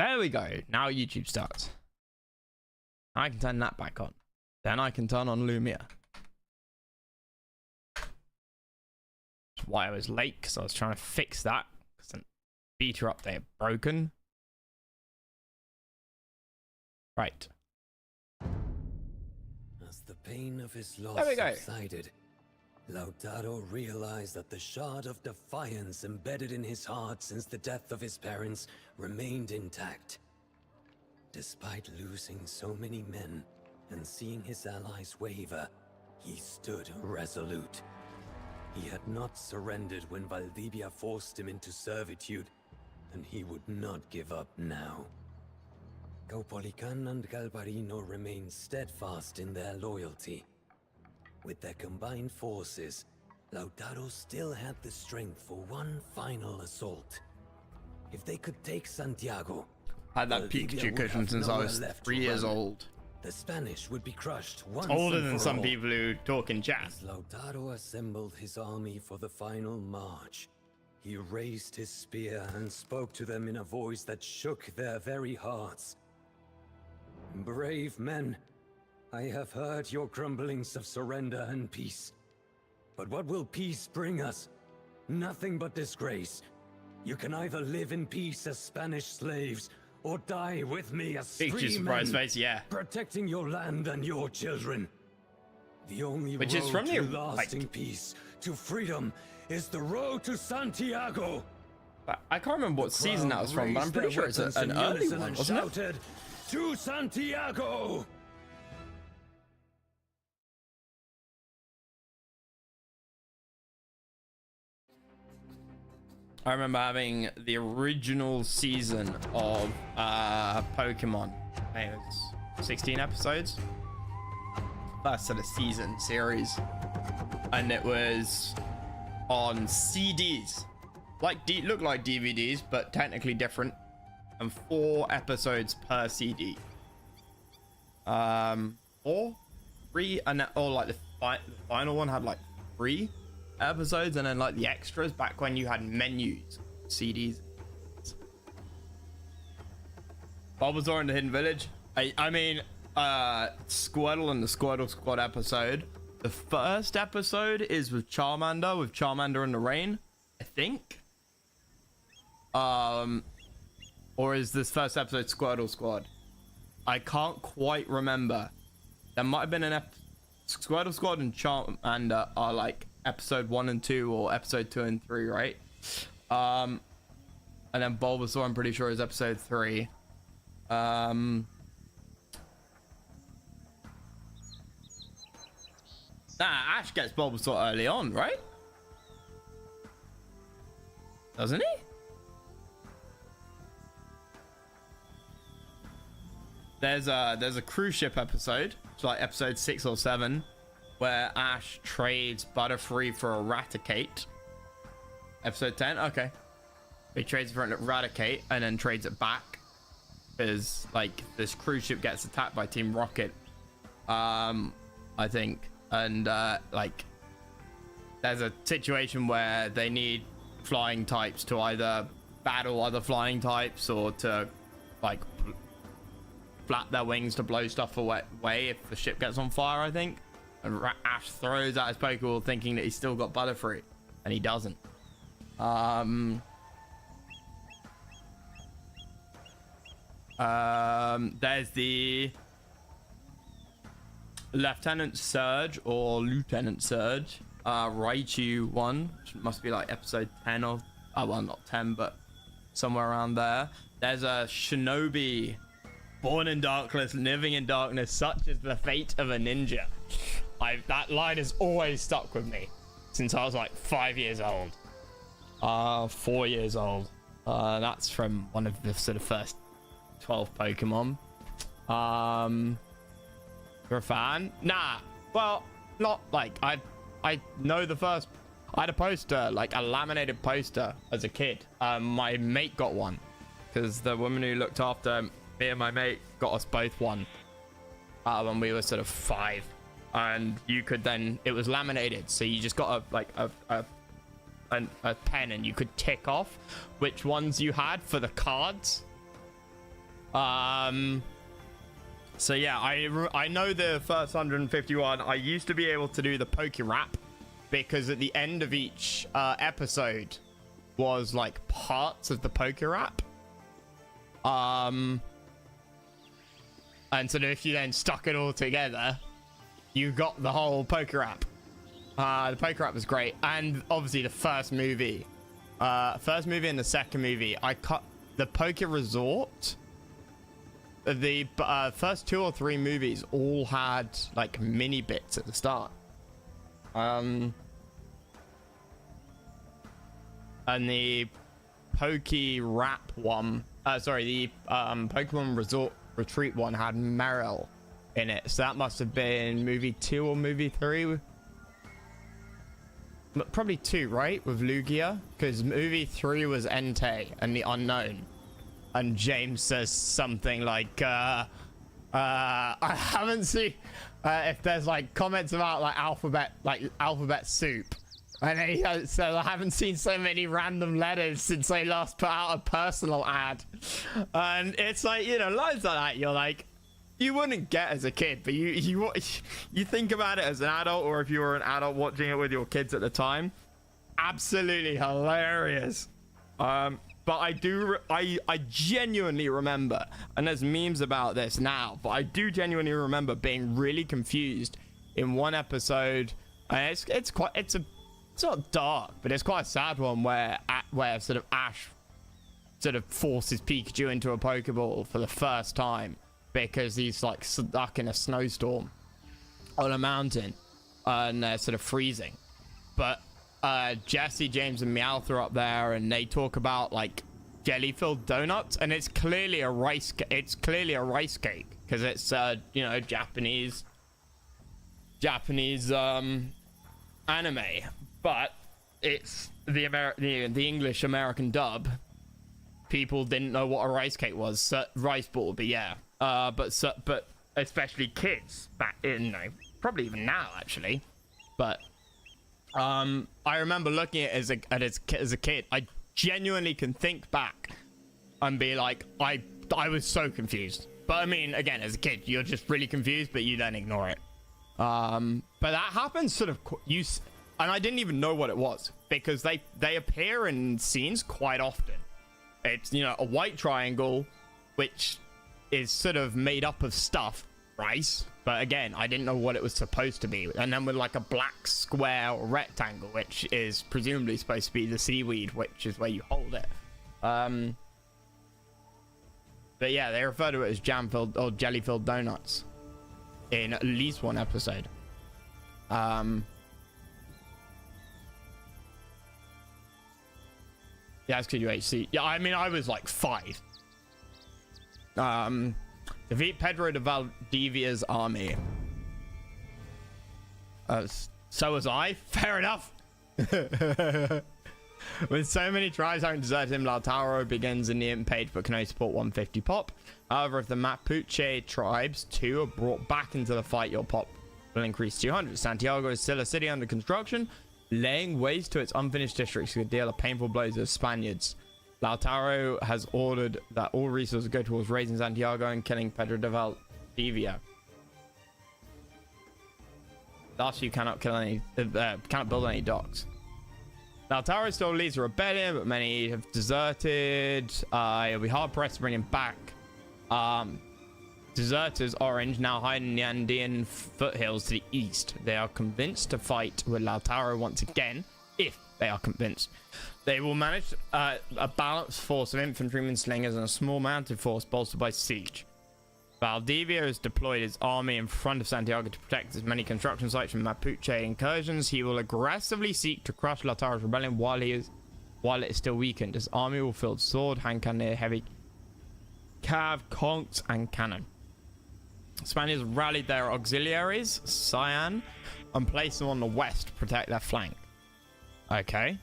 There we go. Now YouTube starts. I can turn that back on. Then I can turn on Lumia. That's why I was late, because I was trying to fix that. Because the beta update broken. Right. As the pain of his loss subsided, Lautaro realized that the shard of defiance embedded in his heart since the death of his parents remained intact. Despite losing so many men and seeing his allies waver, he stood resolute. He had not surrendered when Valdivia forced him into servitude, and he would not give up now. Caupolicán and Galvarino remained steadfast in their loyalty. With their combined forces, Lautaro still had the strength for one final assault. If they could take Santiago, I had that Pikachu cushion since I was 3 years old. The Spanish would be crushed once Older and than for some all. people who talk in chat. As Lautaro assembled his army for the final march, he raised his spear and spoke to them in a voice that shook their very hearts. Brave men, I have heard your grumblings of surrender and peace. But what will peace bring us? Nothing but disgrace. You can either live in peace as Spanish slaves, or die with me as free men, protecting your land and your children. The only road to lasting peace, to freedom, is the road to Santiago. I can't remember what season that was from, but I'm pretty sure it's an early one, wasn't it? To Santiago! I remember having the original season of Pokemon. I think it was 16 episodes. First sort of season series. And it was on CDs. Looked like DVDs, but technically different. And 4 episodes per CD. 4? 3? And or like the final one had like 3 episodes, and then like the extras back when you had menus, CDs. Bulbasaur in the Hidden Village. I mean, Squirtle and the Squirtle Squad episode. The first episode is with Charmander in the rain, I think. Or is this first episode Squirtle Squad? I can't quite remember. There might have been an Squirtle Squad and Charmander are like episode 1 and 2, or episode 2 and 3, right? And then Bulbasaur, I'm pretty sure, is episode 3. Nah, Ash gets Bulbasaur early on, right? Doesn't he? There's a cruise ship episode, it's like episode 6 or 7, where Ash trades Butterfree for Eradicate. Episode 10, okay. He trades for Eradicate and then trades it back, because like this cruise ship gets attacked by Team Rocket, I think, and like there's a situation where they need flying types to either battle other flying types or to like flap their wings to blow stuff away if the ship gets on fire, I think. And Ash throws out his Pokeball thinking that he's still got Butterfree, and he doesn't. There's the Lieutenant Surge or Lieutenant Surge Raichu one, which must be like episode 10 of, well, not 10, but somewhere around there. There's a Shinobi, born in darkness, living in darkness, such is the fate of a ninja. That line has always stuck with me since I was like 5 years old. 4 years old. That's from one of the sort of first 12 Pokemon. You're a fan? Nah. Well, not like I know the first. I had a poster, like a laminated poster as a kid. My mate got one because the woman who looked after me and my mate got us both one when we were sort of 5. And you could then, it was laminated, so you just got a pen and you could tick off which ones you had for the cards. So yeah, I know the first 151. I used to be able to do the poke rap because at the end of each episode was like parts of the poke rap. And so if you then stuck it all together, you got the whole poke rap. The poke rap was great, and obviously the first movie and the second movie, I cut the Poke Resort. The first 2 or 3 movies all had like mini bits at the start. And the Poke Rap one, the Pokemon Resort Retreat one had Meryl in it, so that must have been movie 2 or movie 3. Probably 2, right, with Lugia, because movie 3 was Entei and the Unknown, and James says something like I haven't seen if there's like comments about like alphabet soup, and he said I haven't seen so many random letters since they last put out a personal ad. And it's like, you know, lines like that you're like, you wouldn't get as a kid, but you think about it as an adult, or if you were an adult watching it with your kids at the time, absolutely hilarious. But I genuinely remember, and there's memes about this now, but I do genuinely remember being really confused in one episode, and it's not dark, but it's quite a sad one where sort of Ash sort of forces Pikachu into a Pokeball for the first time, because he's like stuck in a snowstorm on a mountain and they're sort of freezing. But Jesse, James, and Meowth are up there, and they talk about like jelly-filled donuts, and it's clearly a rice cake because it's you know, Japanese anime, but it's the English American dub. People didn't know what a rice cake was. So, rice ball, but yeah. But especially kids back in, you know, probably even now actually. But I remember looking at it as a kid. I genuinely can think back and be like, I was so confused. But I mean, again, as a kid, you're just really confused, but you then ignore it. But that happens sort of and I didn't even know what it was, because they appear in scenes quite often. It's, you know, a white triangle, which is sort of made up of stuff, rice, but again, I didn't know what it was supposed to be. And then with like a black square or rectangle, which is presumably supposed to be the seaweed, which is where you hold it. But yeah, they refer to it as jam-filled or jelly-filled donuts in at least one episode. Yeah, it's QUHC. Yeah, I mean, I was like 5. Defeat Pedro de Valdivia's army. So was I. Fair enough. With so many tribes having deserted him, Lautaro begins in the imp page but can only support 150 pop. However, if the Mapuche tribes 2 are brought back into the fight, your pop will increase 200. Santiago is still a city under construction, laying waste to its unfinished districts to deal a painful blow to the Spaniards. Lautaro has ordered that all resources go towards raising Santiago and killing Pedro de Valdivia. Thus, you cannot cannot build any docks. Lautaro still leads a rebellion, but many have deserted. It'll be hard pressed to bring him back. Deserters Orange now hide in the Andean foothills to the east. They are convinced to fight with Lautaro once again, if they are convinced. They will manage a balanced force of infantrymen, slingers, and a small mounted force bolstered by siege. Valdivia has deployed his army in front of Santiago to protect as many construction sites from Mapuche incursions. He will aggressively seek to crush Lautaro's rebellion while it is still weakened. His army will field sword, hand cannon, heavy cav, conch, and cannon. Spaniards rallied their auxiliaries, Cyan, and placed them on the west to protect their flank. Okay.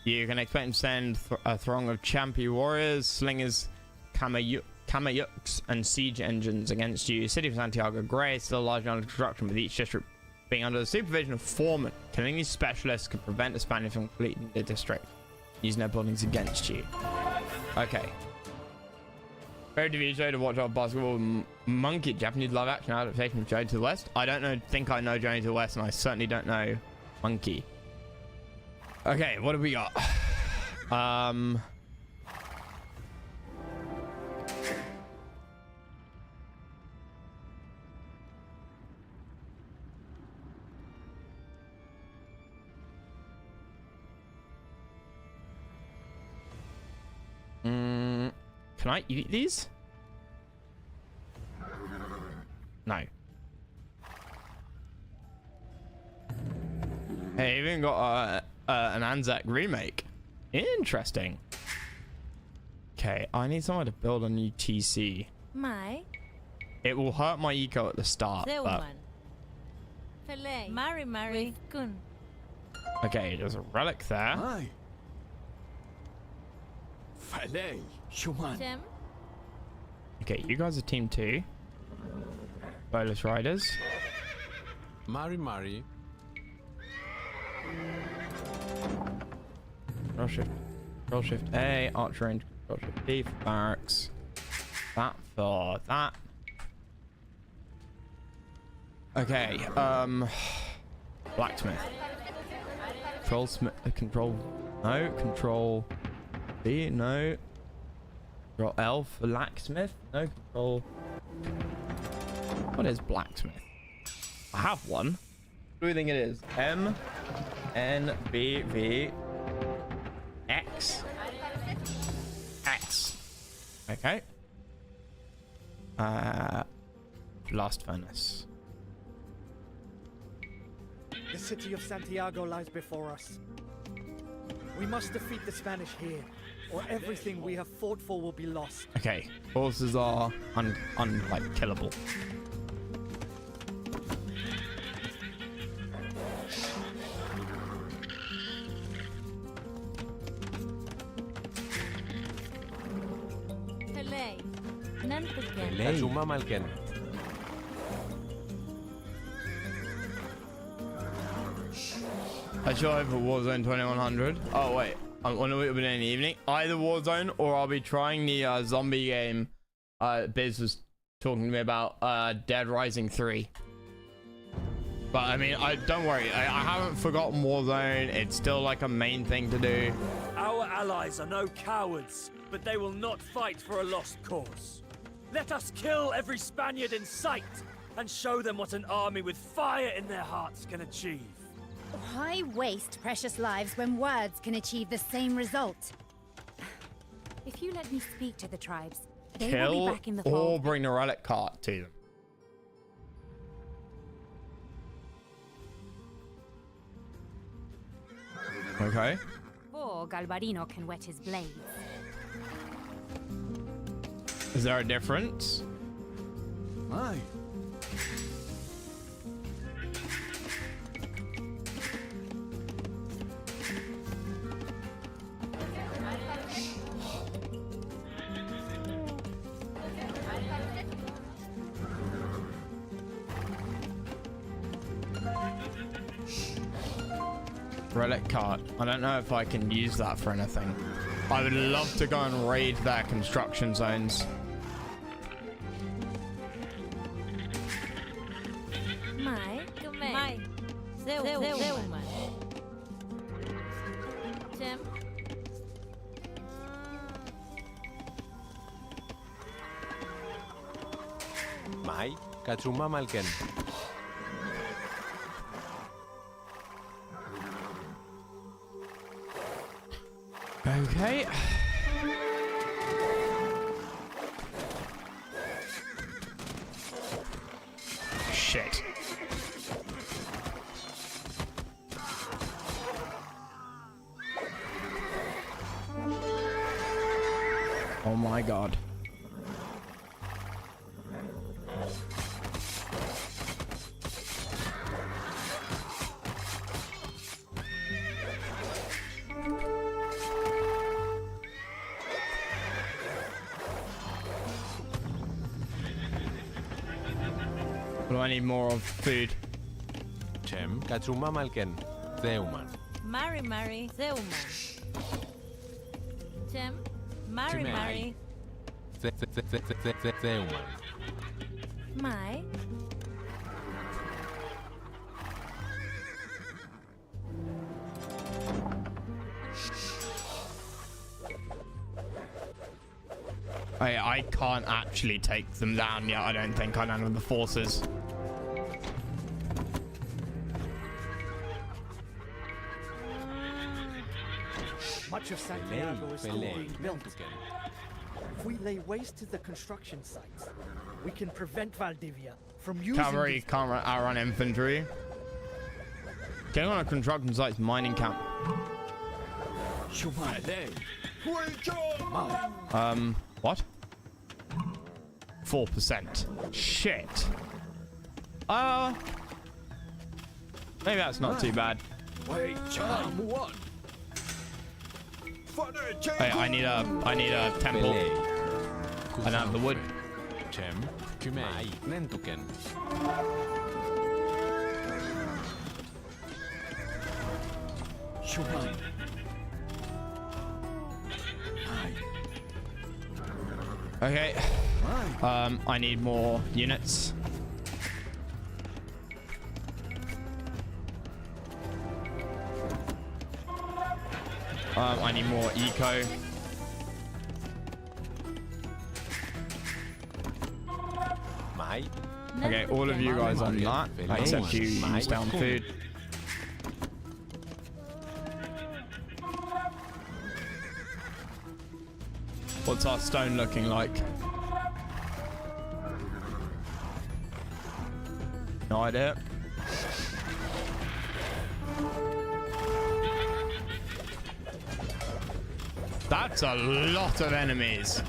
You can expect to send a throng of champion warriors, slingers, Kamayuks, and siege engines against you. City of Santiago Grey is still largely under construction, with each district being under the supervision of foremen. Killing these specialists could prevent the Spaniards from completing the district, using their buildings against you. Okay. Favorite TV show to watch on basketball? Monkey, Japanese live action adaptation of Journey to the West. I don't think I know Journey to the West, and I certainly don't know Monkey. Okay, what do we got? Can I eat these? No. Hey, even got an Anzac remake. Interesting. Okay, I need someone to build a new TC. It will hurt my eco at the start. But... Okay, there's a relic there. Okay, you guys are team 2. Bolus Riders. Mari. Control shift A, archer range, control shift B for barracks. That for that. Okay, blacksmith. Control B, no. Control L for blacksmith, no. Control. What is blacksmith? I have one. What do you think it is? M N B V X X. Okay. Blast furnace. The city of Santiago lies before us. We must defeat the Spanish here, or everything we have fought for will be lost. Okay, horses are like killable. I should over Warzone 2100. Oh wait, I wonder what it'll be in the evening. Either Warzone or I'll be trying the zombie game. Biz was talking to me about Dead Rising 3. But I mean, don't worry. I haven't forgotten Warzone. It's still like a main thing to do. Our allies are no cowards, but they will not fight for a lost cause. Let us kill every Spaniard in sight and show them what an army with fire in their hearts can achieve. Why waste precious lives when words can achieve the same result? If you let me speak to the tribes, they will be back in the fold. Or bring the relic cart to them. Okay. Or Galvarino can wet his blades. Is there a difference? Aye. Relic cart. I don't know if I can use that for anything. I would love to go and raid their construction zones. Mai, Katsuma Malken. Okay. Shit. Oh my god. Do I need more of food? Chem, Katsuma Malken. Zeuman. Mari, Zeuman. Chem, Mari. Theoman. My. I can't actually take them down yet. I don't think I don't have the forces. Much of Santiago is still being built. If we lay waste to the construction sites, we can prevent Valdivia from using Cavalry can't outrun infantry. Getting on a construction site's mining camp. What? 4%. Shit. Maybe that's not too bad. Hey, I need a temple. I don't have the wood. Chem, Kymei, Nentuken. Okay. I need more units. I need more eco. Okay, all of you guys on that, except you use down food. What's our stone looking like? No idea. That's a lot of enemies.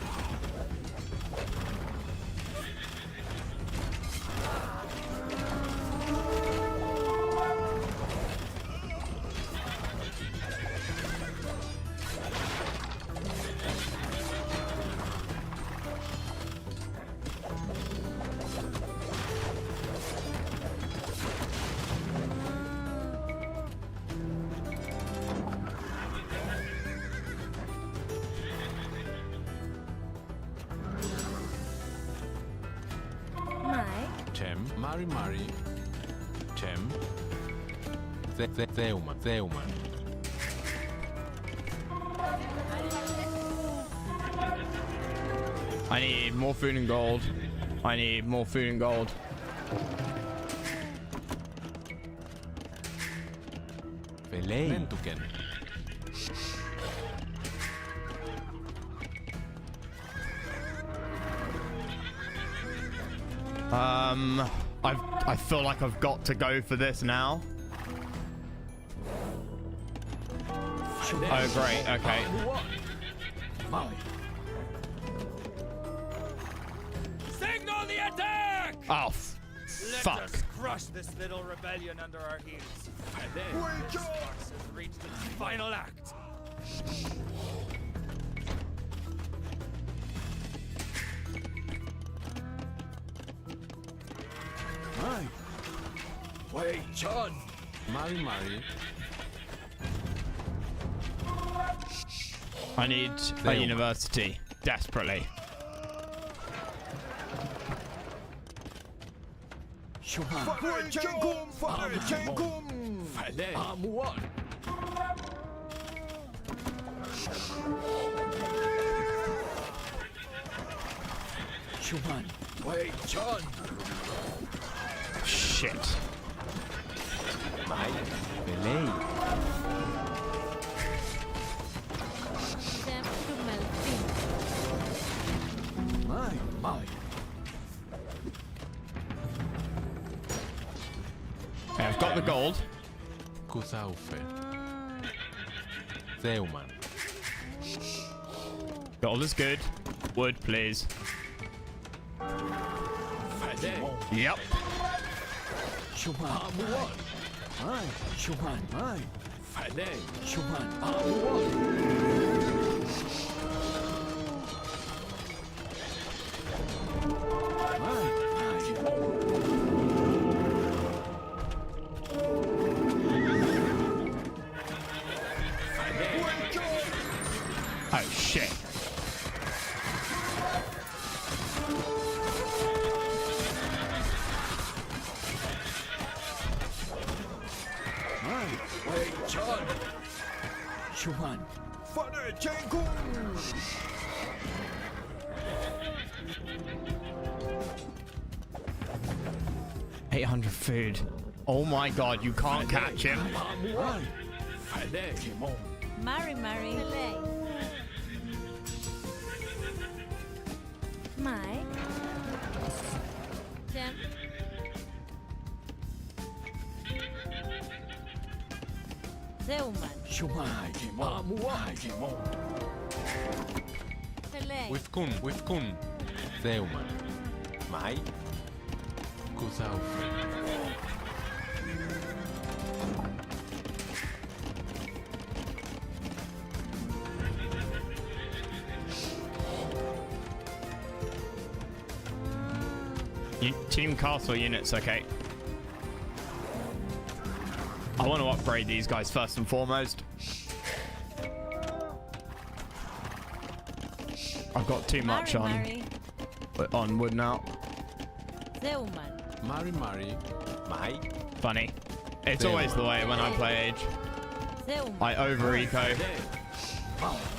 Mari. Chem. Theoman. I need more food and gold. I need more food and gold. Nentuken. I feel like I've got to go for this now. Oh, great. Okay. Signal the attack! Oh, fuck. Let us crush this little rebellion under our heels. And then this farce has reached its final act. Wait, John! Mari. I need a university. Desperately. Wait, John! Shit. Okay, I've got the gold. Kusaufe. Theoman. Gold is good. Wood, please. Yep. Oh shit. Schumann. 800 food. Oh my god, you can't catch him. Mary. My. Tim. Zeuman. Pelé. With kun. Zeuman. Mai. Kusaufe. Team castle units, okay. I want to upgrade these guys first and foremost. I've got too much on wood now. Zeuman. Mari. Mai. Funny. It's always the way when I play Age. Zeuman. I over eco.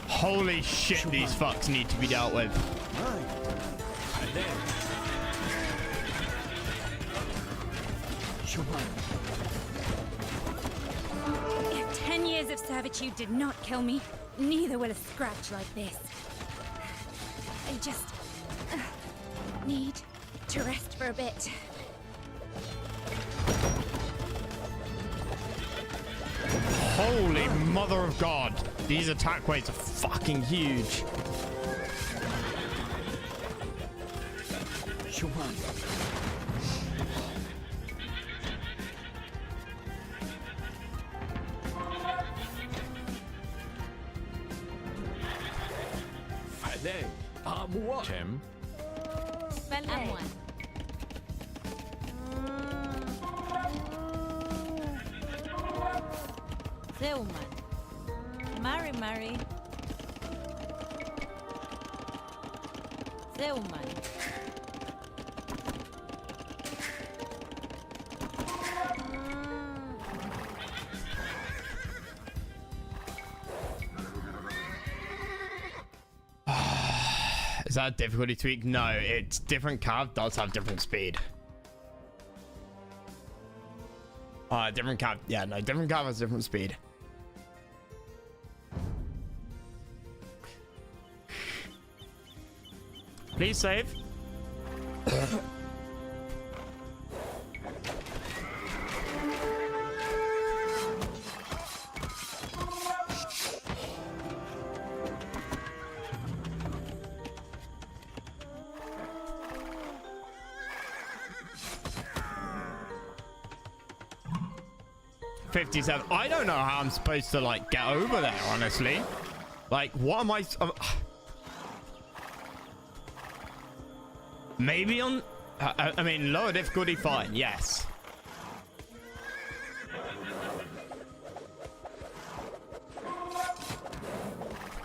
Holy shit, these fucks need to be dealt with. 10 years of servitude did not kill me. Neither will a scratch like this. I just need to rest for a bit. Holy mother of God. These attack weights are fucking huge. Chem. Pelé. Zeuman. Mary. Zeuman. Is that a difficulty tweak? No, it's different. Cav does have different speed. Different Cav. Yeah, no, different Cav has different speed. Please save. 57. I don't know how I'm supposed to like get over there, honestly. Like, what am I? Maybe on. I mean, lower difficulty, fine. Yes.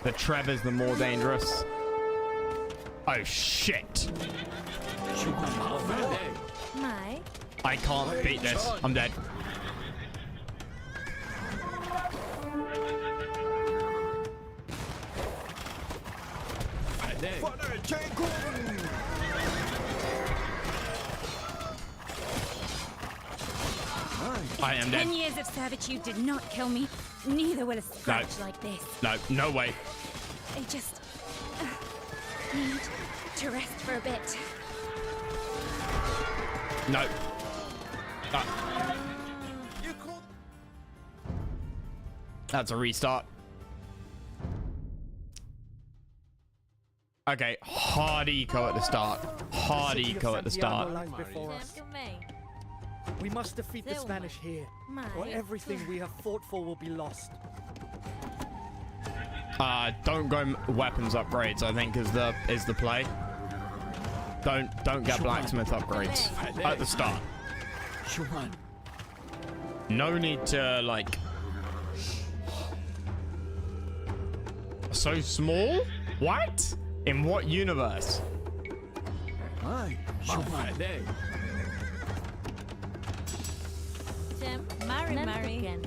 The Trevor's the more dangerous. Oh shit! My. I can't beat this. I'm dead. I am dead. 10 years of servitude did not kill me. Neither will a scratch like this. No, no way. I just need to rest for a bit. No. That's a restart. Okay, hard eco at the start. Hard eco at the start. We must defeat the Spanish here, or everything we have fought for will be lost. Don't go weapons upgrades, I think is the play. Don't get blacksmith upgrades at the start. No need to like. So small? What? In what universe? Tim, Mary.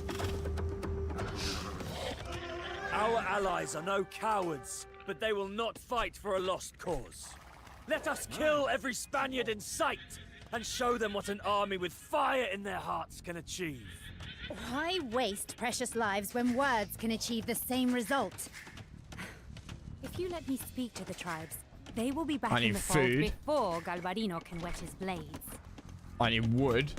Our allies are no cowards, but they will not fight for a lost cause. Let us kill every Spaniard in sight and show them what an army with fire in their hearts can achieve. Why waste precious lives when words can achieve the same result? If you let me speak to the tribes, they will be back I in need the fold food. before Galvarino can wet his blades. I need wood.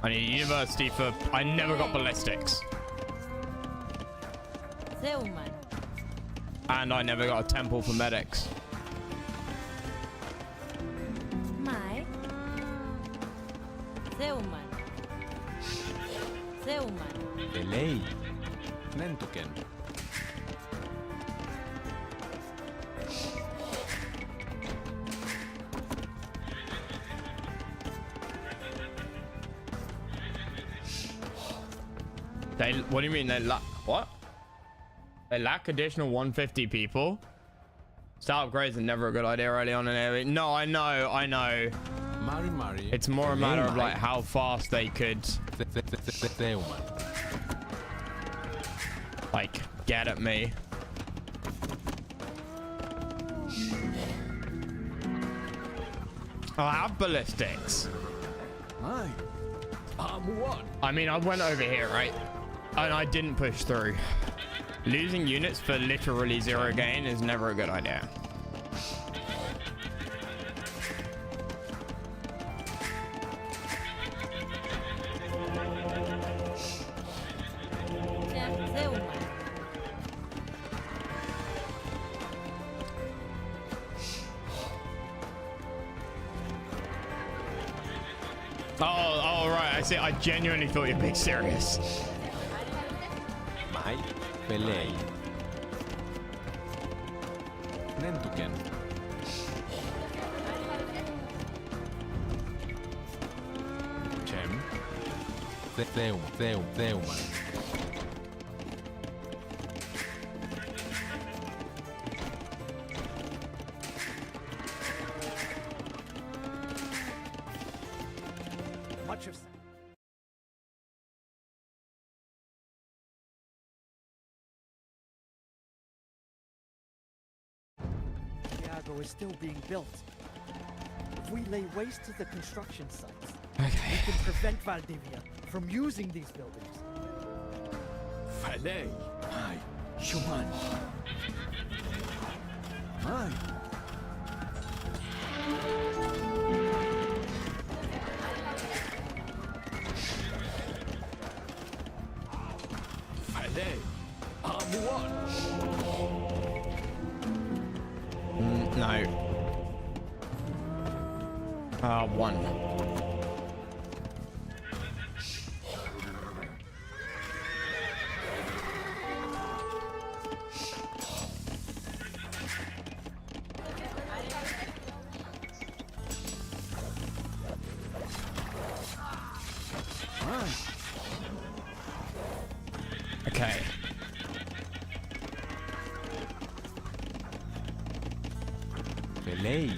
I need a university for... I never got ballistics. Zeuman. And I never got a temple for medics. Mai. Zeuman. Zeuman. Delay. Nentuken. What do you mean they lack? What? They lack additional 150 people? Start upgrades are never a good idea early on in AoE. No, I know. Mari. It's more a matter of like how fast they could like get at me. I have ballistics. I mean, I went over here, right? And I didn't push through. Losing units for literally 0 gain is never a good idea. Zeuman. Oh, right. I see. I genuinely thought you were being serious. Mai. Belay. Nentuken. Chem. Zeuman. Much of Santiago is still being built. If we lay waste to the construction sites, we can prevent Valdivia from using these buildings. Falei. Ai. Shuman. Ai. Falei. Amuan. No. 1. Okay. Belay.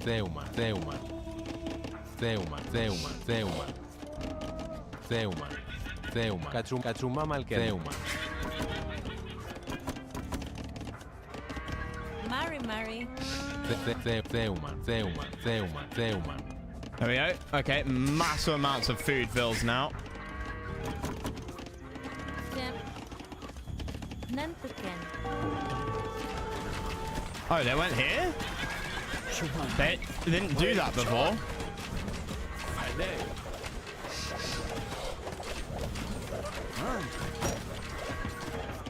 Zeuman. Katsuma Malken. Zeuman. Mari. Zeuman. There we go. Okay, massive amounts of food fills now. Nentuken. Oh, they went here? They didn't do that before.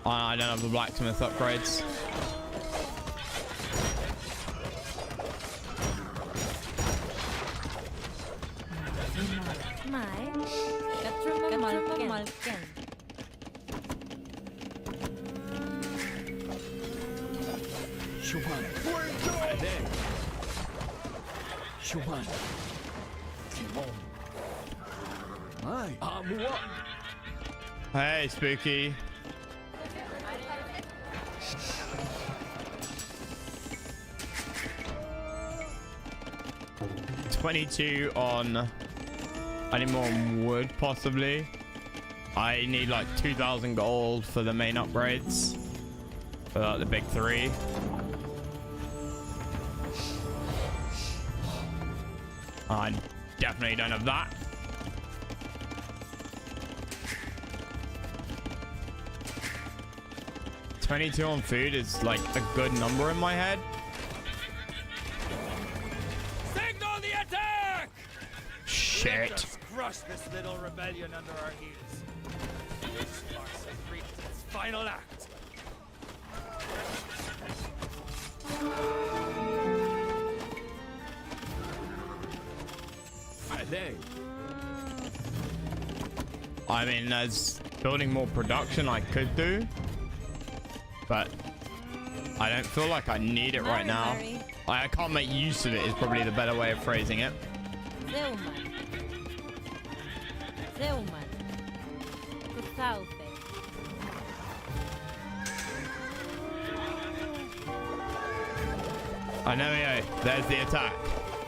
Oh, I don't have the blacksmith upgrades. Mai. Katsuma Malken. Shuman. Shuman. Timon. Hey, Spooky. $22 on. I need more wood, possibly. I need like 2,000 gold for the main upgrades. For like, the big three. I definitely don't have that. $22 on food is like a good number in my head. Signal the attack! Shit. Let us crush this little rebellion under our heels. This farce has reached its final act. I mean, there's building more production I could do, but I don't feel like I need it right now. I can't make use of it is probably the better way of phrasing it. I know, yeah, there's the attack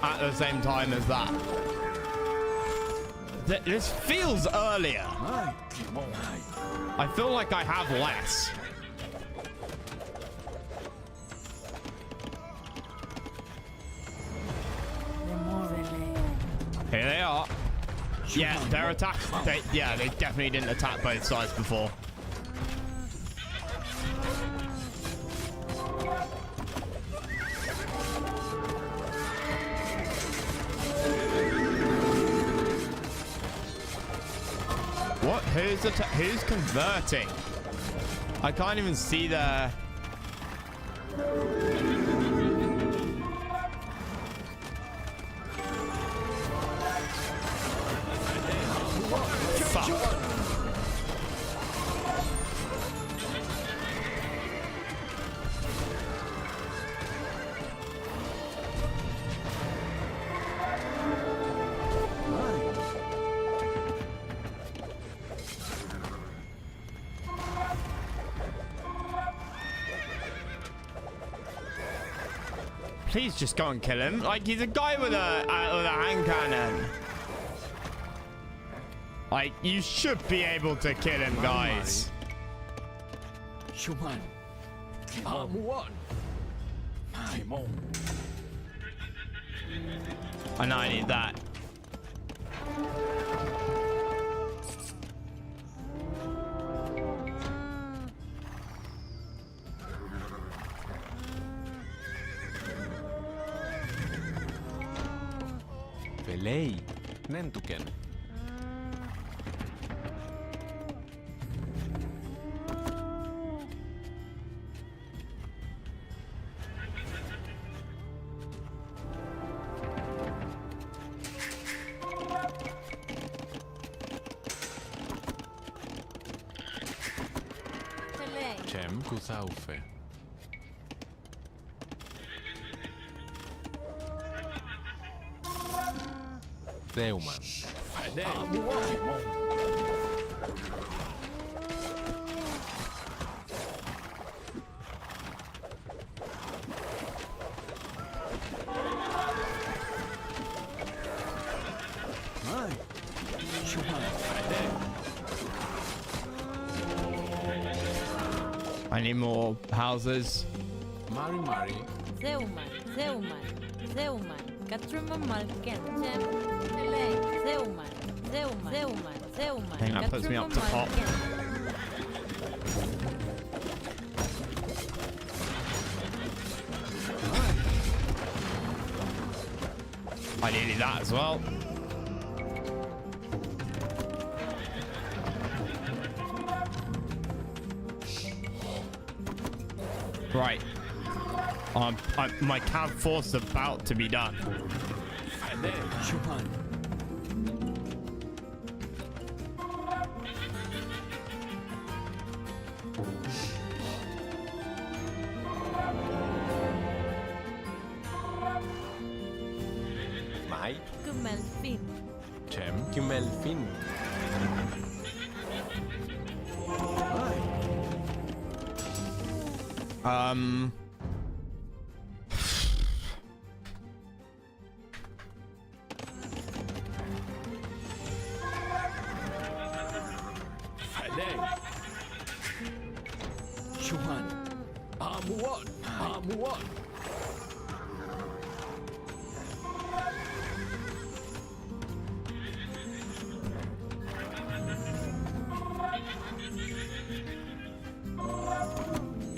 at the same time as that. This feels earlier. I feel like I have less. Here they are. Yeah, their attacks. They definitely didn't attack both sides before. What? Who's converting? I can't even see their... Fuck. Please just go and kill him. Like, he's a guy with a hand cannon. Like, you should be able to kill him, guys. I know I need that. Velei, Nentuken. Chem Kusaufe. Zeuman. I need more houses. Mari. Zeuman. Katruma Malken. Zeuman. I think that puts me up to top. I needed that as well. Right. My camp force is about to be done. Mai. Kumelfin. Chem Kumelfin.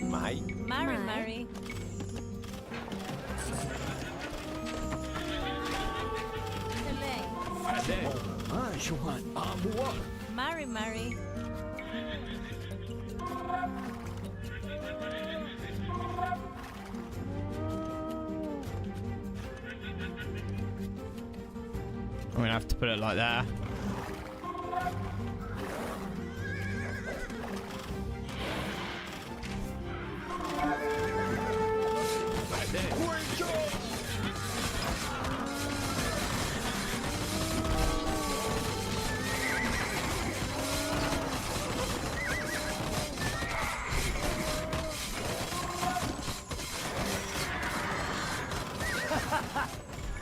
Mai. Mari, Mari. Mari, Mari. I'm gonna have to put it like there.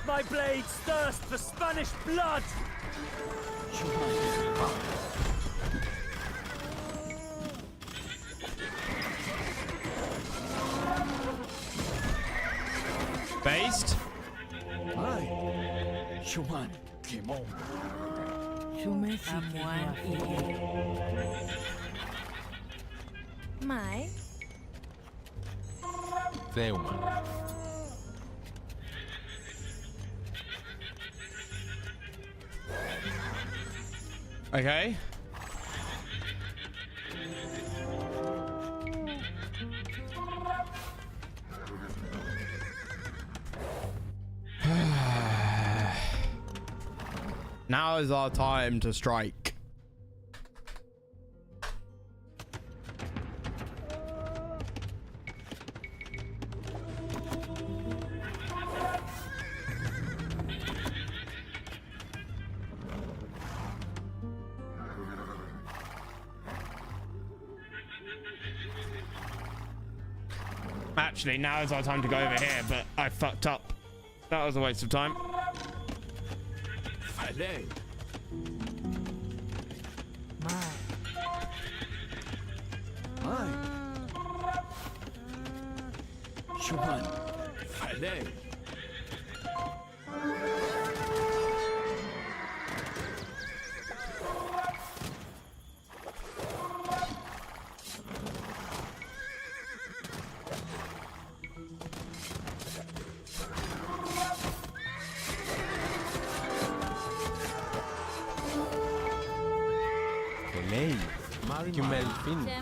My blades thirst for Spanish blood! Based. Mai. Θέουμα. Okay. Now is our time to strike. Actually, now is our time to go over here, but I fucked up. That was a waste of time. Φελέη.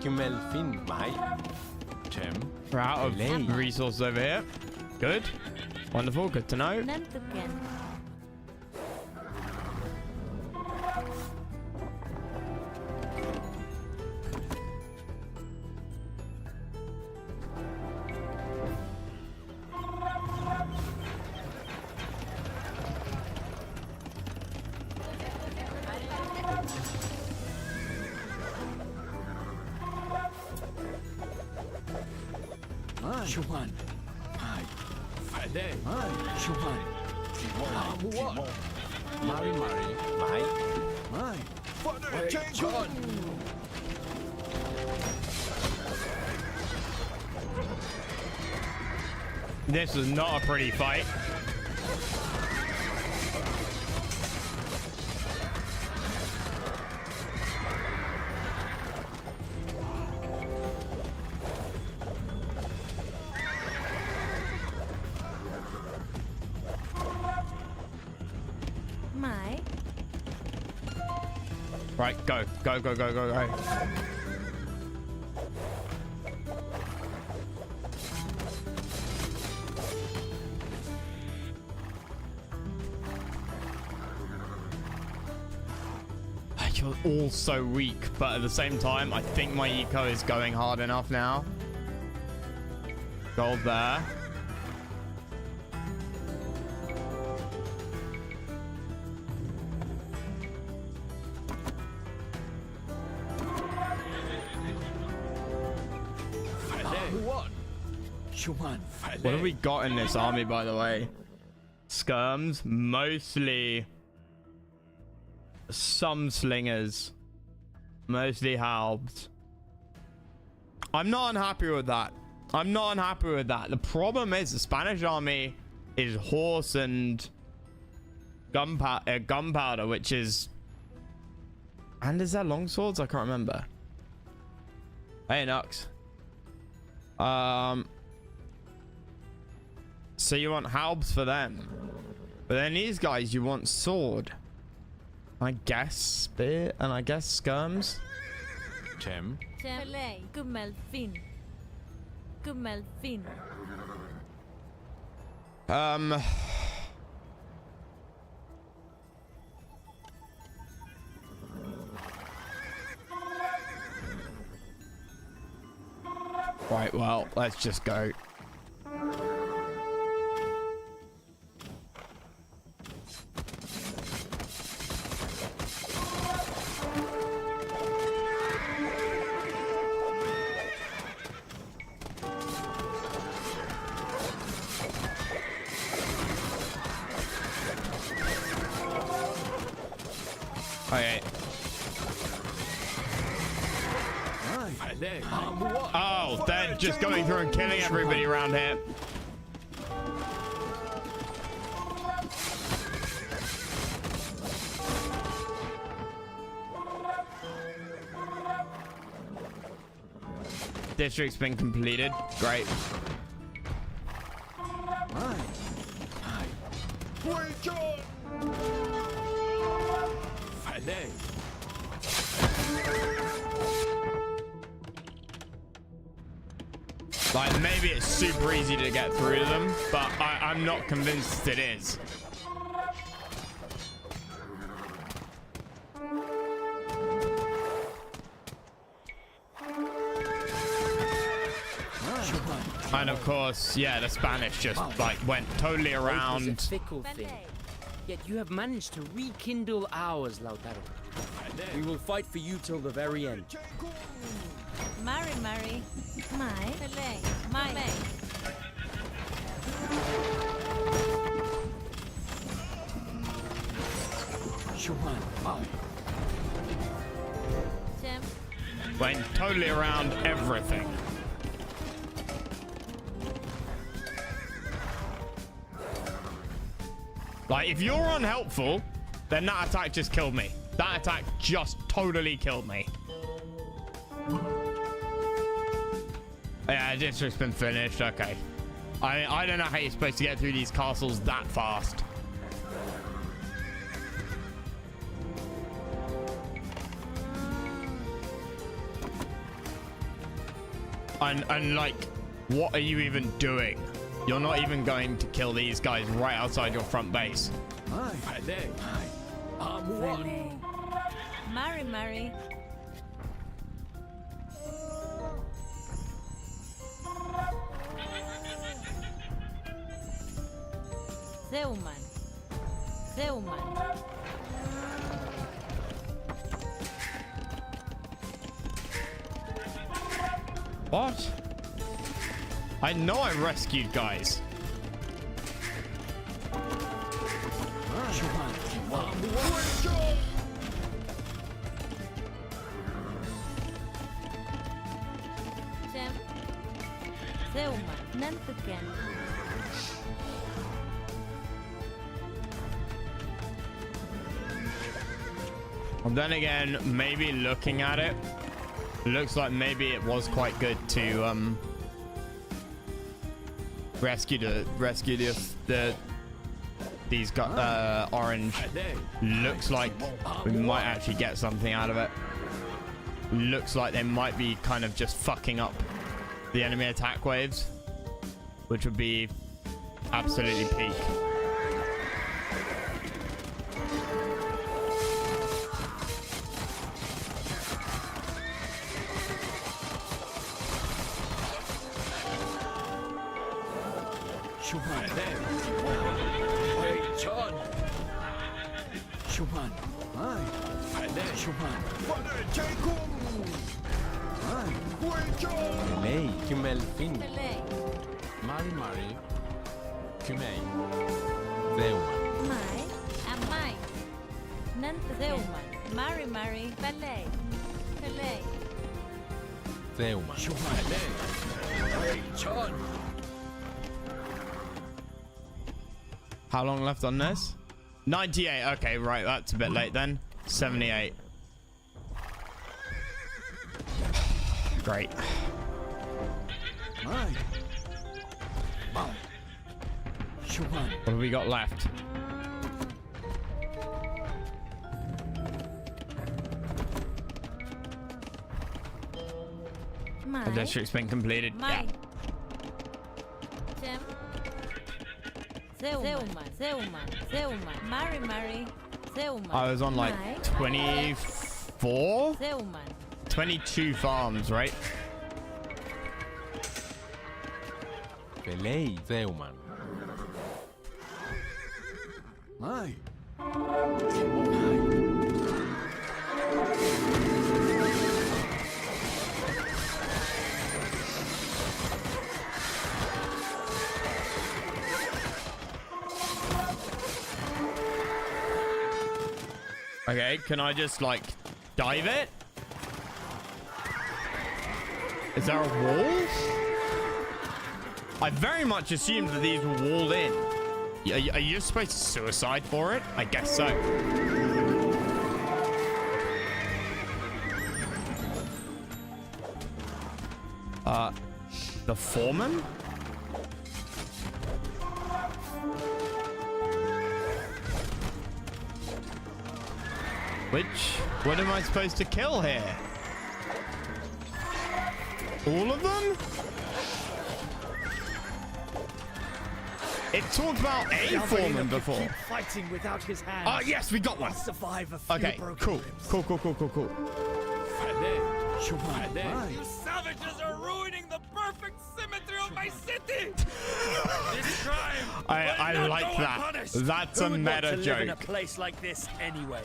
Κιουμελφίν. Mai. Cem. We're out of Delay. resources over here. Good. Wonderful. Good to know. Nantuken. Mari, Mari. Mai. This is not a pretty fight. Mai. Right, go. Go, go, go, go, go. You're all so weak, but at the same time, I think my eco is going hard enough now. Gold there. What have we got in this army, by the way? Skirms, mostly some slingers, mostly halbs. I'm not unhappy with that. I'm not unhappy with that. The problem is the Spanish army is horse and gunpowder, which is... And is there longswords? I can't remember. Hey, Nux. So you want halbs for them. But then these guys, you want sword. I guess spear, and I guess skirms. Tim. Gumelfin. Gumelfin. Right, well, let's just go. Okay. Oh, they're just going through and killing everybody around here. District's been completed. Great. Like, maybe it's super easy to get through to them, but I'm not convinced it is. And of course, yeah, the Spanish just like went totally around. Hope is a fickle thing. Yet you have managed to rekindle ours, Lautaro. We will fight for you till the very end. Mari. My. My. Tim. Went totally around everything. Like, if you're unhelpful, then that attack just killed me. That attack just totally killed me. Yeah, district's been finished. Okay. I don't know how you're supposed to get through these castles that fast. And like, what are you even doing? You're not even going to kill these guys right outside your front base. Mari. Zeuman. What? I know I rescued guys. Tim. Zeuman. Nantuken. And then again, maybe looking at it, looks like maybe it was quite good to rescue these orange. Looks like we might actually get something out of it. Looks like they might be kind of just fucking up the enemy attack waves, which would be absolutely peak. Mari. Kumei. Zeuman. Mai. Amai. Nanta Zeuman. Mari. Ballet. Ballet. Zeuman. How long left on this? 98. Okay, right. That's a bit late then. 78. Great. What have we got left? Mai. The district's been completed. Mai. Yeah. Tem. Zeuman. Mari. Zeuman. I was on like Mai. 24? Zeuman. 22 farms, right? Pelei. Zeuman. Mai. Okay, can I just like dive it? Is there a wall? I very much assumed that these were walled in. Are you supposed to suicide for it? I guess so. The foreman? What am I supposed to kill here? All of them? It talked about a foreman before. Keep fighting without his hands. Oh, yes, we got one. Survive a few Okay, broken cool. ribs. Cool. You savages are ruining the perfect symmetry of my city! This crime I will not like go that. unpunished. That's Who a would want meta to live in a joke. place like this anyway?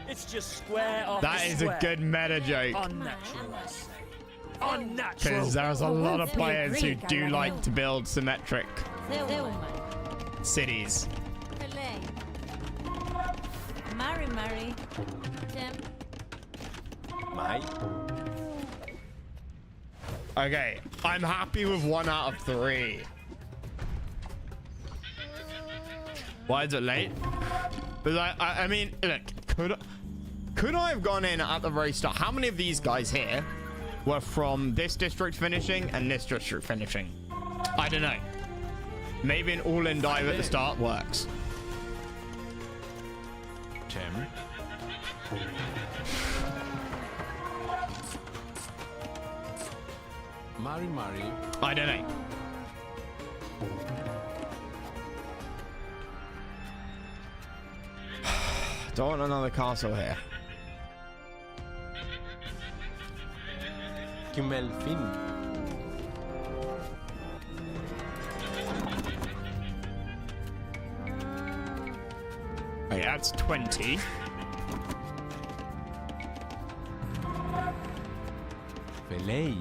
It's just square after That is square. a good meta joke. Unnatural, I say. Unnatural. Because there's a lot of players who do Agreed. like to build symmetric Zeuman. cities. Pelei. Mari. Tem. Mai. Okay, I'm happy with 1 out of 3. Why is it late? But I mean, look, could I have gone in at the very start? How many of these guys here were from this district finishing and this district finishing? I don't know. Maybe an all-in dive at the start works. Tem. Mari. I don't know. Don't want another castle here. Kumelfin. Okay, that's 20. Pelei.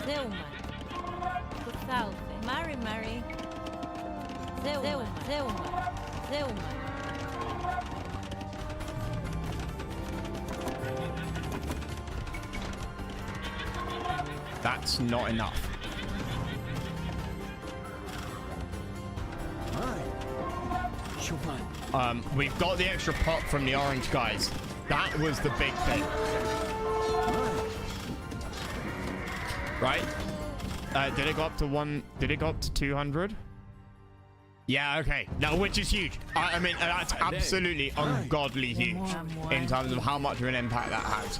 Zeuman. Salve. Mari. Zeuman. That's not enough. We've got the extra pot from the orange guys. That was the big thing. Right? Did it go up to 1? Did it go up to 200? Yeah, okay. No, which is huge. I mean, that's absolutely ungodly huge in terms of how much of an impact that has.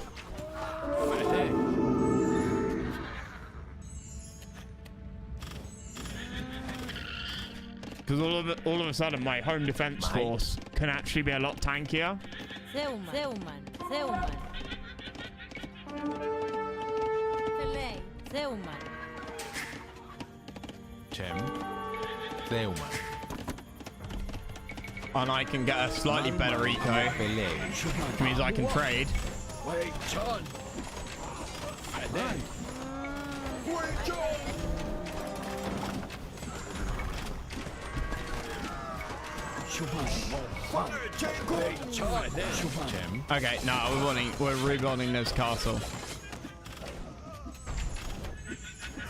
Because all of a sudden, my home defense force can actually be a lot tankier. Zeuman. Pelei. Zeuman. Tem. Zeuman. And I can get a slightly better eco, which means I can trade. Wait, John. And then. Wait, John. Okay, no, we're rebuilding this castle.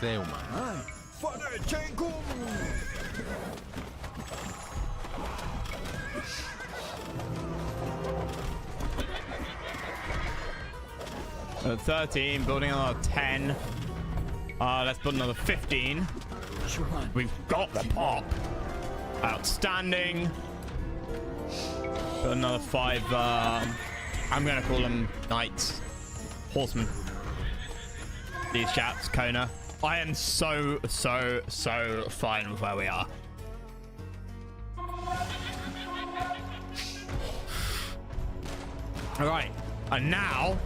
Zeuman. So 13, building another 10. Let's build another 15. We've got the pop. Outstanding. Got another 5. I'm gonna call them knights, horsemen. These chaps, Kona. I am so fine with where we are. All right, and now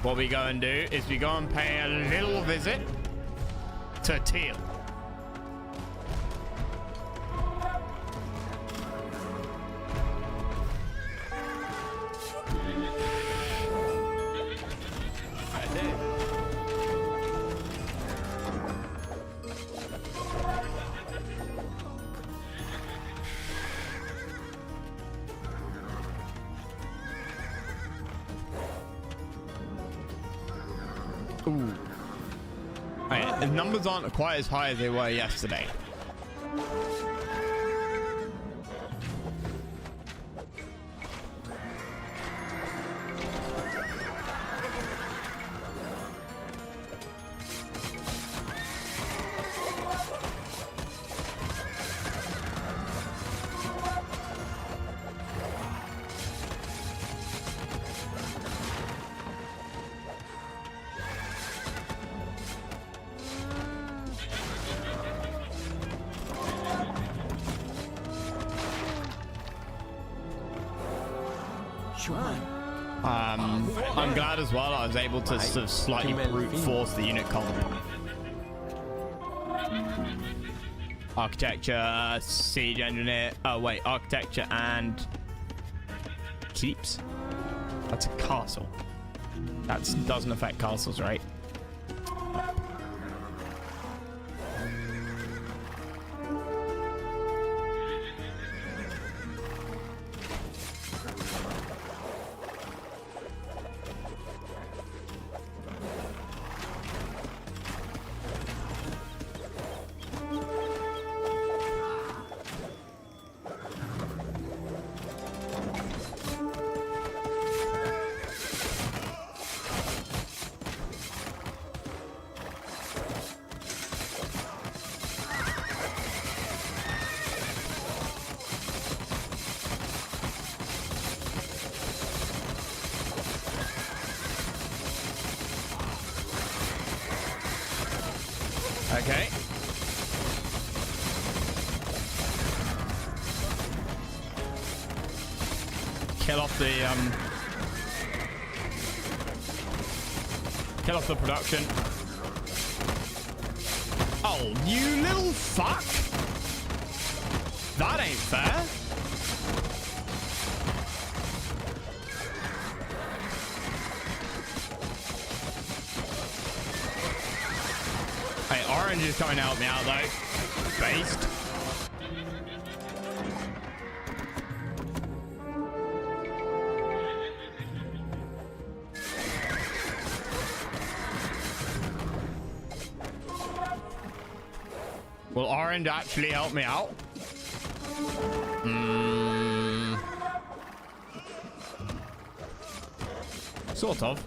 what we go and do is we go and pay a little visit to Teal. Ooh. Right, the numbers aren't quite as high as they were yesterday. I'm glad as well I was able to sort of slightly brute force the unit comp. Architecture, siege engineer. Oh wait, architecture and keeps. That's a castle. That doesn't affect castles, right? Okay. Kill off the production. Oh, you little fuck! That ain't fair. Hey, Orange is coming to help me out though. Based. Will Orange actually help me out? Sort of.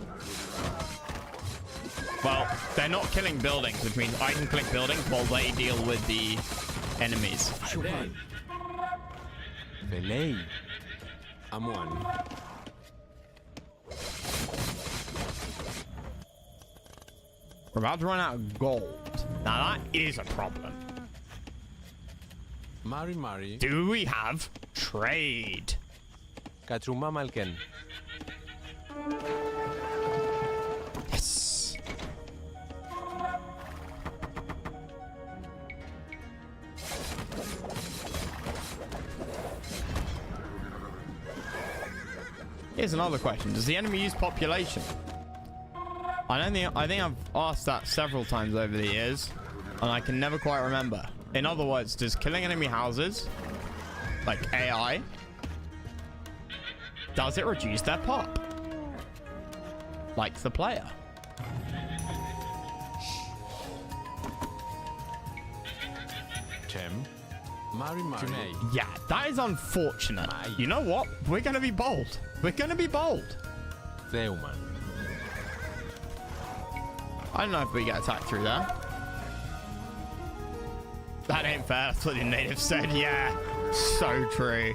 Well, they're not killing buildings, which means I can click buildings while they deal with the enemies. Velei. Amuan. We're about to run out of gold. Now that is a problem. Mari. Do we have trade? Katruma Malken. Yes. Here's another question. Does the enemy use population? I think I've asked that several times over the years, and I can never quite remember. In other words, does killing enemy houses, like AI, does it reduce their pop? Like the player? Cem. Mari. Yeah, that is unfortunate. You know what? We're going to be bold. We're going to be bold. Theuman. I don't know if we get attacked through there. That ain't fair. That's what the native said. Yeah, so true.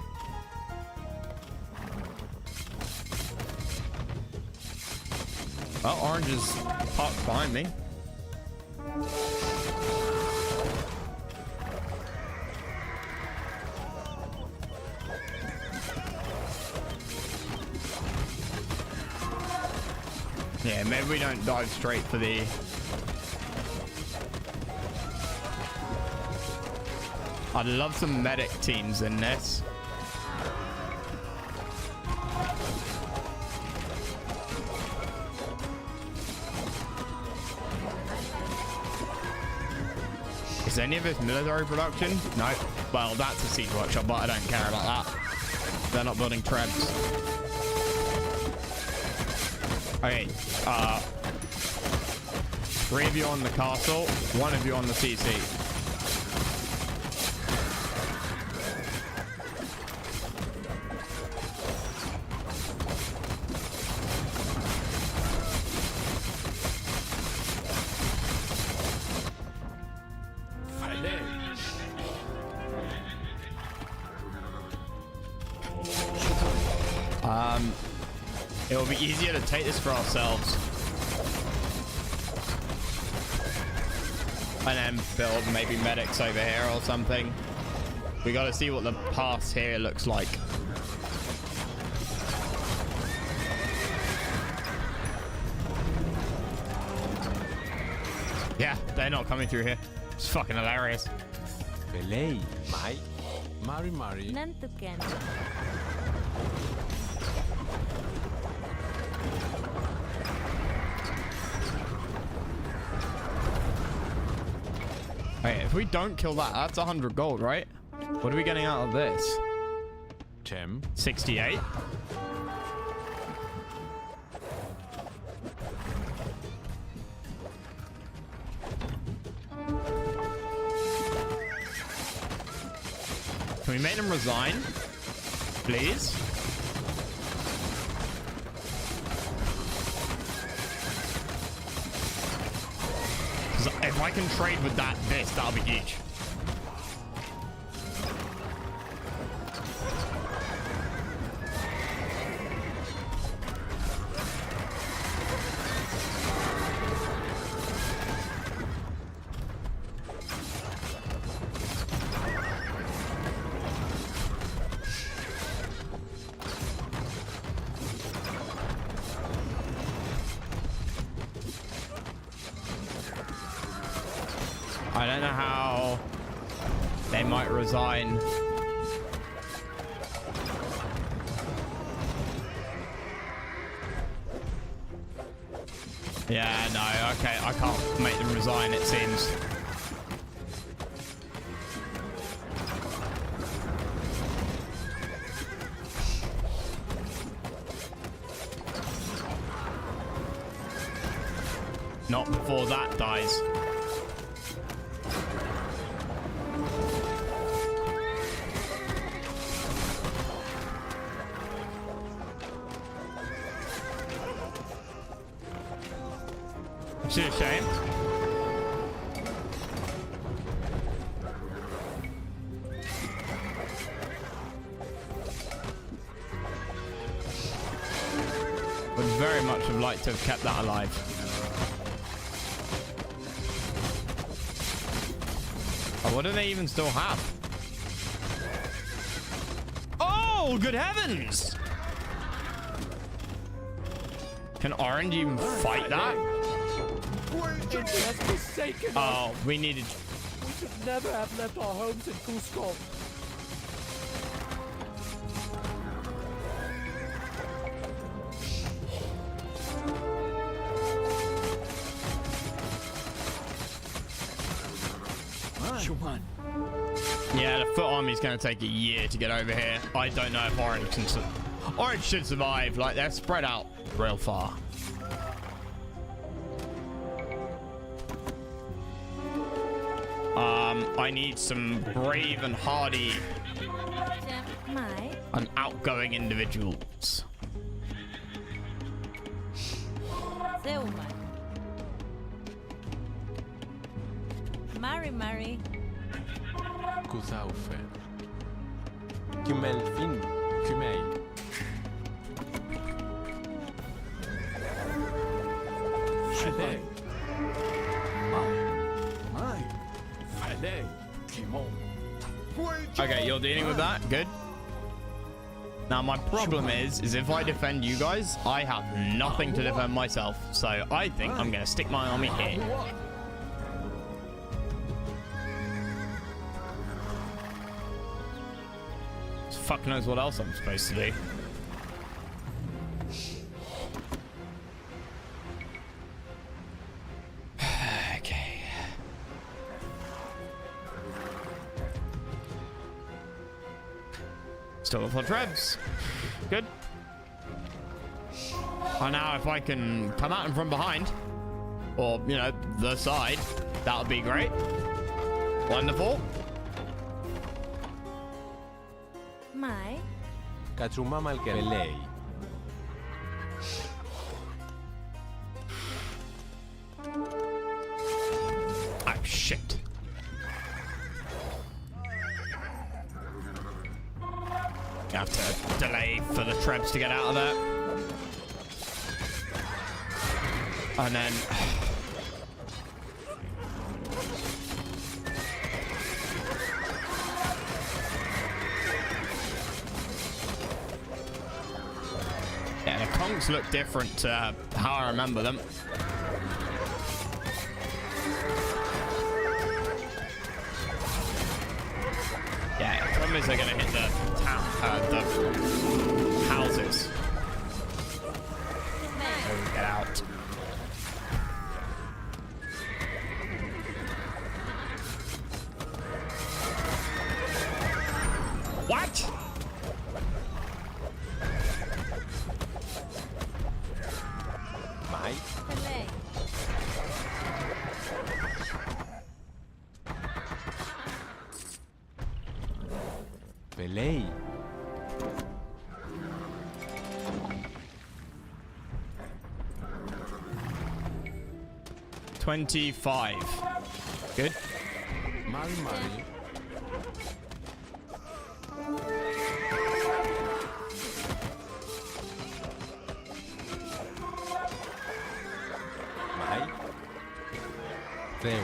Well, orange is parked behind me. Yeah, maybe we don't dive straight for the... I'd love some medic teams in this. Is any of this military production? No. Well, that's a siege workshop, but I don't care about that. They're not building trebs. Okay, 3 of you on the castle, 1 of you on the CC. It will be easier to take this for ourselves. And then build maybe medics over here or something. We got to see what the pass here looks like. Yeah, they're not coming through here. It's fucking hilarious. Belay. Mari. Nantuken. Okay, if we don't kill that, that's 100 gold, right? What are we getting out of this? Cem. 68. Can we make them resign? Please? If I can trade with that'll be huge. I don't know how they might resign. Yeah, no, okay, I can't make them resign, it seems. Not before that dies. It's a shame. Would very much have liked to have kept that alive. Oh, what do they even still have? Oh, good heavens! Can Orange even fight that? Oh, we needed... We should never have left our homes in Cusco. Yeah, the foot army's going to take a year to get over here. I don't know if Orange can... Orange should survive. Like, they're spread out real far. I need some brave and hardy and outgoing individuals. Zeuman. Mari. Kuzaufe. Kumelfin. Kumei. Allez. Allez. Okay, you're dealing with that. Good. Now, my problem is if I defend you guys, I have nothing to defend myself. So I think I'm going to stick my army here. Fuck knows what else I'm supposed to do. Okay. Still got 4 trebs. Good. Oh, now if I can come at him from behind, or, you know, the side, that would be great. Wonderful. Mai. Katsumama Alkelei. Oh, shit. You have to delay for the trebs to get out of there. And then... yeah, the conks look different to how I remember them. Yeah, the problem is they're going to hit the houses. Get out. What? Mai. Pelé. Pelei. $25. Good. Mari. Mai. Zeuman.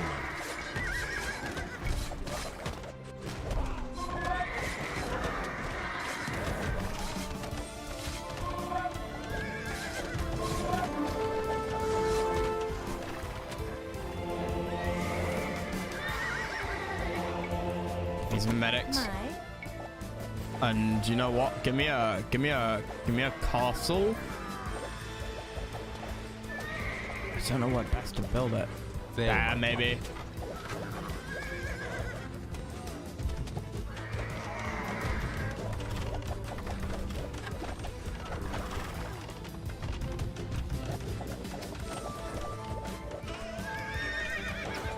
These medics. Mai. And you know what? Give me a castle. I don't know what best to build it. Yeah, maybe.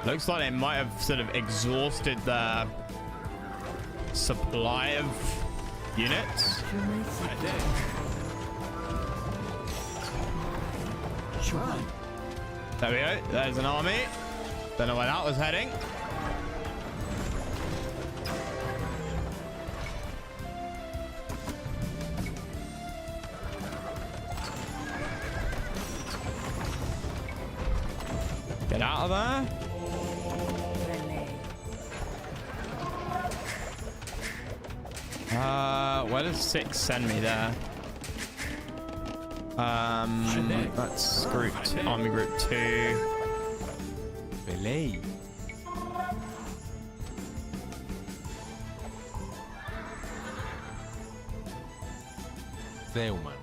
Looks like they might have sort of exhausted the supply of units. There we go. There's an army. Don't know where that was heading. Get out of there. Where does 6 send me there? That's army group 2. Pelei. Zeuman.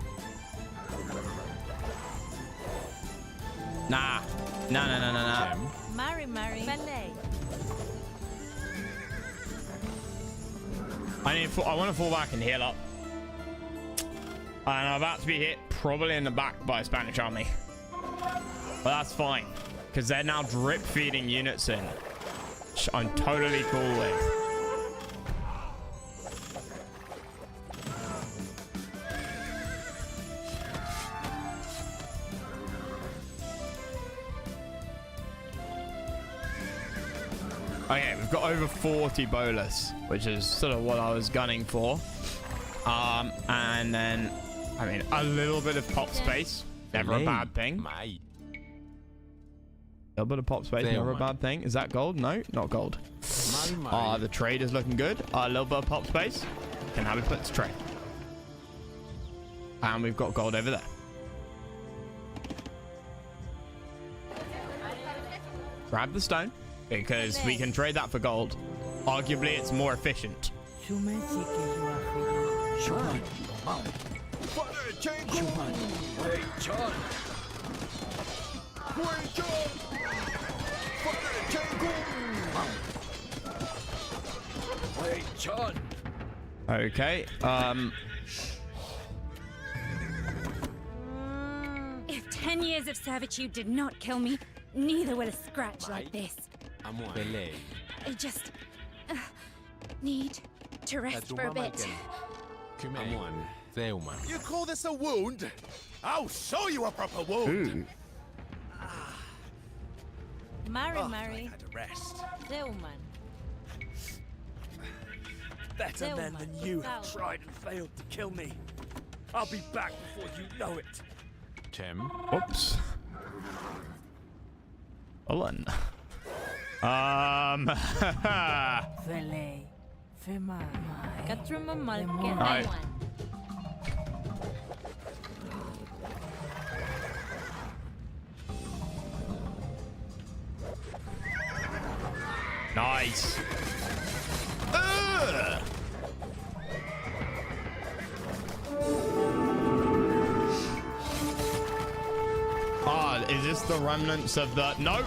Nah. No. Chem. Mari. Pelé. I want to fall back and heal up. And I'm about to be hit probably in the back by a Spanish army. But that's fine. Because they're now drip feeding units in. Which I'm totally cool with. Okay, we've got over 40 bolus, which is sort of what I was gunning for. And then, I mean, a little bit of pop space, never a bad thing. A little bit of pop space, never a bad thing. Is that gold? No, not gold. The trade is looking good. A little bit of pop space. Can have it put to trade. And we've got gold over there. Grab the stone. Because we can trade that for gold. Arguably, it's more efficient. Okay. If 10 years of servitude did not kill me, neither will a scratch like this. I just need to rest for a bit. You call this a wound? I'll show you a proper wound. Mary. Had a rest. Zeuman. Better men than you have tried and failed to kill me. I'll be back before you know it. Oops. Hold on. Right. Nice. Is this the remnants of the... Nope.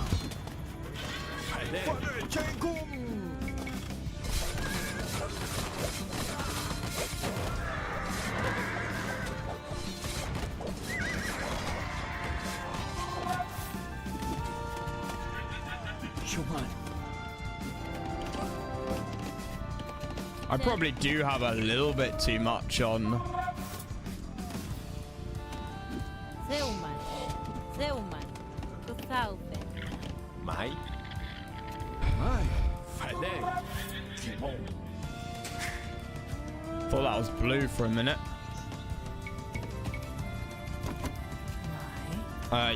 I probably do have a little bit too much on. Thought that was blue for a minute.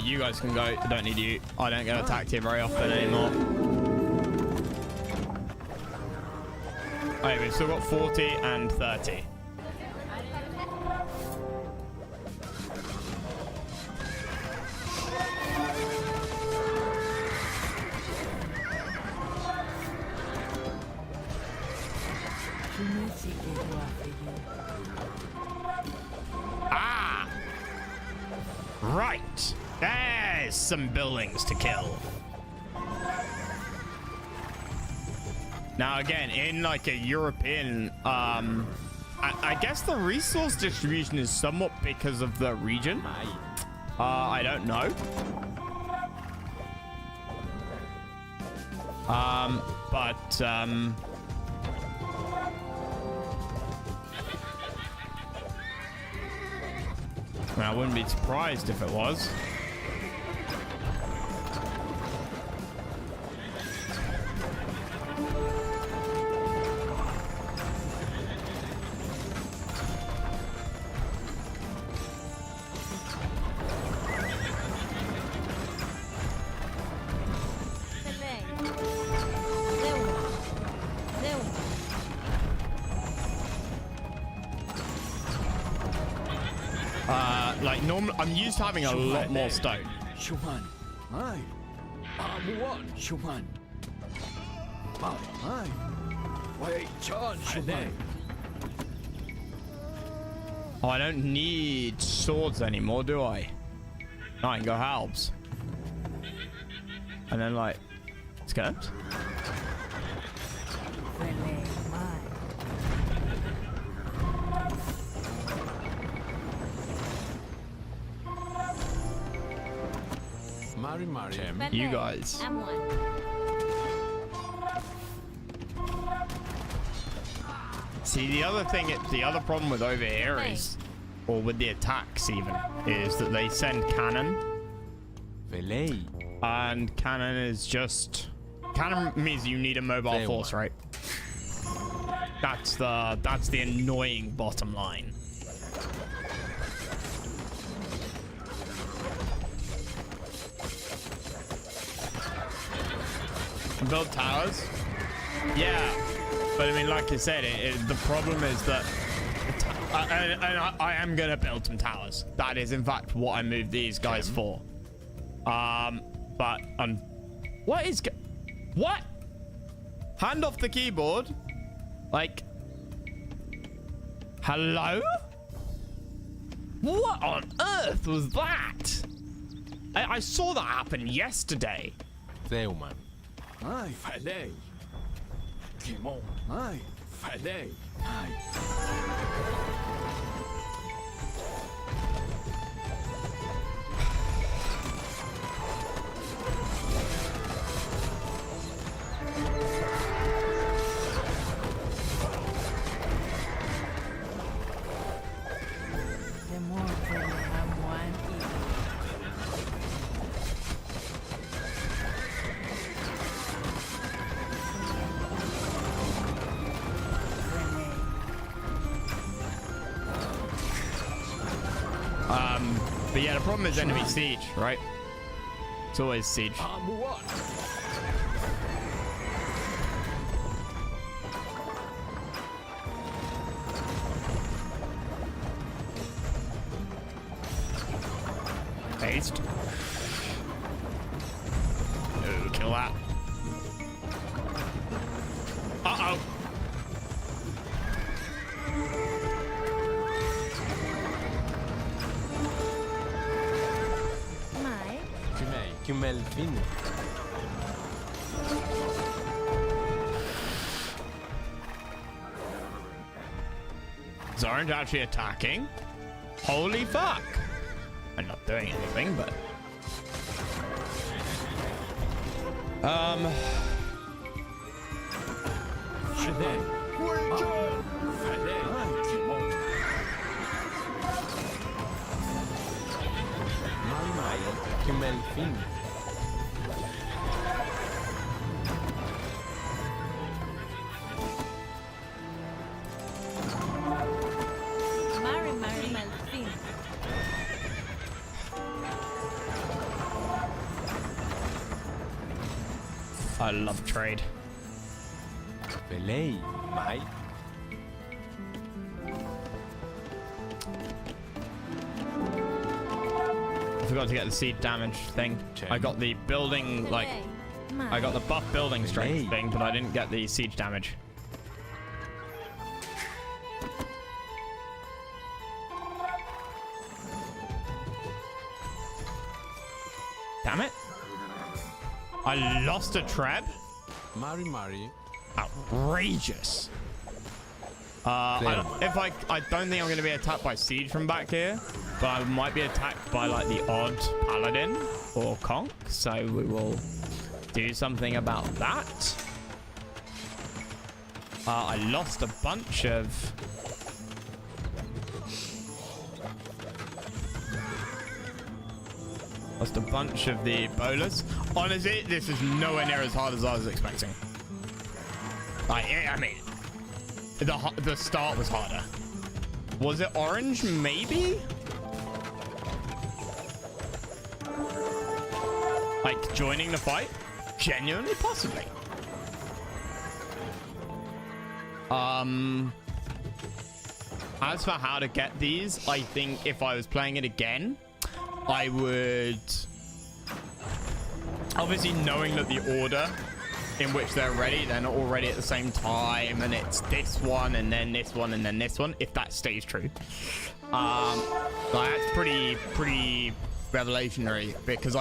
You guys can go. I don't need you. I don't get attacked here very often anymore. Okay, we've still got 40 and 30. Ah! Right. There's some buildings to kill. Now again, in like a European, I guess the resource distribution is somewhat because of the region. I don't know. I wouldn't be surprised if it was. Like normal, I'm used to having a lot more stone. Oh, I don't need swords anymore, do I? No, I can go halves. And then like skirts. Mari Mari. You guys. M1. See, the other problem with over here is, or with the attacks even, is that they send cannon. Velei. And cannon is just... Cannon means you need a mobile force, right? That's the annoying bottom line. Build towers? Yeah. But I mean, like I said, the problem is that I am going to build some towers. That is, in fact, what I moved these guys for. But what? Hand off the keyboard. Like, hello? What on earth was that? I saw that happen yesterday. Theuman. Ai, falei. Timon. Ai, falei. Ai. But yeah, the problem is enemy siege, right? It's always siege. Haste. No, kill that. Uh-oh. Melvin. Is Orange actually attacking? Holy fuck! I'm not doing anything, but... Melvin. I love trade. Velei. Mai. I forgot to get the seed damage thing. I got the building, like... I got the buff building strength thing, but I didn't get the siege damage. Damn it. I lost a trap. Mari Mari. Outrageous. I don't think I'm going to be attacked by siege from back here, but I might be attacked by like the odd paladin or conch, so we will do something about that. I lost a bunch of... Lost a bunch of the bowlers. Honestly, this is nowhere near as hard as I was expecting. Like, I mean, the start was harder. Was it orange? Maybe? Like, joining the fight? Genuinely, possibly. As for how to get these, I think if I was playing it again, I would... Obviously, knowing that the order in which they're ready, they're not all ready at the same time, and it's this one, and then this one, and then this one, if that stays true. That's pretty revelationary, because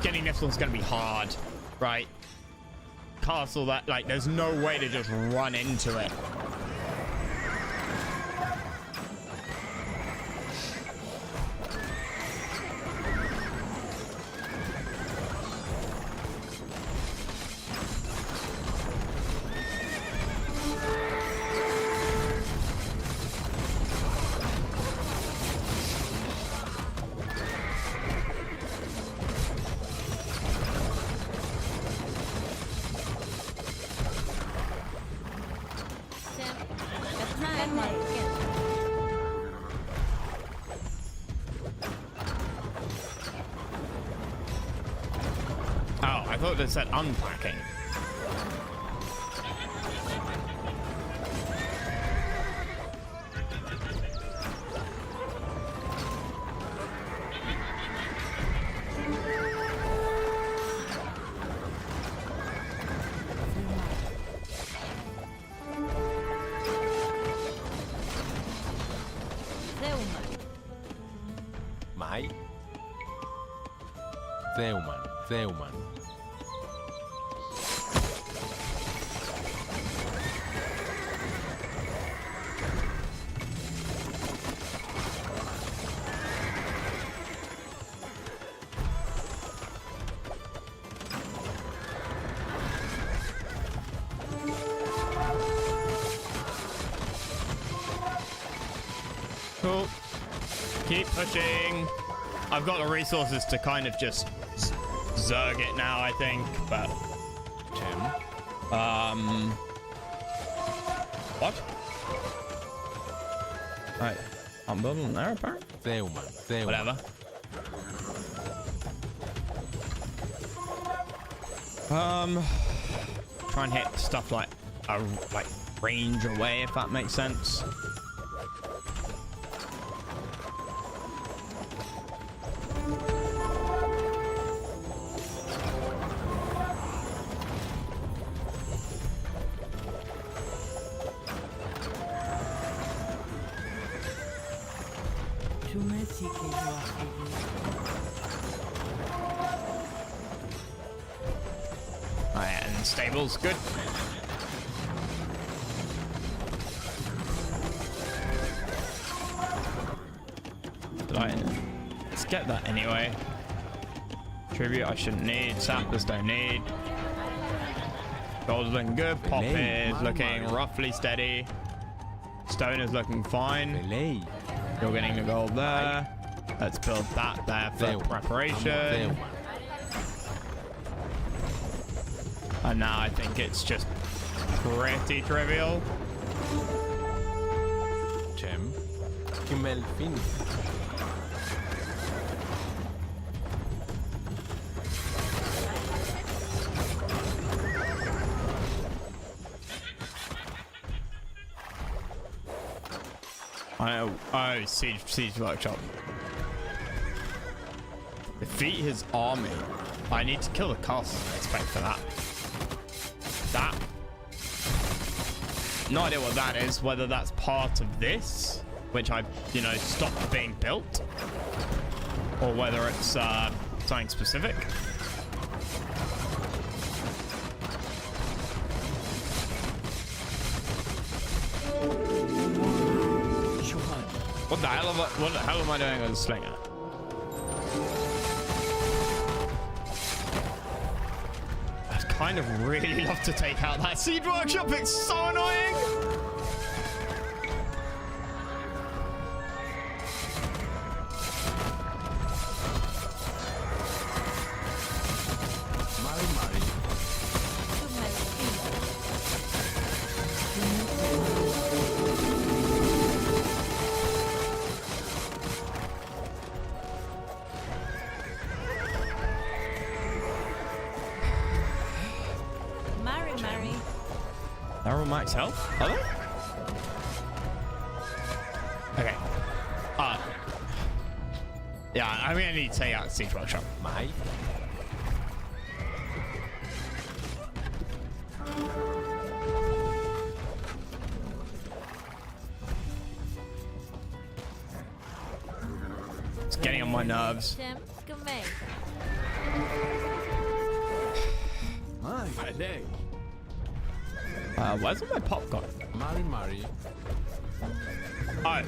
getting this one's going to be hard, right? Castle that, like, there's no way to just run into it. thought they said unpacking. Mai. Zeuman. Zeuman. Cool. Keep pushing. I've got the resources to kind of just zerg it now, I think, but what? Right, I'm building there apparently. Zeuman. Whatever. Try and hit stuff like range away, if that makes sense. And stables, good. Let's get that anyway. Tribute I shouldn't need. Saplers don't need. Gold's looking good. Pop is looking roughly steady. Stone is looking fine. You're getting the gold there. Let's build that there for preparation. And now I think it's just pretty trivial. Chem. Kimmel fin. Oh, siege workshop. Defeat his army. I need to kill the castle, I expect, for that. That. No idea what that is. Whether that's part of this, which I, stopped being built, or whether it's something specific. What the hell am I doing with a slinger? I'd kind of really love to take out that siege workshop. It's so annoying. They're all max health, are they? Okay. Yeah, I mean, I need to take out siege workshop. Mai. It's getting on my nerves. Where's all my pop gone? Mari. Oh.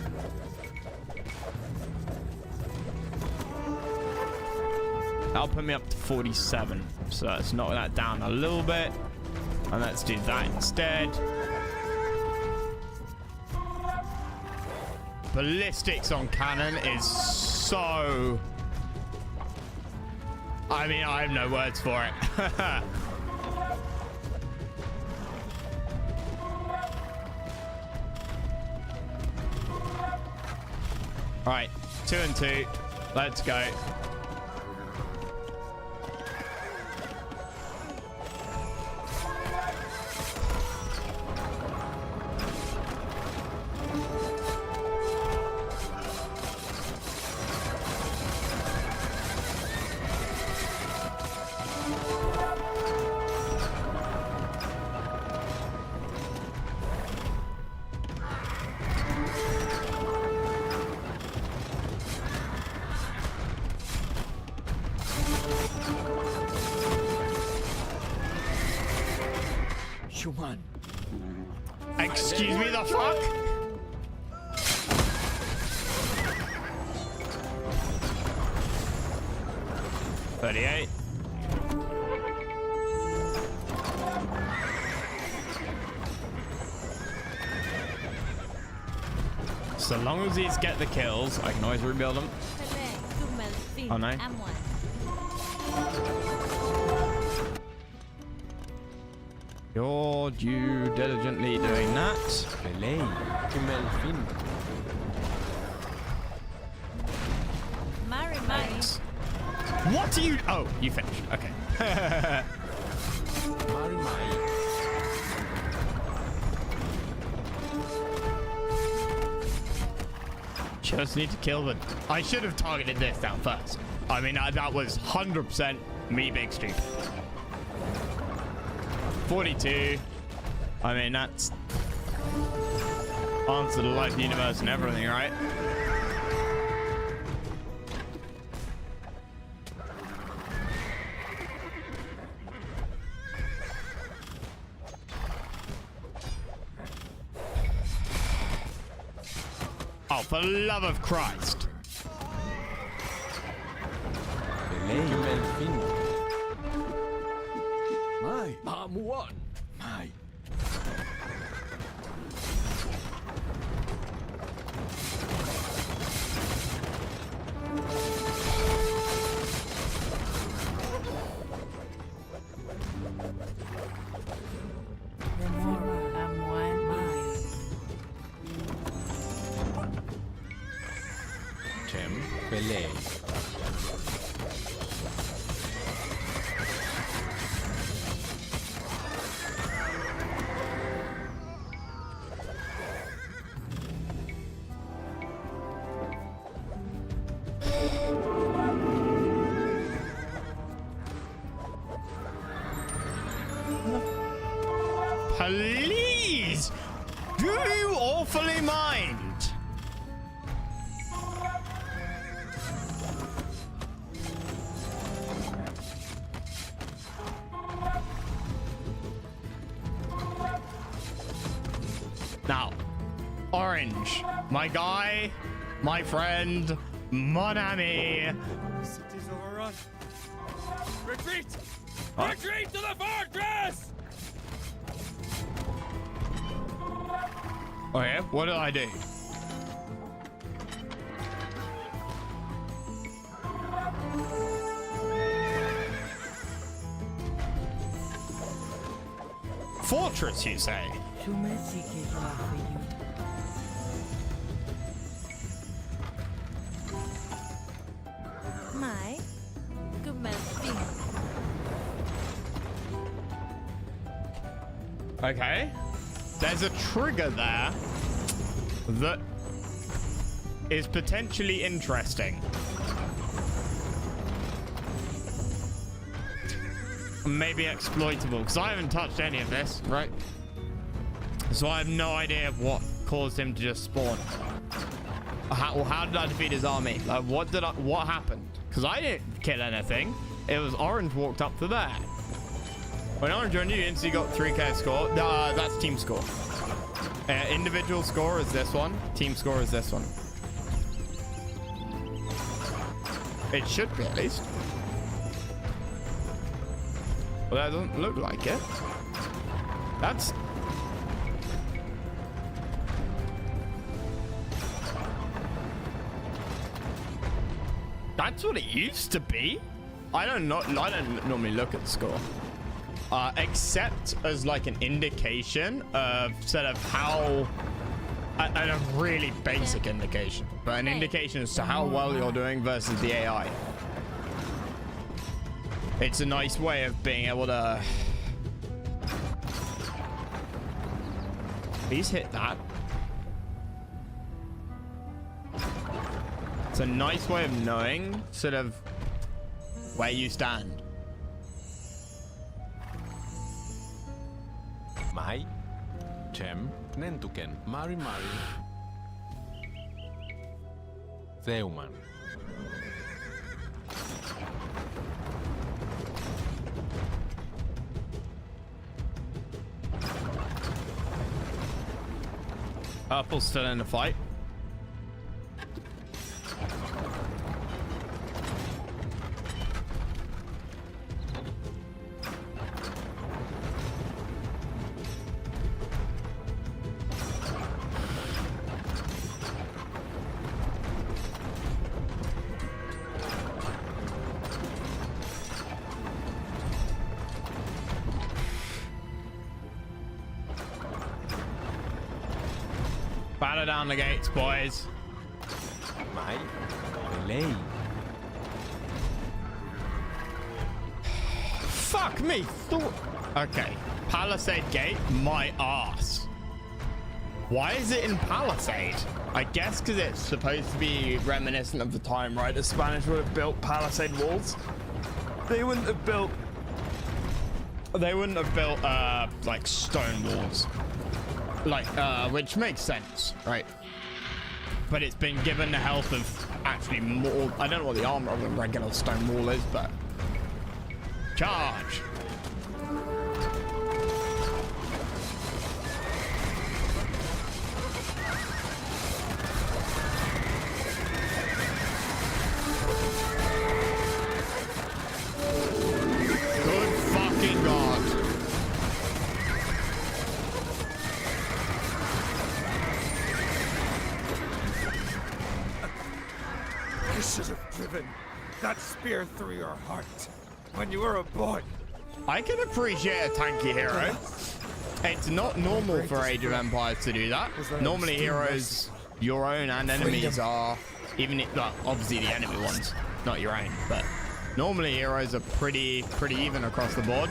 That'll put me up to 47. So let's knock that down a little bit. And let's do that instead. Ballistics on cannon is so... I mean, I have no words for it. Right, 2 and 2. Let's go. Chuman. Excuse me, the fuck? $38. So long as these get the kills, I can always rebuild them. Oh no. You're due diligently doing that. Belay. Kimelfin. Mari. What are you? Oh, you finished. Okay. Mari. Just need to kill them. I should have targeted this down first. I mean, that was 100% me being stupid. 42. I mean, that's answer the life, universe, and everything, right? Oh, for the love of Christ. Belay. Kimelfin. My, I'm one. My. Chem. Belay. Please! Do you awfully mind? Now, Orange, my guy, my friend, mon ami. City's overrun. Retreat! Retreat to the fortress! Okay, what did I do? Fortress, you say? My. Okay. There's a trigger there that is potentially interesting. Maybe exploitable, because I haven't touched any of this, right? So I have no idea of what caused him to just spawn. How did I defeat his army? Like, what happened? Because I didn't kill anything. It was Orange walked up to there. When Orange joined you instantly got 3k score. That's team score. Individual score is this one. Team score is this one. It should be, at least. Well, that doesn't look like it. That's... That's what it used to be. I don't normally look at the score. Except as like an indication of sort of how... a really basic indication. But an indication as to how well you're doing versus the AI. It's a nice way of being able to... Please hit that. It's a nice way of knowing sort of where you stand. Mai. Chem. Nentuken. Mari. Theuman. Purple's still in the fight. Batter down the gates, boys. Mai. Lei. Fuck me. Okay. Palisade Gate, my ass. Why is it in Palisade? I guess because it's supposed to be reminiscent of the time, right? The Spanish would have built Palisade walls. They wouldn't have built like stone walls. Like, which makes sense, right? But it's been given the health of actually more. I don't know what the armor of a regular stone wall is, but charge. Good fucking God. I should have driven that spear through your heart when you were a boy. I can appreciate a tanky hero. It's not normal for Age of Empires to do that. Normally heroes, your own and enemies are, even if, well, obviously the enemy ones, not your own, but normally heroes are pretty even across the board.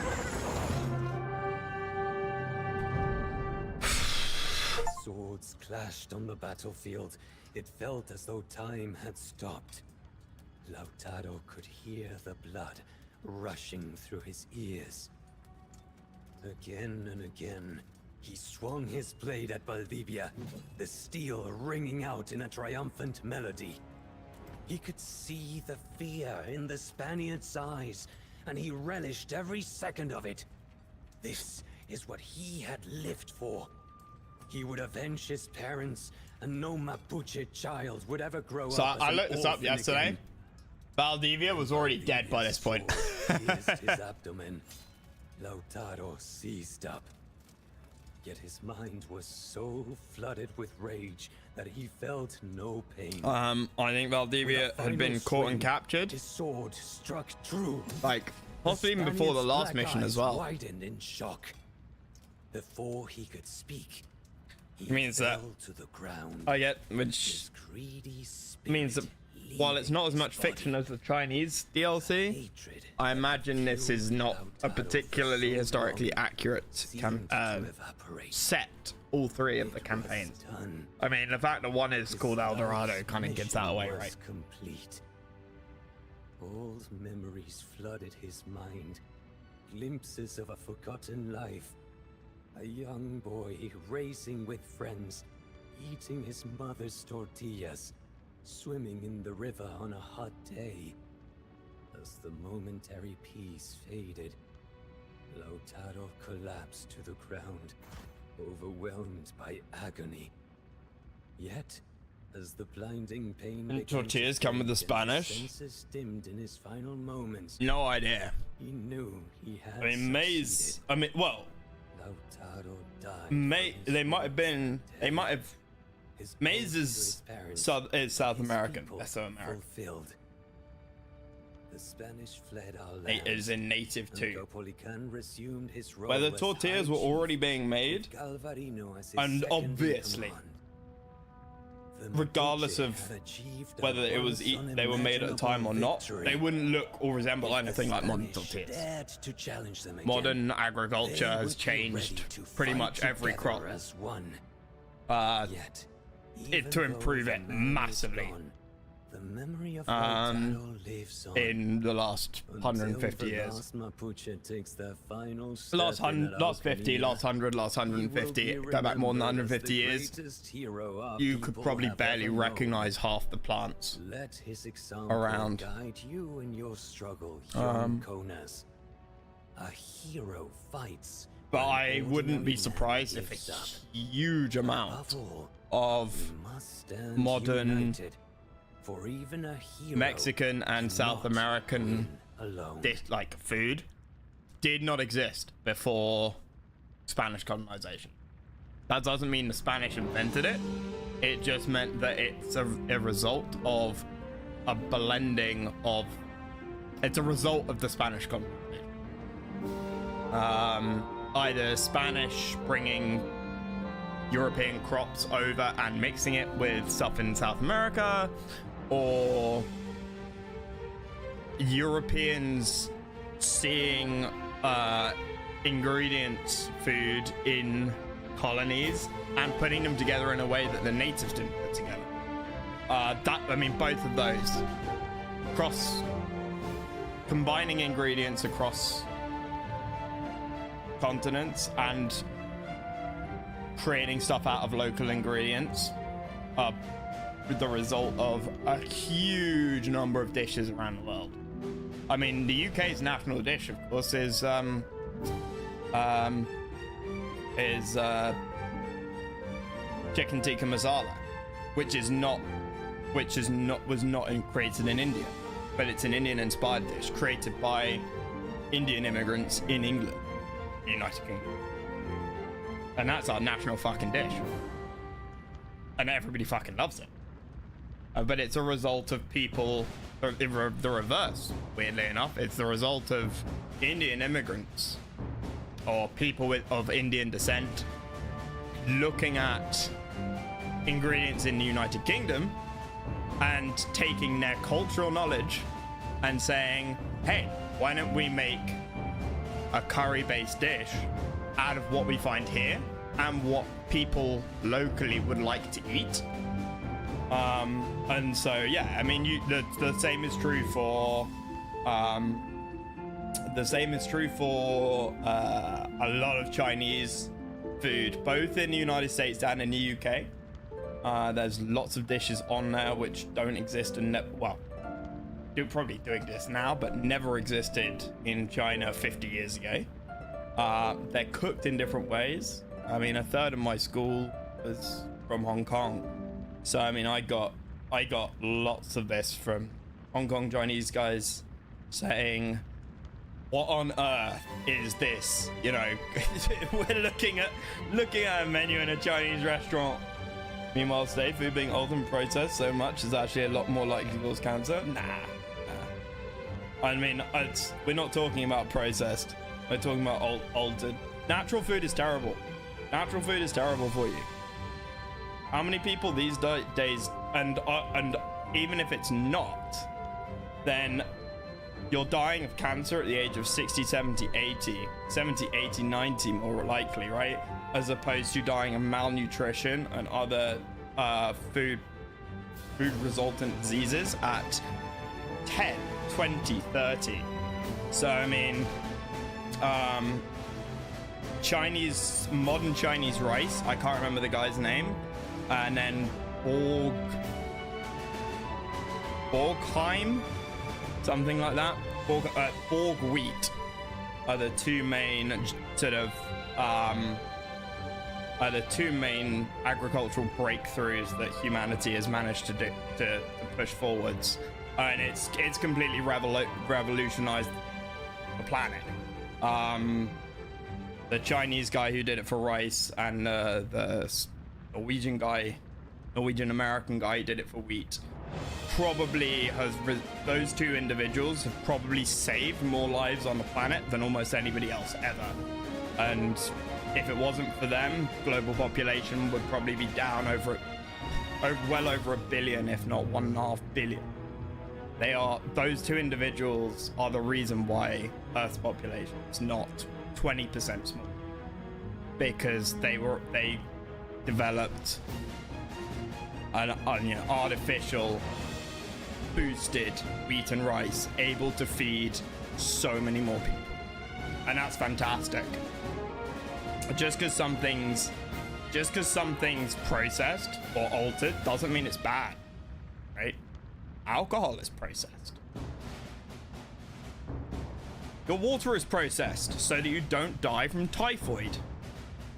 Swords clashed on the battlefield. It felt as though time had stopped. Lautaro could hear the blood rushing through his ears. Again and again, he swung his blade at Valdivia, the steel ringing out in a triumphant melody. He could see the fear in the Spaniard's eyes, and he relished every second of it. This is what he had lived for. He would avenge his parents, and no Mapuche child would ever grow up. So as I an looked this up orphan yesterday. again. Valdivia was already dead by this point. Pierced his abdomen. Lautaro seized up. Yet his mind was so flooded with rage that he felt no pain. I think Valdivia had been caught and captured. His sword struck true. Like, possibly even before the last mission as well. Widened in shock. Before he could speak, he It means that fell to the ground. I get, which His greedy means that spirit while it's not as leaving much his fiction body, as the Chinese DLC, hatred I imagine this is not a Lautaro particularly for so historically long accurate seemed to evaporate. set. All three of the It was campaigns. done. I mean, the fact that one is called El Dorado kind of gives that away, was right? Complete. Old memories flooded his mind. Glimpses of a forgotten life. A young boy racing with friends, eating his mother's tortillas, swimming in the river on a hot day. As the momentary peace faded, Lautaro collapsed to the ground, overwhelmed by agony. Yet, as the blinding pain And began to tortillas come with the fade and his Spanish? senses dimmed in his final moments, No idea. he knew he had I mean, Maze. succeeded. I mean, well, Lautaro died. May for his they might have been. They dead. might have. His Maze oath to is his parents, South his American. people That's South American. fulfilled. The Spanish fled our It land. is in native and too. Gopolican resumed his role Whether as tortillas High were Chief, already being made, with Galvarino as his and second in obviously, command. The regardless Mapuche of had achieved a whether it was once they were made at a time or not, unimaginable they wouldn't look or victory. resemble If the anything like modern Spanish tortillas. dared to challenge them again, Modern agriculture they has would be changed ready to pretty fight much every together crop as one. it Yet, even to though improve the it man is massively gone, the memory of Lautaro lives on. in the last Until 150 the years. last Mapuche takes their final Last step in 100, last 50, Araucanía, last 100, last he will 150. be Go back more than remembered as 150 the years. greatest hero our You could people probably have barely ever known. recognize half the plants. Let his example around. guide you in your struggle, young Konas. A hero fights. But when I wouldn't be ordinary surprised man if gives a up. huge amount Above all, of modern for even a hero Mexican and South American alone. dish, like food, did not exist before Spanish colonization. That doesn't mean the Spanish invented it. It just meant that it's a result of a blending of. It's a result of the Spanish colonization. Either Spanish bringing European crops over and mixing it with stuff in South America, or Europeans seeing ingredients, food in colonies and putting them together in a way that the natives didn't put together. Both of those combining ingredients across continents and creating stuff out of local ingredients with the result of a huge number of dishes around the world. I mean, the UK's national dish, of course, is chicken tikka masala, was not created in India, but it's an Indian-inspired dish created by Indian immigrants in England, United Kingdom. And that's our national fucking dish. And everybody fucking loves it. But it's a result of people, the reverse, weirdly enough. It's the result of Indian immigrants or people of Indian descent looking at ingredients in the United Kingdom and taking their cultural knowledge and saying, hey, why don't we make a curry-based dish out of what we find here and what people locally would like to eat. And so, yeah, I mean, the same is true for a lot of Chinese food, both in the United States and in the UK. There's lots of dishes on there which don't exist and probably do exist now, but never existed in China 50 years ago. They're cooked in different ways. I mean, a third of my school was from Hong Kong, so I mean, I got lots of this from Hong Kong Chinese guys saying, what on earth is this? You know, we're looking at a menu in a Chinese restaurant. Meanwhile, today, food being altered and processed so much is actually a lot more likely to cause cancer. Nah. I mean, we're not talking about processed. We're talking about altered. Natural food is terrible. Natural food is terrible for you. How many people these days, and even if it's not, then you're dying of cancer at the age of 60, 70, 80, 90 more likely, right? As opposed to dying of malnutrition and other food resultant diseases at 10, 20, 30. So, I mean, modern Chinese rice, I can't remember the guy's name, and then Borgheim, something like that. Borg wheat are the two main agricultural breakthroughs that humanity has managed to push forwards, and it's completely revolutionized the planet. The Chinese guy who did it for rice, and the Norwegian American guy who did it for wheat, those two individuals have probably saved more lives on the planet than almost anybody else ever. And if it wasn't for them, global population would probably be down well over 1 billion, if not 1.5 billion. Those two individuals are the reason why Earth's population is not 20% small, because they developed an artificial boosted wheat and rice able to feed so many more people, and that's fantastic. Just because something's processed or altered doesn't mean it's bad, right? Alcohol is processed. Your water is processed so that you don't die from typhoid,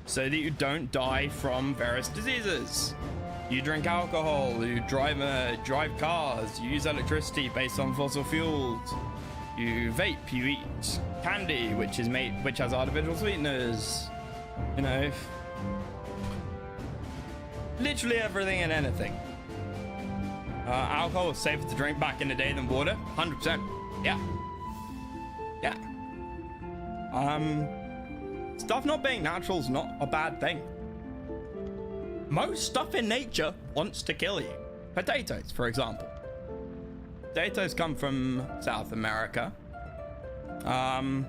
so that you don't die from various diseases. You drink alcohol, you drive cars, you use electricity based on fossil fuels, you vape, you eat candy, which has artificial sweeteners, you know, literally everything and anything. Alcohol was safer to drink back in the day than water, 100%. Yeah. Stuff not being natural is not a bad thing. Most stuff in nature wants to kill you. Potatoes, for example. Potatoes come from South America. And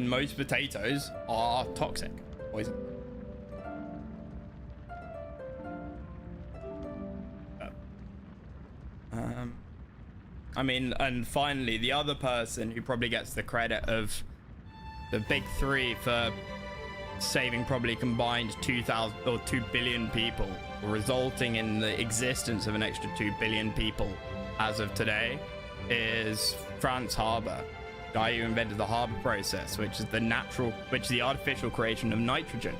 most potatoes are toxic. Poison. I mean, and finally, the other person who probably gets the credit of the big three for saving probably combined 2 billion people, resulting in the existence of an extra 2 billion people as of today, is Franz Haber, guy who invented the Haber process, which is the artificial creation of nitrogen,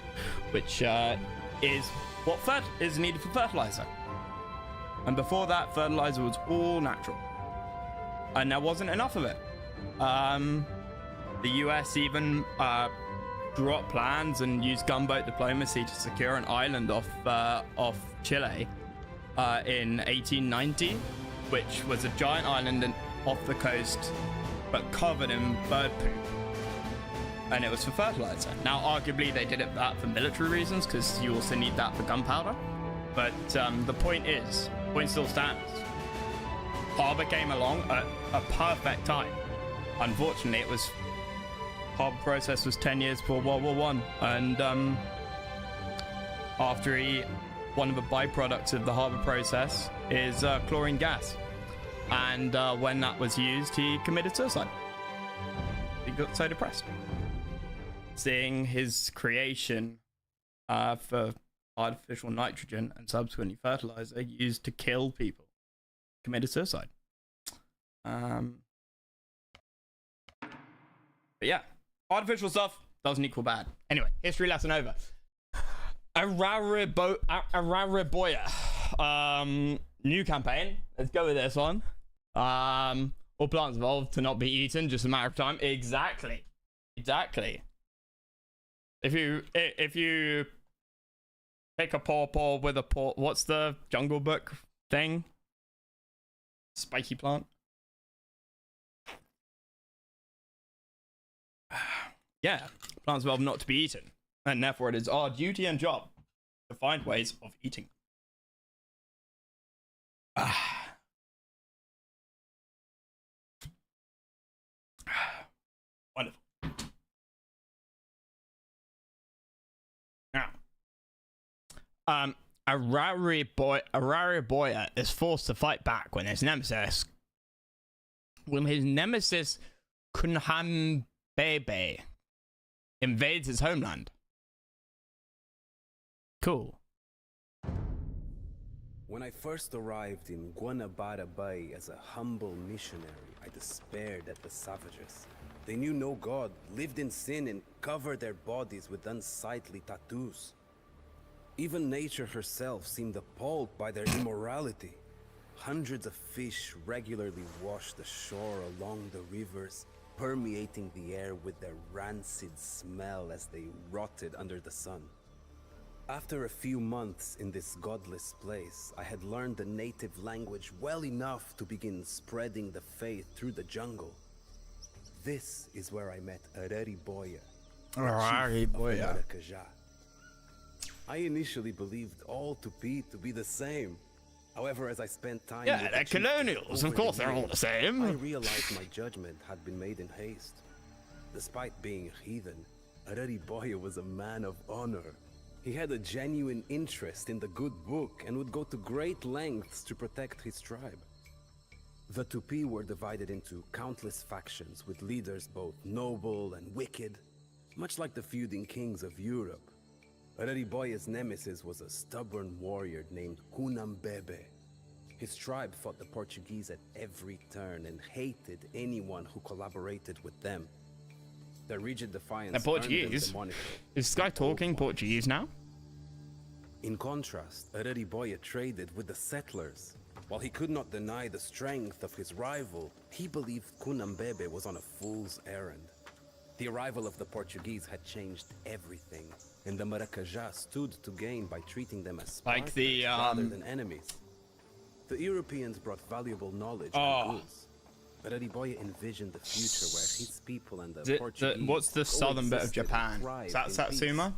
which is what is needed for fertilizer. And before that, fertilizer was all natural, and there wasn't enough of it. The US even drew up plans and used gunboat diplomacy to secure an island off Chile in 1890, which was a giant island off the coast but covered in bird poop, and it was for fertilizer. Now arguably they did that for military reasons, because you also need that for gunpowder, but the point still stands. Haber came along at a perfect time. Unfortunately, Haber process was 10 years before World War I, and one of the byproducts of the Haber process is chlorine gas, and when that was used, he committed suicide. He got so depressed seeing his creation for artificial nitrogen and subsequently fertilizer used to kill people, committed suicide. But yeah, artificial stuff doesn't equal bad. Anyway, history lesson over. Arariboya. New campaign. Let's go with this one. All plants evolved to not be eaten, just a matter of time. Exactly. If you pick a pawpaw with a paw, what's the Jungle Book thing? Spiky plant. Yeah, plants evolved not to be eaten, and therefore it is our duty and job to find ways of eating them. Wonderful. Now, Arariboya is forced to fight back when his nemesis Kunhambebe invades his homeland. Cool. When I first arrived in Guanabara Bay as a humble missionary, I despaired at the savages. They knew no God, lived in sin, and covered their bodies with unsightly tattoos. Even nature herself seemed appalled by their immorality. Hundreds of fish regularly washed ashore along the rivers, permeating the air with their rancid smell as they rotted under the sun. After a few months in this godless place, I had learned the native language well enough to begin spreading the faith through the jungle. This is where I met Arariboya. I initially believed all Tupi to be the same. However, as I spent time with they're colonials, of course they're all the same. I realized my judgment had been made in haste. Despite being a heathen, Arariboya was a man of honor. He had a genuine interest in the good book and would go to great lengths to protect his tribe. The Tupi were divided into countless factions with leaders both noble and wicked, much like the feuding kings of Europe. Arariboya's nemesis was a stubborn warrior named Kunhambebe. His tribe fought the Portuguese at every turn and hated anyone who collaborated with them. Their rigid defiance. They're Portuguese. Is this guy talking Portuguese now? In contrast, Arariboya traded with the settlers. While he could not deny the strength of his rival, he believed Kunambebe was on a fool's errand. The arrival of the Portuguese had changed everything, and the Maracajá stood to gain by treating them as like the rather than enemies. The Europeans brought valuable knowledge and goods. Arariboya envisioned the future where his people and the Portuguese what's the southern bit of Japan? Is that Satsuma?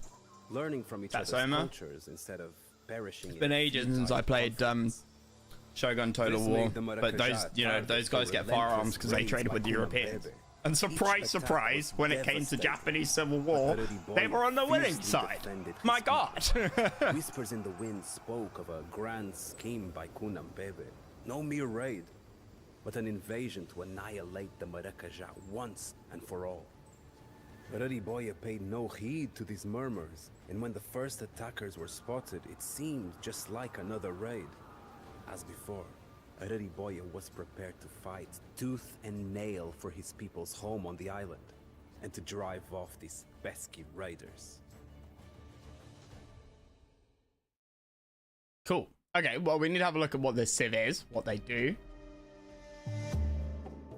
Learning from each other's cultures instead of perishing. It's been ages since I played Shogun Total War, but those, you know, those guys get firearms because they traded with the Europeans. And surprise, surprise, when it came to Japanese Civil War, they were on the winning side. My God. Whispers in the wind spoke of a grand scheme by Kunambebe. No mere raid, but an invasion to annihilate the Maracajá once and for all. Arariboya paid no heed to these murmurs, and when the first attackers were spotted, it seemed just like another raid. As before, Arariboya was prepared to fight tooth and nail for his people's home on the island, and to drive off these pesky raiders. Cool. Okay, well, we need to have a look at what this civ is, what they do.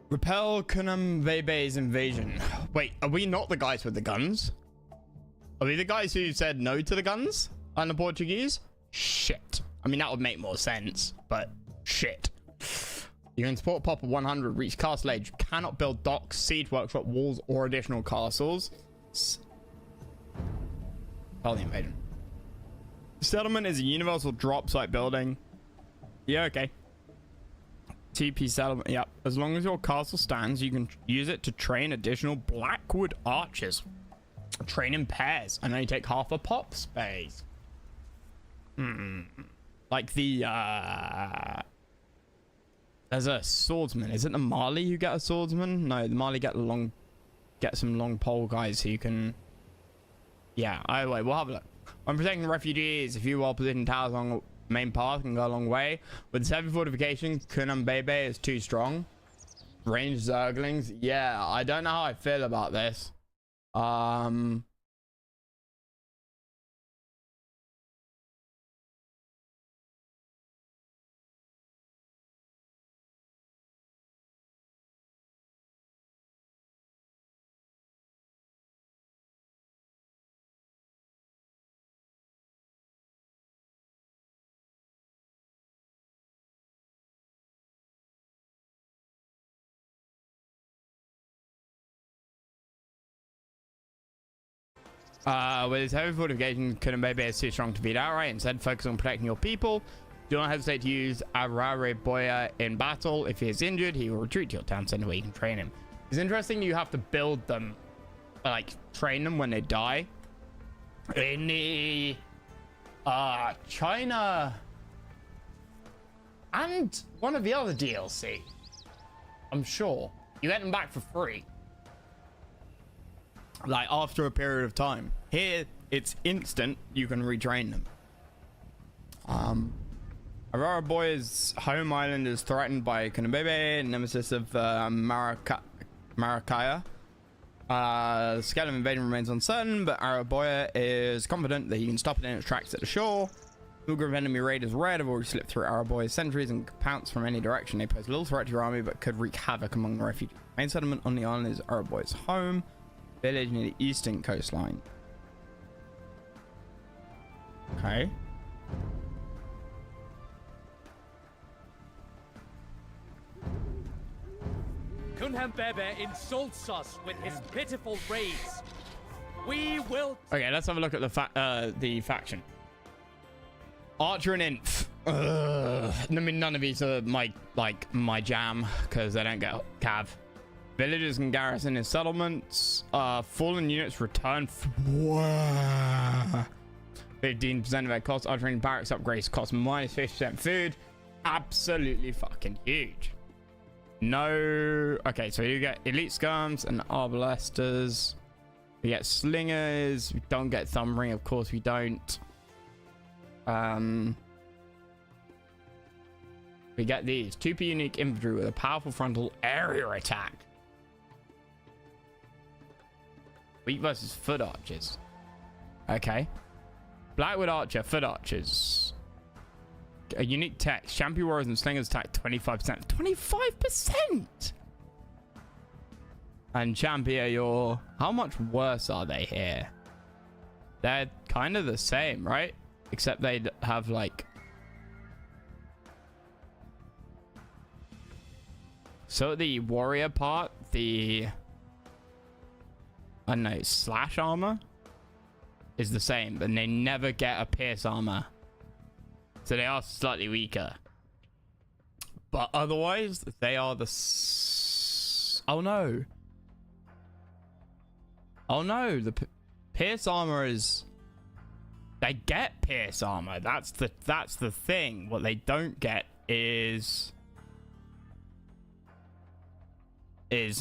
Repel Kunambebe's invasion. Wait, are we not the guys with the guns? Are we the guys who said no to the guns and the Portuguese? Shit. I mean, that would make more sense, but shit. You can support Pop of 100, reach castle age. You cannot build docks, siege workshop, walls, or additional castles. Oh, the invasion. Settlement is a universal drop site building. Yeah, okay. TP settlement, yep. As long as your castle stands, you can use it to train additional Blackwood archers. Train in pairs and only take half a pop space. Like the there's a swordsman. Is it the Mali who get a swordsman? No, the Mali get some long pole guys who can. Yeah, either way, we'll have a look. When protecting refugees, if you well positioned towers along the main path can go a long way. With 7 fortifications, Kunambebe is too strong. Ranged Zerglings, yeah, I don't know how I feel about this. With his heavy fortification, Kunambebe is too strong to beat outright. Instead, focus on protecting your people. Do not hesitate to use Arariboya in battle. If he is injured, he will retreat to your town center where you can train him. It's interesting you have to build them, like train them when they die. In the China and one of the other DLC, I'm sure you get them back for free. Like after a period of time. Here it's instant, you can retrain them. Arariboya's home island is threatened by Kunambebe, nemesis of Maracaya. The scale of invasion remains uncertain, but Arariboya is confident that he can stop it in its tracks at the shore. The group of enemy raiders red have already slipped through Arariboya's sentries and pounce from any direction. They pose little threat to your army but could wreak havoc among the refugees. The main settlement on the island is Arariboya's home village near the eastern coastline. Okay. Kunambebe insults us with his pitiful raids. We will. Okay, let's have a look at the faction. Archer and Inf. I mean, none of these are my jam because they don't get cav. Villagers can garrison his settlements. Fallen units return. 15% of their cost. Archer barracks upgrades cost minus 50% food. Absolutely fucking huge. No. Okay, so you get elite skirms and arbalesters. We get slingers. We don't get thumb ring, of course we don't. We get these 2p unique infantry with a powerful frontal area attack. Weak versus foot archers. Okay. Blackwood Archer, foot archers. A unique text. Champion warriors and slingers attack 25%. 25%! And champion, you're... How much worse are they here? They're kind of the same, right? Except they'd have like... So the warrior part, the... I don't know, slash armor is the same, but they never get a pierce armor. So they are slightly weaker. But otherwise, they are the... Oh no. Oh no, the pierce armor is... They get pierce armor. That's the thing. What they don't get is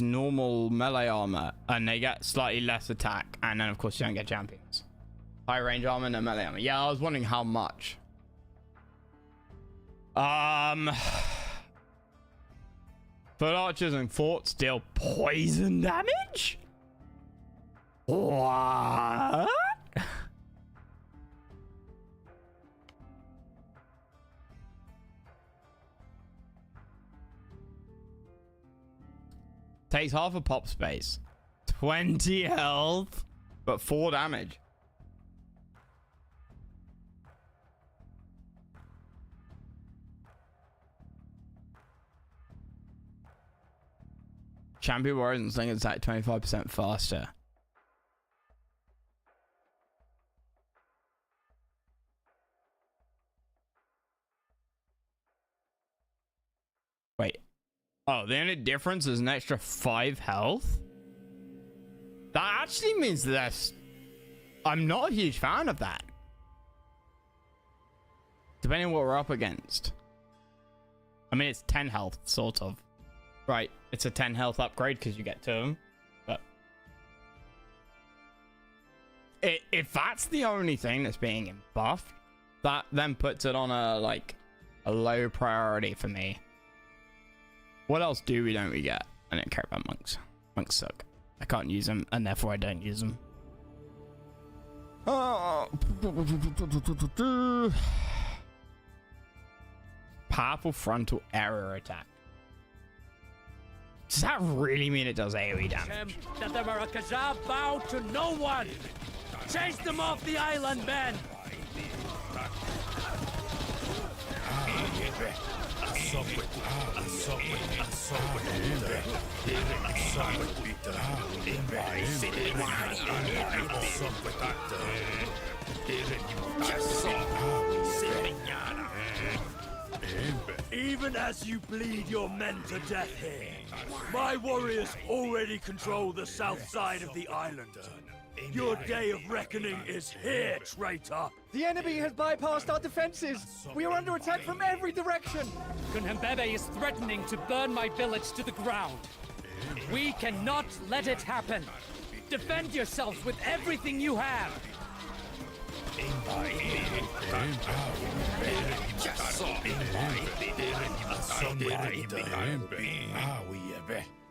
normal melee armor, and they get slightly less attack, and then of course you don't get champions. High range armor, no melee armor. Yeah, I was wondering how much. Foot archers and forts deal poison damage? What? Takes half a pop space. 20 health, but 4 damage. Champion warriors and slingers attack 25% faster. Wait. Oh, the only difference is an extra 5 health? That actually means that I'm not a huge fan of that. Depending on what we're up against. I mean, it's 10 health, sort of. Right, it's a 10 health upgrade because you get 2 of them. But if that's the only thing that's being buffed, that then puts it on a low priority for me. What else don't we get? I don't care about monks. Monks suck. I can't use them, and therefore I don't use them. Powerful frontal area attack. Does that really mean it does AoE damage? That the Marakaja bow to no one! Chase them off the island, men! Even as you bleed your men to death here, my warriors already control the south side of the island. Your day of reckoning is here, traitor! The enemy has bypassed our defenses! We are under attack from every direction! Kunhembebe is threatening to burn my village to the ground. We cannot let it happen! Defend yourselves with everything you have!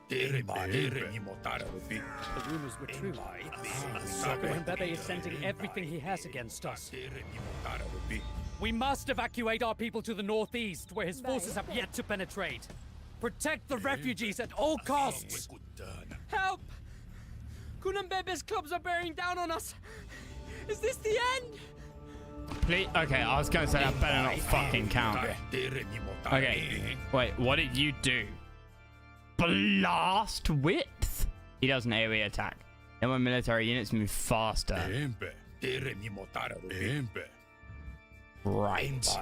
The rumors were true. Kunhembebe is sending everything he has against us. We must evacuate our people to the northeast, where his forces have yet to penetrate. Protect the refugees at all costs! Help! Kunhembebe's clubs are bearing down on us! Is this the end? Please, okay, I was gonna say that better not fucking count. Okay, wait, what did you do? Blast width? He does an AoE attack. Then when military units move faster. Right.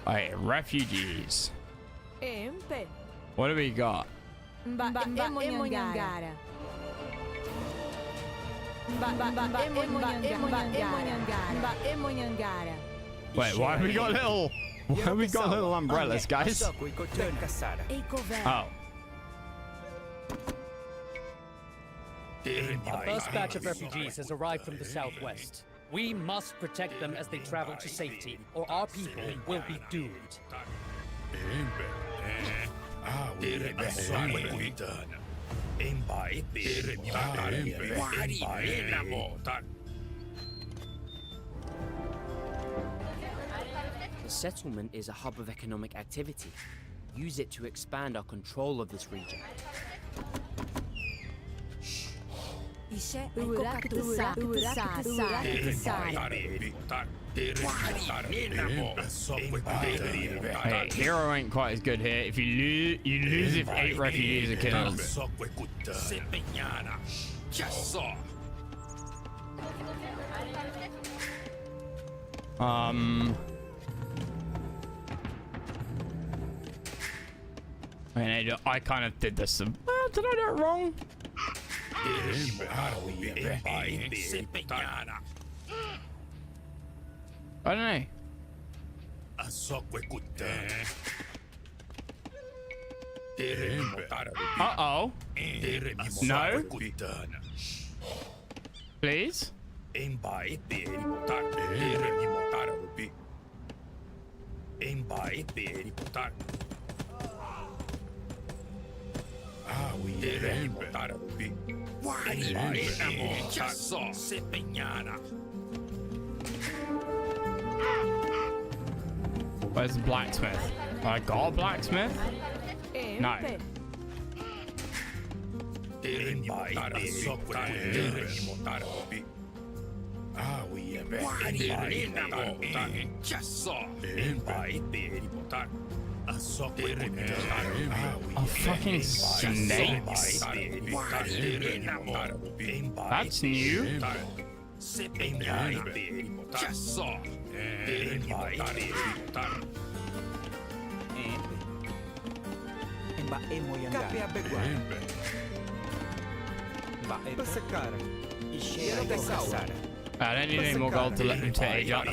Alright, refugees. What do we got? Wait, why have we got little... Why have we got little umbrellas, guys? Oh. The first batch of refugees has arrived from the southwest. We must protect them as they travel to safety, or our people will be doomed. The settlement is a hub of economic activity. Use it to expand our control of this region. Hey, hero ain't quite as good here. If you lose if 8 refugees are killed. I kind of did this. Did I do it wrong? I don't know. Uh-oh. No. Please? Where's the blacksmith? I got a blacksmith? No. Oh, fucking snakes. That's new. I don't need any more gold to let them take up.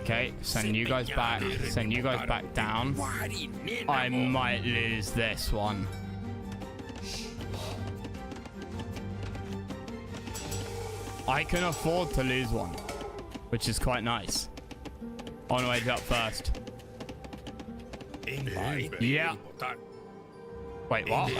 Okay, send you guys back. Send you guys back down. I might lose this one. I can afford to lose one, which is quite nice. On way up first. Yeah. Wait, what?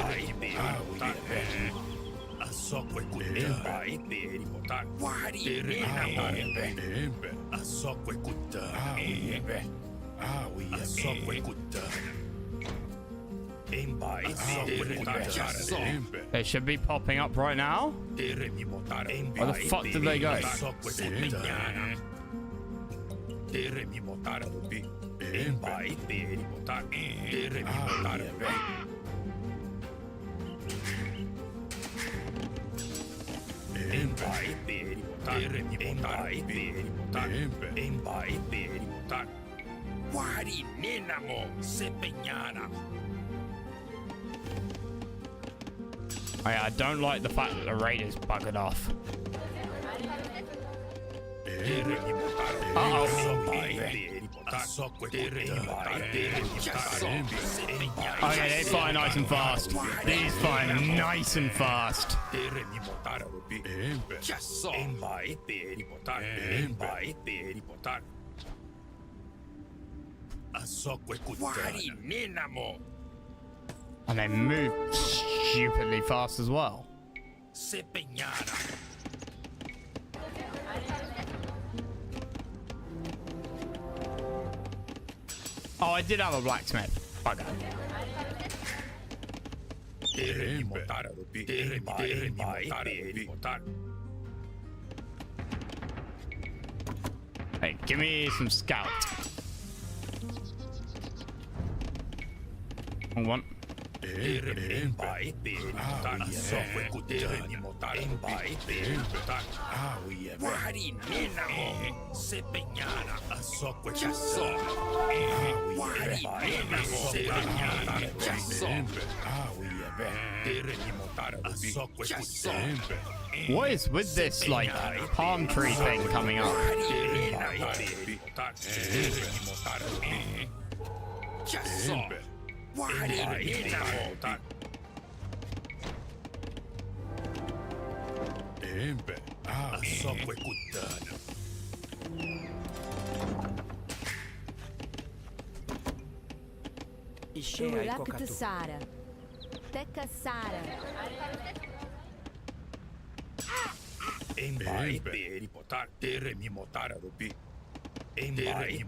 They should be popping up right now. Where the fuck did they go? I don't like the fact that the raiders buggered off. Okay, they fire nice and fast. These fire nice and fast. And they move stupidly fast as well. Oh, I did have a blacksmith. Bugger. Hey, give me some scout. One. What is with this, like, palm tree thing coming up? Shurak Sara. Teka Sara.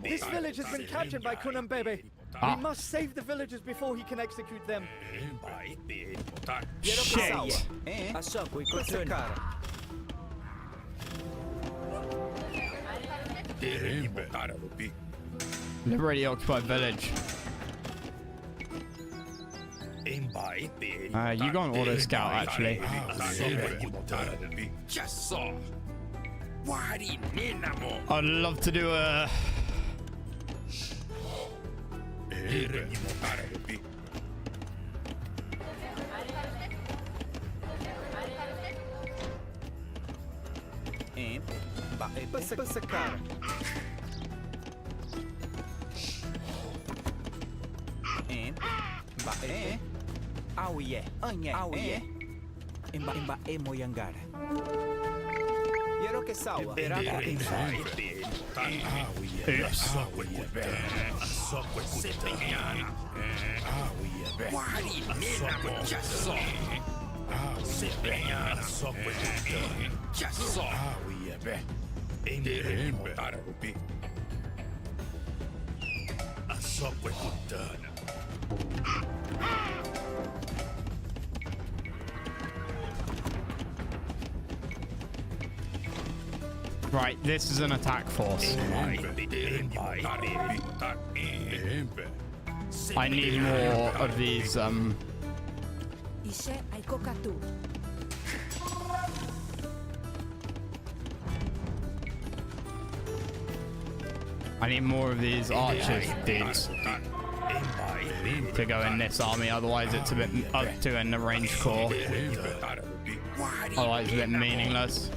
This village has been captured by Kunambebe. We must save the villagers before he can execute them. Shit. Liberate occupied village. You go on auto scout actually. I'd love to do a. Right, this is an attack force. I need more of these, I need more of these archers dudes to go in this army, otherwise it's a bit up to in the range corps. Otherwise it's a bit meaningless.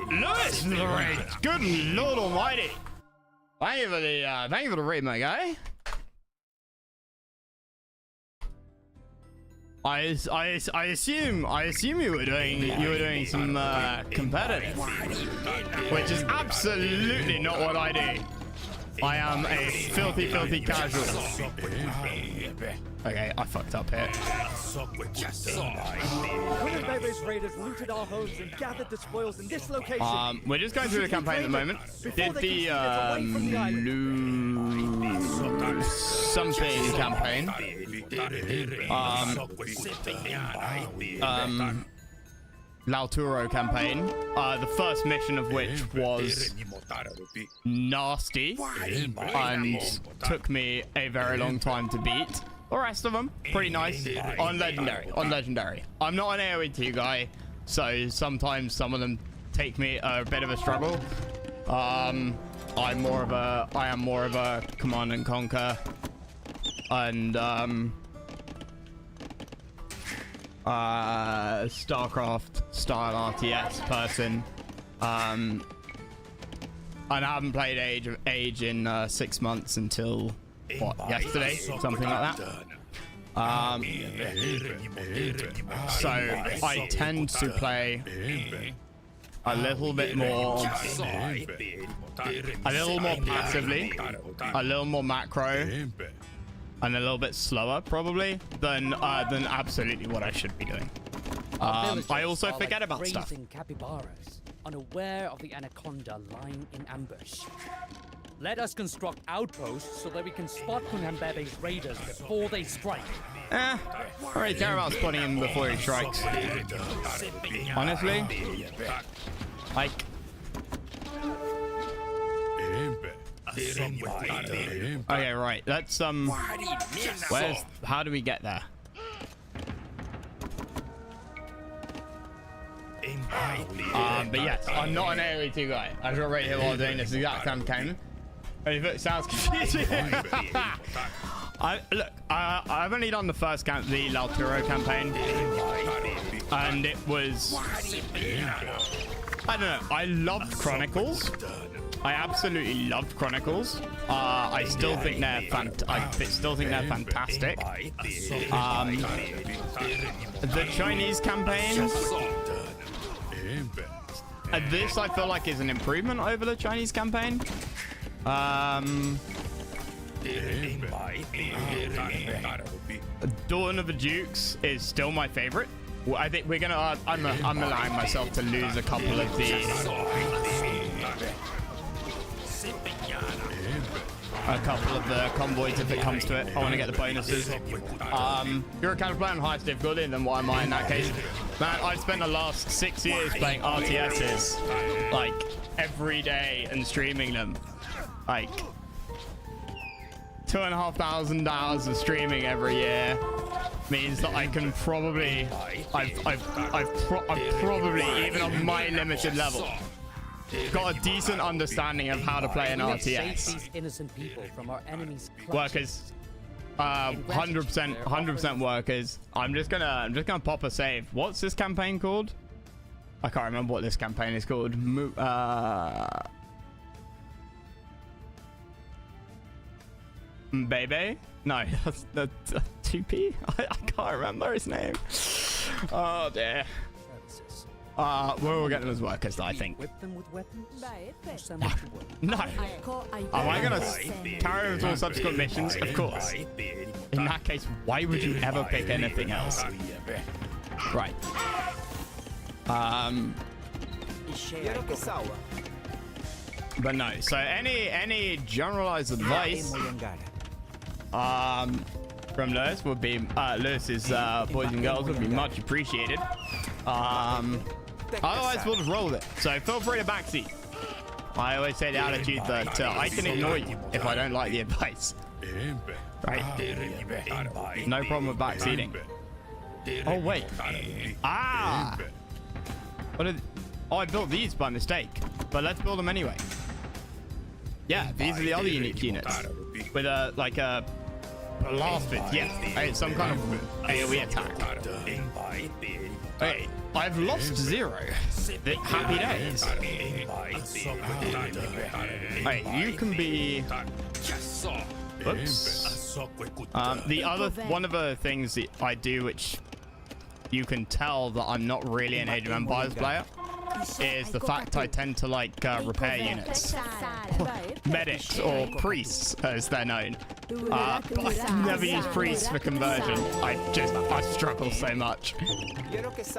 Lewis for the raid. Good Lord Almighty. Thank you for the raid, my guy. I assume you were doing some competitive, which is absolutely not what I do. I am a filthy casual. Okay, I fucked up here. Kunambebe's raiders looted our homes and gathered the spoils in this location. We're just going through the campaign at the moment. Did the something campaign. Lautaro campaign. The first mission of which was nasty and took me a very long time to beat. The rest of them, pretty nice. On legendary. I'm not an AoE2 guy, so sometimes some of them take me a bit of a struggle. I am more of a command and conquer and StarCraft style RTS person. And I haven't played Age in 6 months until what, yesterday, something like that. So I tend to play a little bit more, a little more passively, a little more macro, and a little bit slower probably than absolutely what I should be doing. I also forget about stuff. Capybaras, unaware of the anaconda lying in ambush. Let us construct outposts so that we can spot Kunambebe's raiders before they strike. I already care about spotting him before he strikes. Honestly, like. Okay, right. Let's how do we get there? But yes, I'm not an AoE2 guy. I was right here while doing this exact campaign. If it sounds confusing. I've only done the first the Lautaro campaign, and it was, I don't know, I loved Chronicles, I absolutely loved Chronicles. I still think they're fantastic. The Chinese campaign, this I feel like is an improvement over the Chinese campaign. Dawn of the Dukes is still my favorite. Well, I think we're gonna. I'm allowing myself to lose a couple of the. A couple of the convoys if it comes to it. I want to get the bonuses. You're a counter player on highest difficulty, then why am I in that case? Man, I've spent the last 6 years playing RTSs like every day and streaming them. Like 2,500 hours of streaming every year means that I can probably, I've probably, even on my limited level, got a decent understanding of how to play an RTS. These innocent people from our enemies' Workers, 100% workers. I'm just gonna pop a save. What's this campaign called? I can't remember what this campaign is called. Bebe? No, that's 2P. I can't remember his name. Oh dear. We'll get them as workers, I think. Whip them with weapons? No. Am I gonna carry over to all subsequent missions? Of course. In that case, why would you ever pick anything else? Right. But no. So any generalized advice from Lewis would be Lewis's boys and girls would be much appreciated. Otherwise, we'll just roll with it. So feel free to backseat. I always say the attitude that I can ignore you if I don't like the advice. Right? No problem with backseating. Oh, wait. Ah! Oh, I built these by mistake. But let's build them anyway. Yeah, these are the other unique units. With a, like a... blast it. Yeah, it's some kind of AoE attack. Hey, I've lost 0. Happy days. Hey, you can be. Oops. One of the things that I do, which you can tell that I'm not really an Age of Empires player, is the fact I tend to like repair units. Medics or priests as they're known. But I never use priests for conversion. I struggle so much. Let's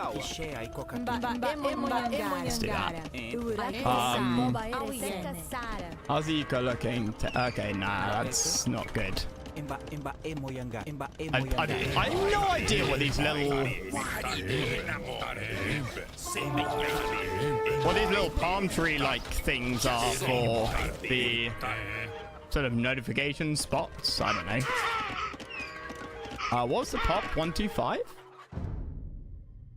do that. How's the eco looking? Okay, nah, that's not good. I have no idea what these little palm tree like things are for the sort of notification spots. I don't know. What's the pop? 125?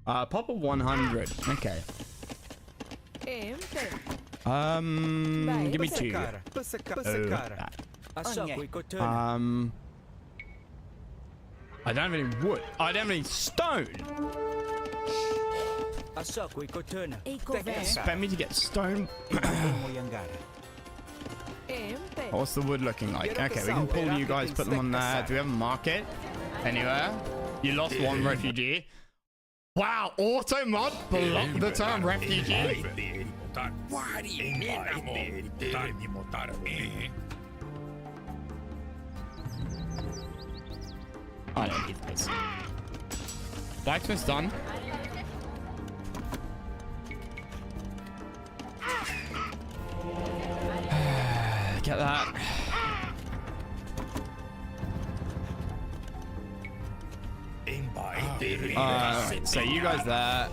Pop of 100. Okay. Give me 2. I don't have any wood. I don't have any stone. Spend me to get stone. What's the wood looking like? Okay, we can pull you guys, put them on there. Do we have a market anywhere? You lost 1 refugee. Wow, auto mod blocked the term refugee. I don't need this. Blacksmith's done. Get that. Alright, so you guys there.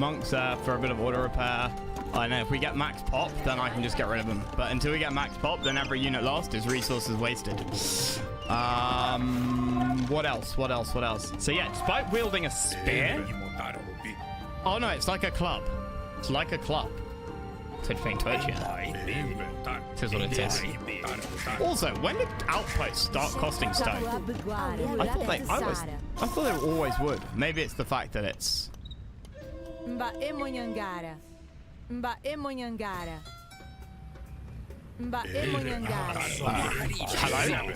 Monk's there for a bit of auto repair. I know if we get max pop, then I can just get rid of them. But until we get max pop, then every unit lost is resources wasted. What else? So yeah, despite wielding a spear. Oh no, it's like a club. It's like a club. Twitch Twitch, yeah. It is what it is. Also, when did outposts start costing stone? I thought they always would. Maybe it's the fact that it's. Hello?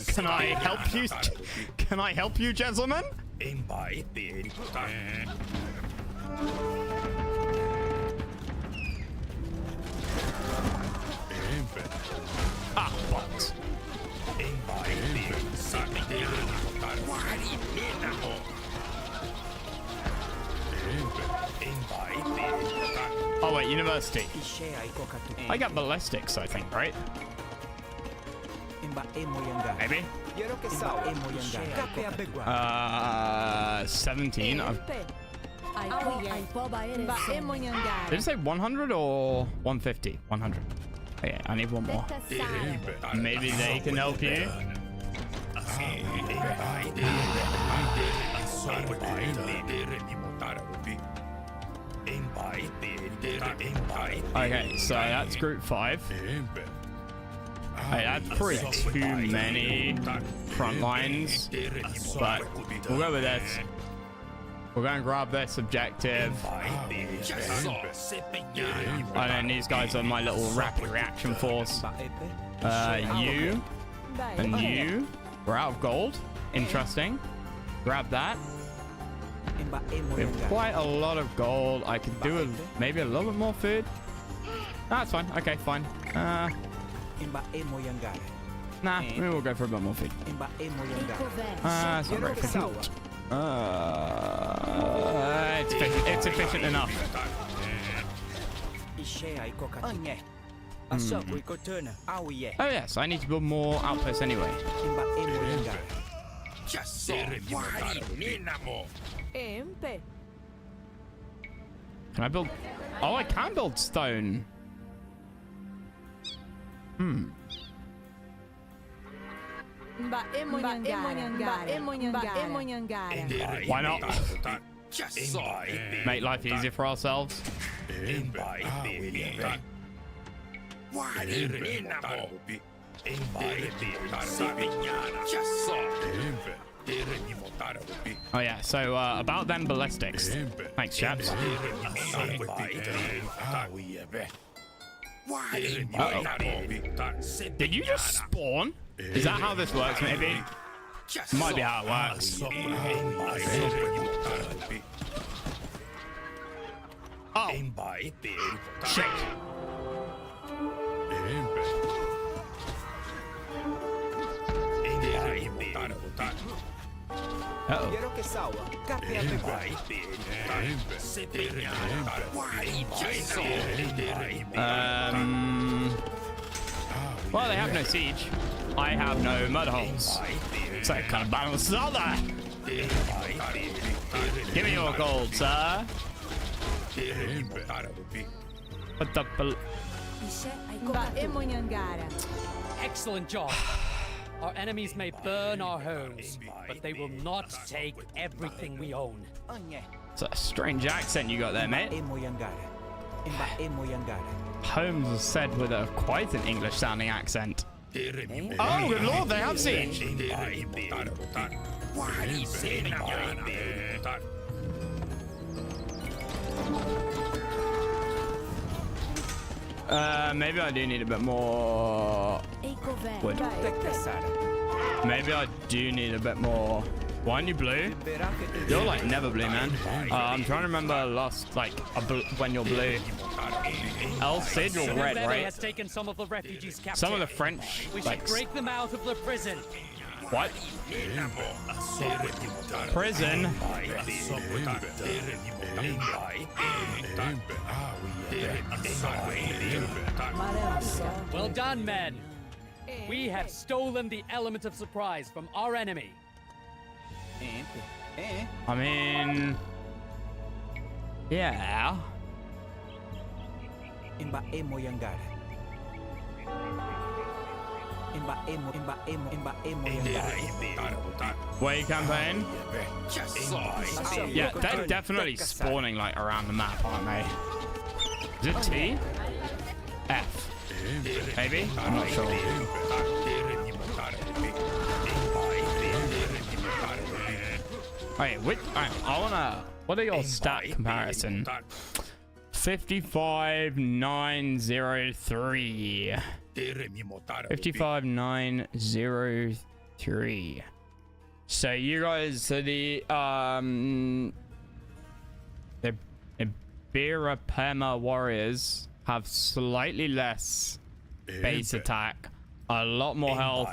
Can I help you? Can I help you, gentlemen? Ah, what? Oh wait, university. I got ballistics, I think, right? Maybe. 17. Did it say 100 or 150? 100. Okay, I need one more. Maybe they can help you. Okay, so that's group 5. Hey, that's probably too many front lines, but we'll go with this. We're going to grab this objective. And then these guys are my little rapid reaction force. You and you. We're out of gold. Interesting. Grab that. We have quite a lot of gold. I could do maybe a little bit more food. That's fine. Okay, fine. Nah, maybe we'll go for a bit more food. It's not very efficient. It's efficient enough. Oh yes, I need to build more outposts anyway. Can I build? Oh, I can build stone. Why not? Make life easier for ourselves. Oh yeah, so about them ballistics. Thanks, chaps. Uh-oh. Did you just spawn? Is that how this works, maybe? Might be how it works. Oh. Shit. Uh-oh. Well, they have no siege. I have no mud holes. So it kind of balances out there. Give me your gold, sir. What the Excellent job. Our enemies may burn our homes, but they will not take everything we own. It's a strange accent you got there, mate. Holmes was said with a quite an English-sounding accent. Oh, good lord, they have siege! Maybe I do need a bit more wood. Maybe I do need a bit more. Why aren't you blue? You're like never blue, man. I'm trying to remember last, like, when you're blue. El Cid, you're red, right? Has taken some of the refugees captive. Some of the French. We should break them out of the prison. What? Prison? Well done, men. We have stolen the element of surprise from our enemy. I mean... yeah. Wait, campaign? Yeah, they're definitely spawning like around the map, aren't they? Is it T? F? Maybe? I'm not sure. Wait, I wanna... what are your stat comparison? 55903. 55903. So you guys, so the Birapema warriors have slightly less base attack, a lot more health,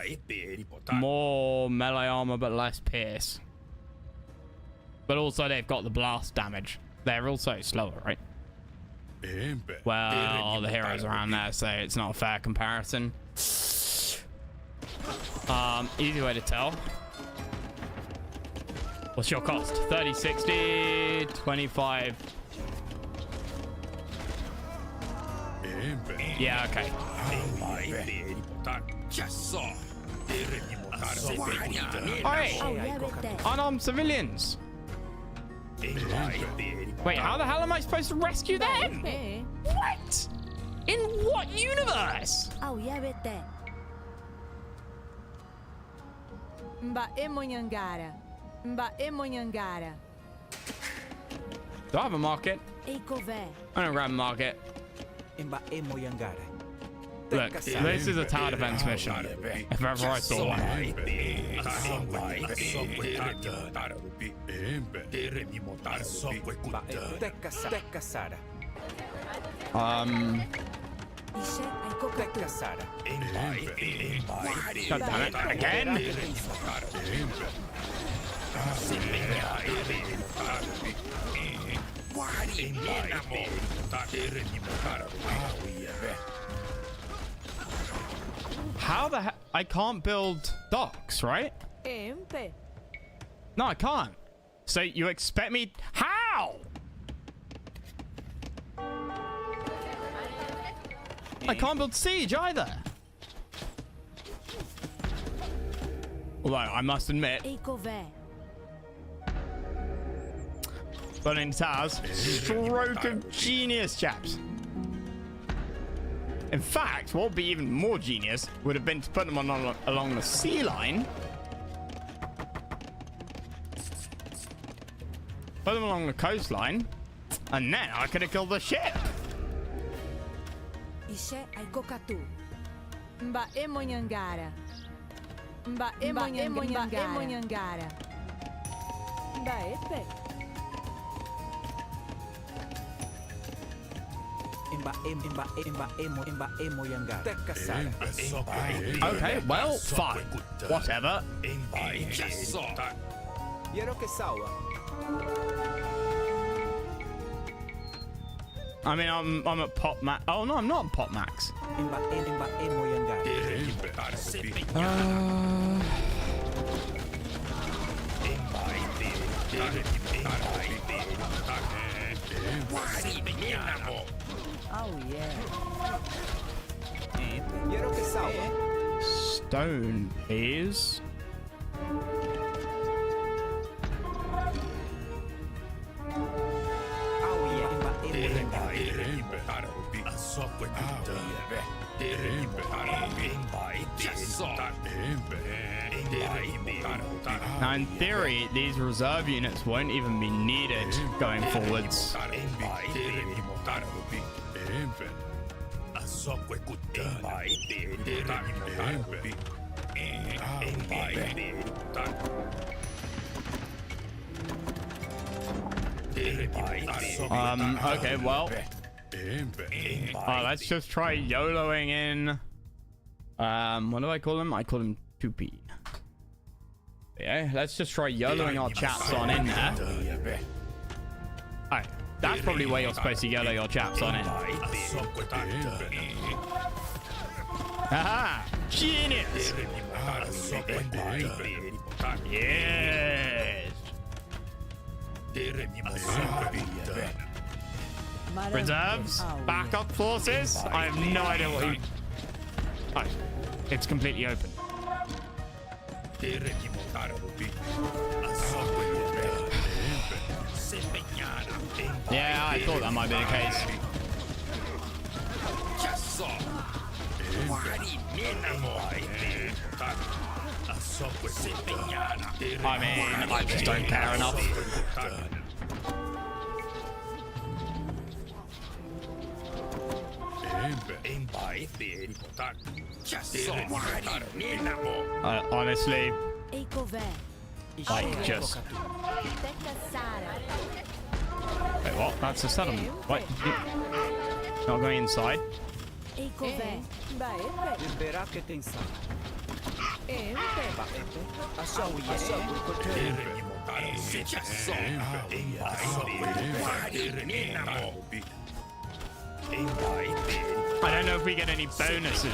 more melee armor, but less pierce. But also they've got the blast damage. They're also slower, right? Well, all the heroes around there, so it's not a fair comparison. Easy way to tell. What's your cost? 30, 60, 25. Yeah, okay. Alright, unarmed civilians. Wait, how the hell am I supposed to rescue them? What? In what universe? Do I have a market? I don't grab a market. Look, this is a tower defense mission. If ever I saw one. God damn it, again? How the heck? I can't build docks, right? No, I can't. So you expect me? How? I can't build siege either. Although I must admit, building towers, stroke of genius, chaps. In fact, what would be even more genius would have been to put them along the sea line. Put them along the coastline, and then I could have killed the ship. Okay, well, fine. Whatever. I mean, I'm at pop max. Oh no, I'm not at pop max. Oh yeah. Stone is. Now, in theory, these reserve units won't even be needed going forwards. Okay, well, let's just try YOLOing in. What do I call him? I call him 2P. Yeah, let's just try YOLOing our chaps on in there. Alright, that's probably where you're supposed to YOLO your chaps on in. Aha! Genius! Yes! Reserves? Backup forces? I have no idea what you... Oh, it's completely open. Yeah, I thought that might be the case. I mean, I just don't care enough. Honestly, like just. Wait, what? That's a settlement. What? Not going inside? I don't know if we get any bonuses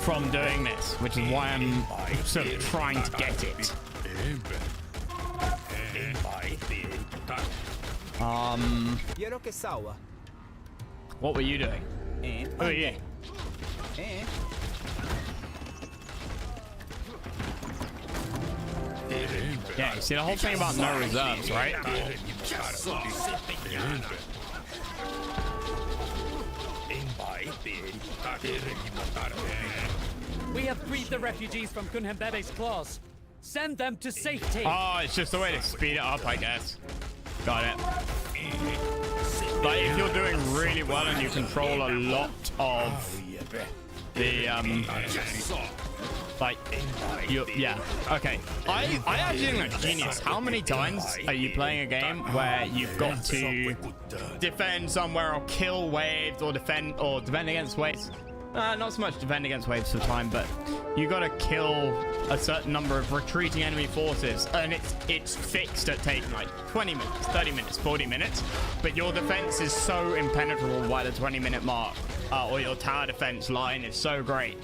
from doing this, which is why I'm sort of trying to get it. What were you doing? Oh yeah. Yeah, you see the whole thing about no reserves, right? We have freed the refugees from Kunhembebe's claws. Send them to safety. Oh, it's just a way to speed it up, I guess. Got it. Like, if you're doing really well and you control a lot of the, like, yeah, okay. I actually think that's genius. How many times are you playing a game where you've got to defend somewhere or kill waves or defend against waves? Not so much defend against waves for time, but you got to kill a certain number of retreating enemy forces, and it's fixed at taking like 20 minutes, 30 minutes, 40 minutes, but your defense is so impenetrable by the 20-minute mark, or your tower defense line is so great.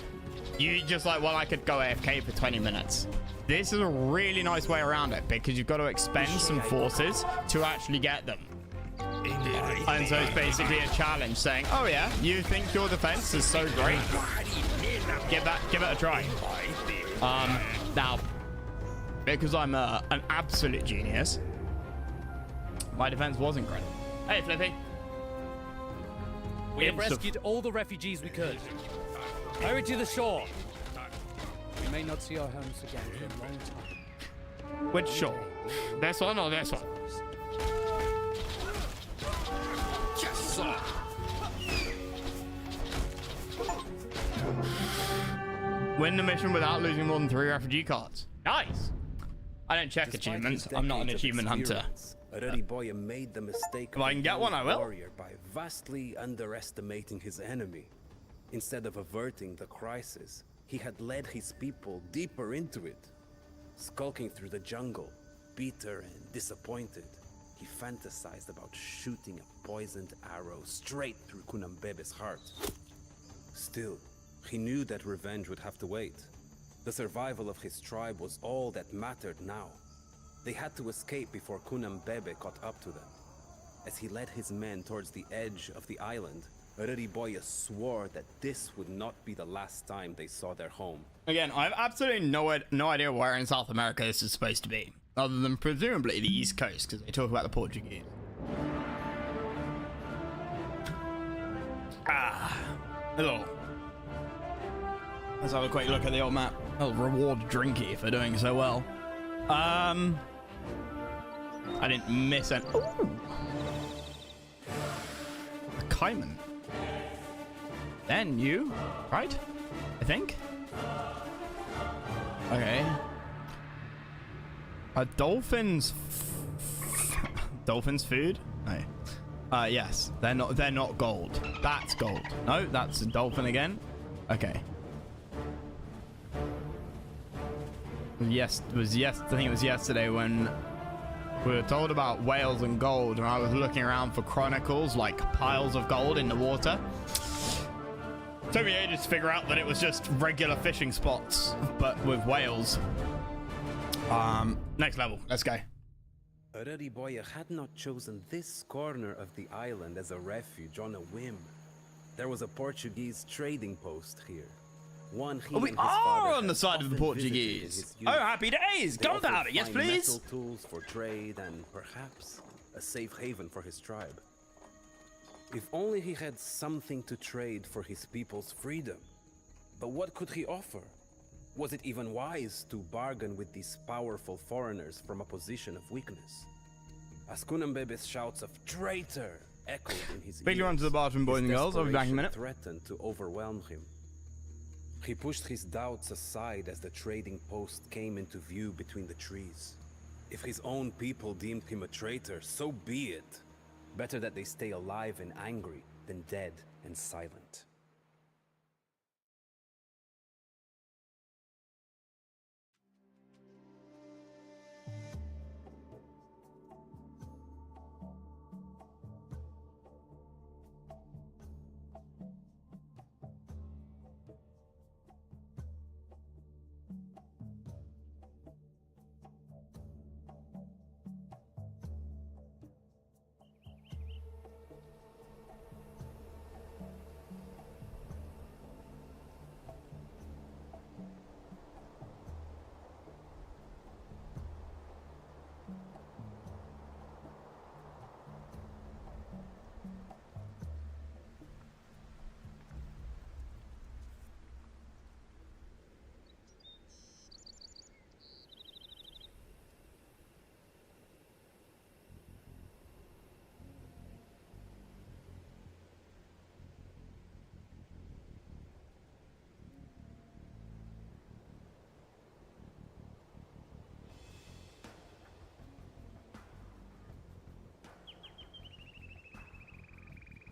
You just like, well, I could go AFK for 20 minutes. This is a really nice way around it, because you've got to expend some forces to actually get them. And so it's basically a challenge saying, oh yeah, you think your defense is so great? Give it a try. Now, because I'm an absolute genius, my defense wasn't great. Hey, Flippy. We have rescued all the refugees we could. Hurry to the shore. We may not see our homes again for a long time. Which shore? This one or this one? Win the mission without losing more than 3 refugee cards. Nice. I don't check achievements. I'm not an achievement hunter. Ruriboya made the mistake if I can get one, I will. By vastly underestimating his enemy. Instead of averting the crisis, he had led his people deeper into it. Skulking through the jungle, bitter and disappointed, he fantasized about shooting a poisoned arrow straight through Kunambebe's heart. Still, he knew that revenge would have to wait. The survival of his tribe was all that mattered now. They had to escape before Kunambebe caught up to them. As he led his men towards the edge of the island, Ruriboya swore that this would not be the last time they saw their home. Again, I have absolutely no idea where in South America this is supposed to be, other than presumably the East Coast, because they talk about the Portuguese. Hello. Let's have a quick look at the old map. I'll reward Drinky for doing so well. I didn't miss an... Ooh! A caiman. Then you, right? I think. Okay. A dolphin's dolphin's food? No. Yes. They're not gold. That's gold. No, that's a dolphin again. Okay. Yes, I think it was yesterday when we were told about whales and gold, and I was looking around for chronicles, like piles of gold in the water. Took me ages to figure out that it was just regular fishing spots, but with whales. Next level. Let's go. Ruriboya had not chosen this corner of the island as a refuge on a whim. There was a Portuguese trading post here. One he we are on the side of the Portuguese. Oh, happy days! Gunpowder, yes, please. Metal tools for trade and perhaps a safe haven for his tribe. If only he had something to trade for his people's freedom. But what could he offer? Was it even wise to bargain with these powerful foreigners from a position of weakness? As Kunambebe's shouts of traitor echoed in his Quickly run to the ears. bathroom, boys His and girls. I'll be back in a minute. desperation threatened to overwhelm him. He pushed his doubts aside as the trading post came into view between the trees. If his own people deemed him a traitor, so be it. Better that they stay alive and angry than dead and silent.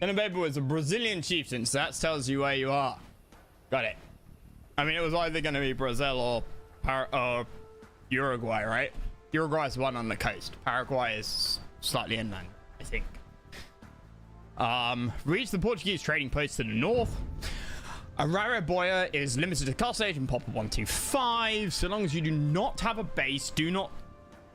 Kunabebe was a Brazilian chieftain, so that tells you where you are. Got it. I mean, it was either going to be Brazil or Uruguay, right? Uruguay's one on the coast. Paraguay is slightly inland, I think. Reach the Portuguese trading post to the north. Araraboya is limited to castle age and Popper 125. So long as you do not have a base, do not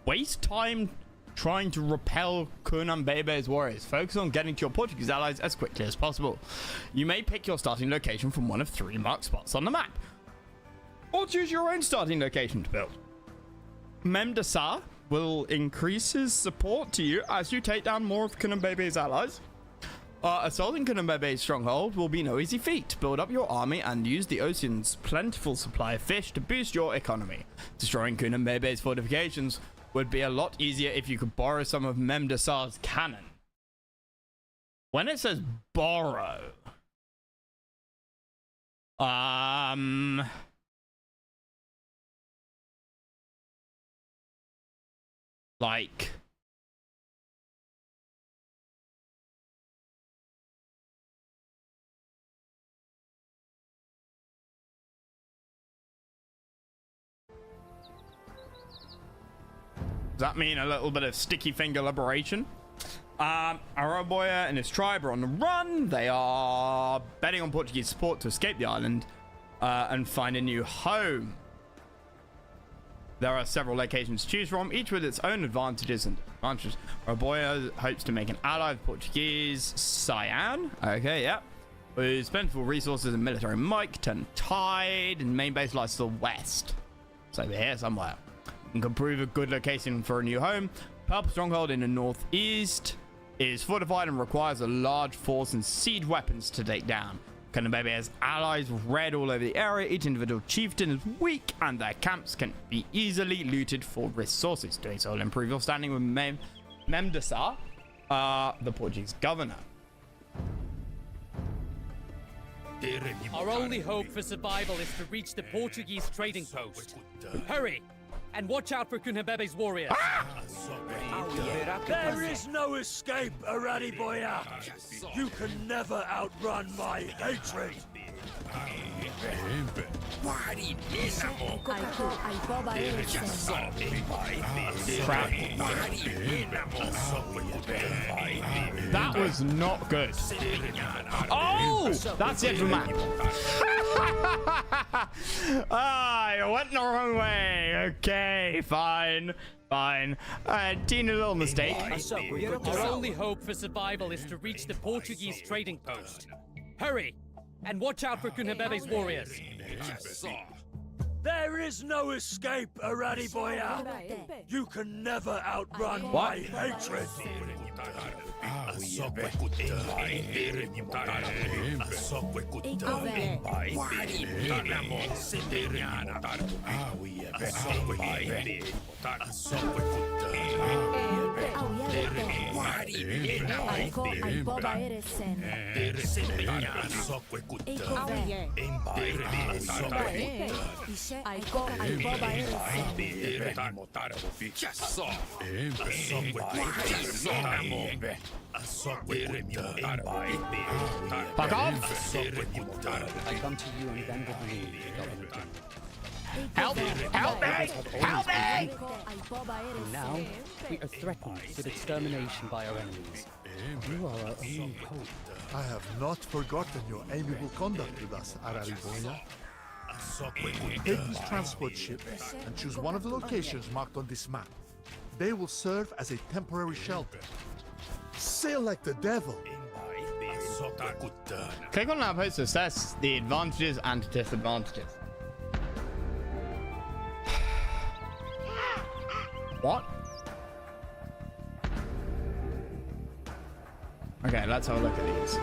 waste time trying to repel Kunambebe's warriors. Focus on getting to your Portuguese allies as quickly as possible. You may pick your starting location from one of 3 marked spots on the map, or choose your own starting location to build. Memdasar will increase his support to you as you take down more of Kunambebe's allies. Assaulting Kunambebe's stronghold will be no easy feat. Build up your army and use the ocean's plentiful supply of fish to boost your economy. Destroying Kunambebe's fortifications would be a lot easier if you could borrow some of Memdasar's cannon. When it says borrow, like, does that mean a little bit of sticky finger liberation? Araboya and his tribe are on the run. They are betting on Portuguese support to escape the island and find a new home. There are several locations to choose from, each with its own advantages and disadvantages. Araboya hopes to make an ally of Portuguese Cyan. Okay, yeah. With plentiful resources and military might, turn tide, and main base lies to the west. It's over here somewhere. And can prove a good location for a new home. Purple Stronghold in the northeast is fortified and requires a large force and siege weapons to take down. Kunabebe has allies red all over the area. Each individual chieftain is weak and their camps can be easily looted for resources. Doing so will improve your standing with Memdasar, the Portuguese governor. Our only hope for survival is to reach the Portuguese trading post. Hurry! And watch out for Kunhabebe's warriors. There is no escape, Aradiboya. You can never outrun my hatred. That was not good. Oh, that's the actual map. I went the wrong way. Okay, fine. Teen a little mistake. Our only hope for survival is to reach the Portuguese trading post. Hurry! And watch out for Kunhabebe's warriors. There is no escape, Aradiboya. You can never outrun my hatred. Fuck off! I come to you on bended knee, Governor General. Help! Help me! Help me! Now, we are threatened with extermination by our enemies. You are our only hope. I have not forgotten your amiable conduct with us, Arariboya. Take these transport ships and choose one of the locations marked on this map. They will serve as a temporary shelter. Sail like the devil. Click on that post to assess the advantages and disadvantages. What? Okay, let's have a look at these.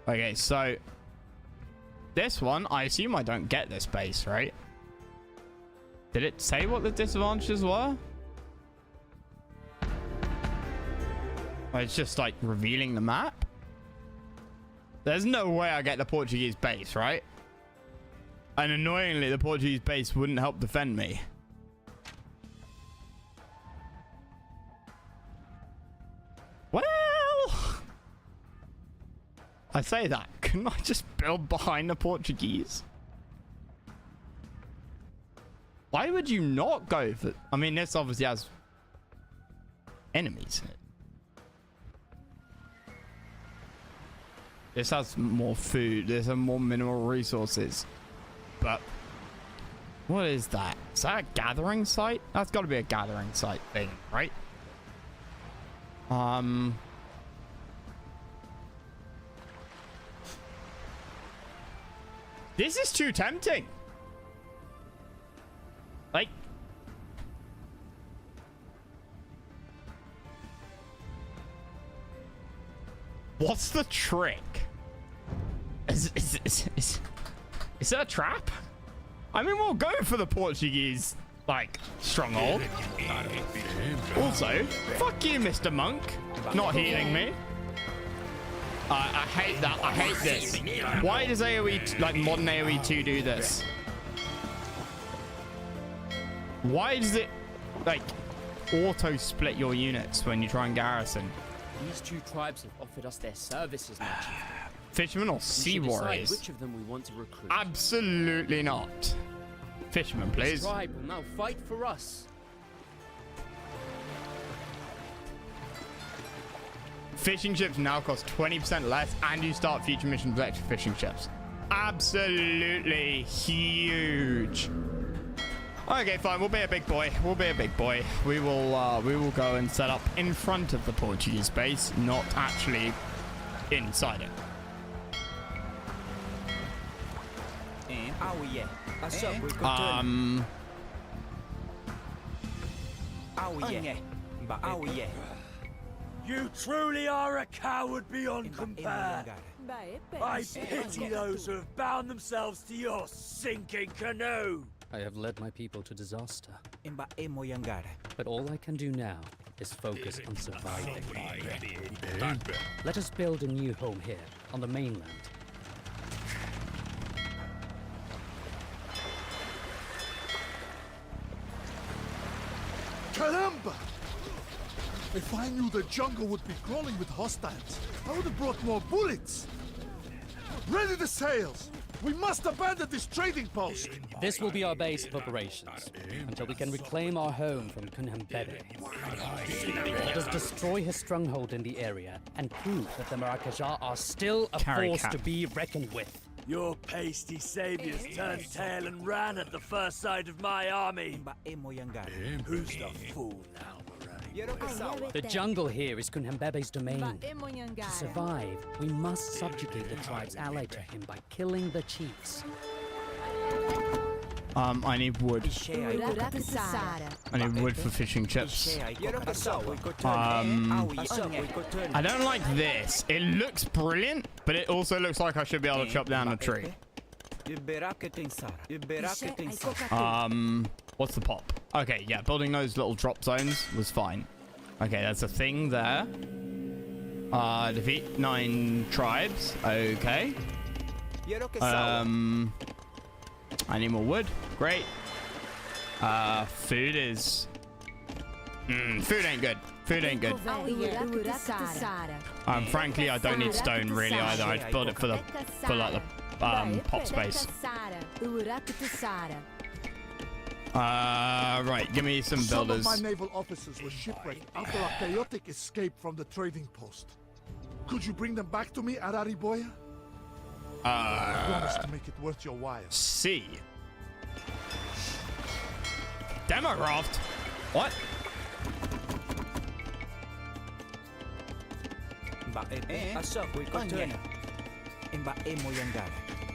Okay, so this one, I assume I don't get this base, right? Did it say what the disadvantages were? Or it's just like revealing the map? There's no way I get the Portuguese base, right? And annoyingly, the Portuguese base wouldn't help defend me. Well, I say that. Couldn't I just build behind the Portuguese? Why would you not go for... I mean, this obviously has enemies in it. This has more food. This has more mineral resources. But what is that? Is that a gathering site? That's got to be a gathering site thing, right? This is too tempting. Like, what's the trick? Is that a trap? I mean, we'll go for the Portuguese, like, stronghold. Also, fuck you, Mr. Monk. Not healing me. I hate that. I hate this. Why does AoE, like, modern AoE2 do this? Why does it, like, auto-split your units when you try and garrison? These two tribes have offered us their services now, Chief. Fishermen or sea warriors? Which of them we want to recruit? Absolutely not. Fishermen, please. This tribe will now fight for us. Fishing ships now cost 20% less, and you start future missions with extra fishing ships. Absolutely huge. Okay, fine. We'll be a big boy. We'll be a big boy. We will go and set up in front of the Portuguese base, not actually inside it. Oh yeah. Oh yeah. Oh yeah. You truly are a coward beyond compare. I pity those who have bound themselves to your sinking canoe. I have led my people to disaster. But all I can do now is focus on surviving. Let us build a new home here, on the mainland. Caramba! If I knew the jungle would be crawling with hostiles, I would have brought more bullets! Ready the sails! We must abandon this trading post! This will be our base of operations, until we can reclaim our home from Kunhambebe. Let us destroy his stronghold in the area, and prove that the Maracajá are still a force to be reckoned with. Your pasty saviors turned tail and ran at the first sight of my army. Who's the fool now? The jungle here is Kunhambebe's domain. To survive, we must subjugate the tribes allied to him by killing the chiefs. I need wood. I need wood for fishing chips. I don't like this. It looks brilliant, but it also looks like I should be able to chop down a tree. What's the pop? Okay, yeah, building those little drop zones was fine. Okay, that's a thing there. Defeat 9 tribes. Okay. I need more wood. Great. Food is... food ain't good. Food ain't good. Frankly, I don't need stone really either. I built it for like the pop space. Right, give me some builders. Some of my naval officers were shipwrecked after a chaotic escape from the trading post. Could you bring them back to me at Ariboya? I promise to make it worth your while. See. Democraft? What?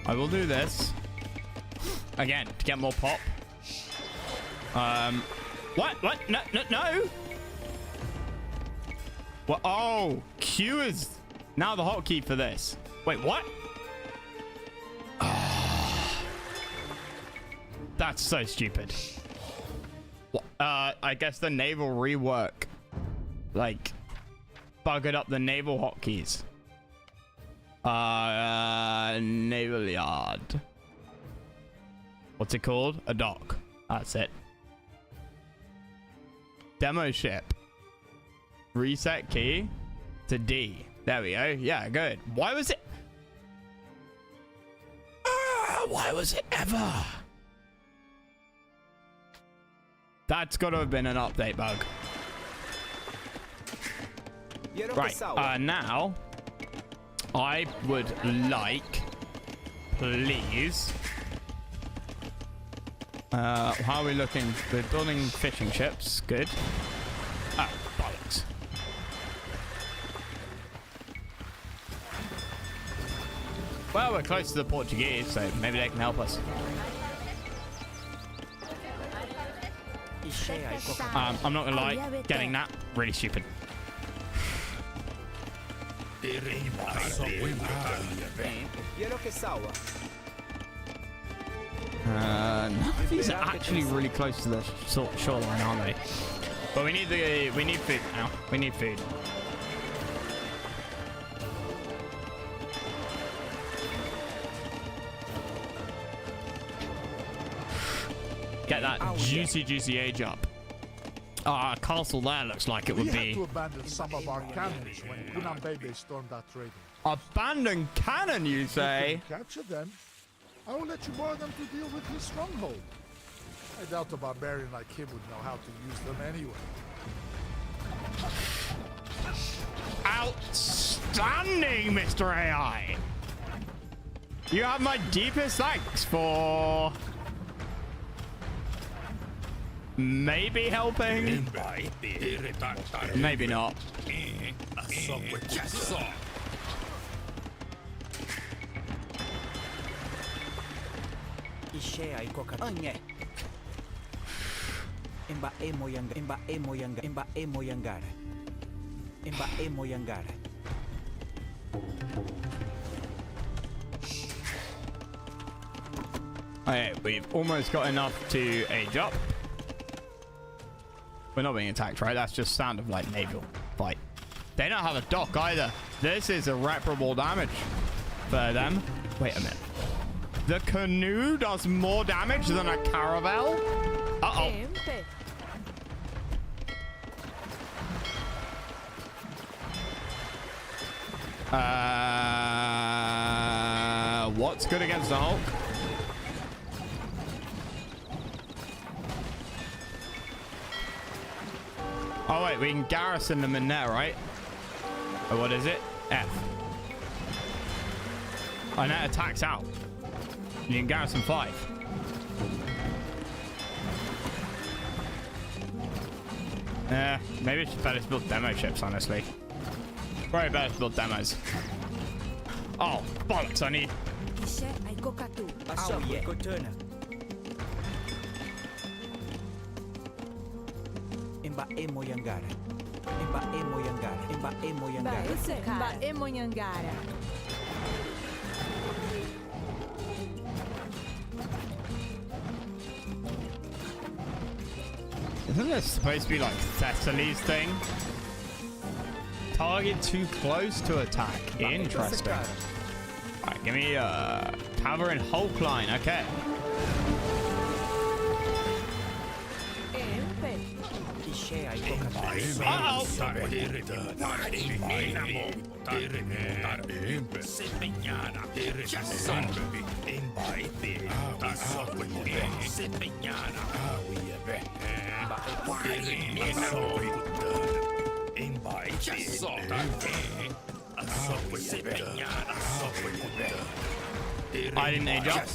I will do this. Again, to get more pop. What? No. What? Oh, Q is now the hotkey for this. Wait, what? That's so stupid. I guess the naval rework, like, buggered up the naval hotkeys. Naval yard. What's it called? A dock. That's it. Demo ship. Reset key to D. There we go. Yeah, good. Why was it? Why was it ever? That's got to have been an update bug. Right. Now, I would like, please. How are we looking? We're building fishing ships. Good. Oh, bollocks. Well, we're close to the Portuguese, so maybe they can help us. I'm not gonna lie, getting that really stupid. None of these are actually really close to the shoreline, aren't they? But we need food now. We need food. Get that juicy age up. Ah, castle there looks like it would be. We had to abandon some of our cannons when Kunambebe stormed that trading. Abandon cannon, you say? If you can capture them, I will let you borrow them to deal with his stronghold. I doubt a barbarian like him would know how to use them anyway. Outstanding, Mr. AI. You have my deepest thanks for maybe helping. Maybe not. Okay, we've almost got enough to age up. We're not being attacked, right? That's just sound of like naval fight. They don't have a dock either. This is irreparable damage for them. Wait a minute. The canoe does more damage than a caravel? Uh-oh. What's good against the Hulk? Oh wait, we can garrison them in there, right? Or what is it? F. Oh, and that attacks out. You can garrison 5. Maybe it's better to build demo ships, honestly. Probably better to build demos. Oh, bollocks, I need... Isn't this supposed to be like Thessaly's thing? Target too close to attack. Interesting. Alright, give me cover and Hulk line. Okay. I didn't age up.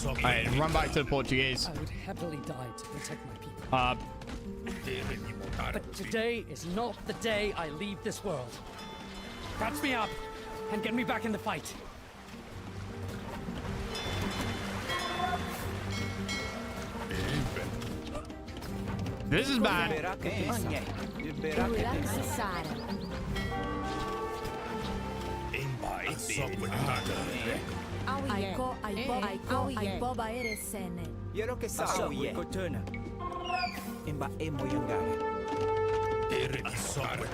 Alright, run back to the Portuguese. I would happily die to protect my people. But today is not the day I leave this world. Catch me up and get me back in the fight. This is bad. Quiero que salga Cortana. Imba emo yangare. Quiero que salga a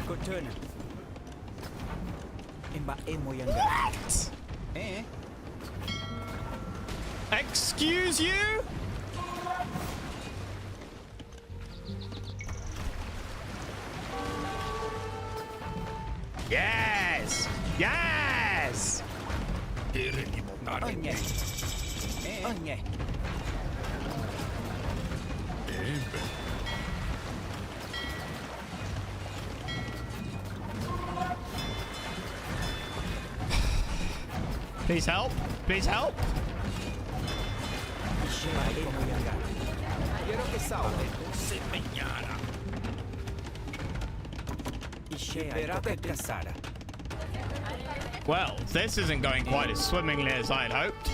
Cortana. Imba emo yangare. Excuse you? Yes! Yes! Please help. Please help. Quiero que salga. Well, this isn't going quite as swimmingly as I had hoped.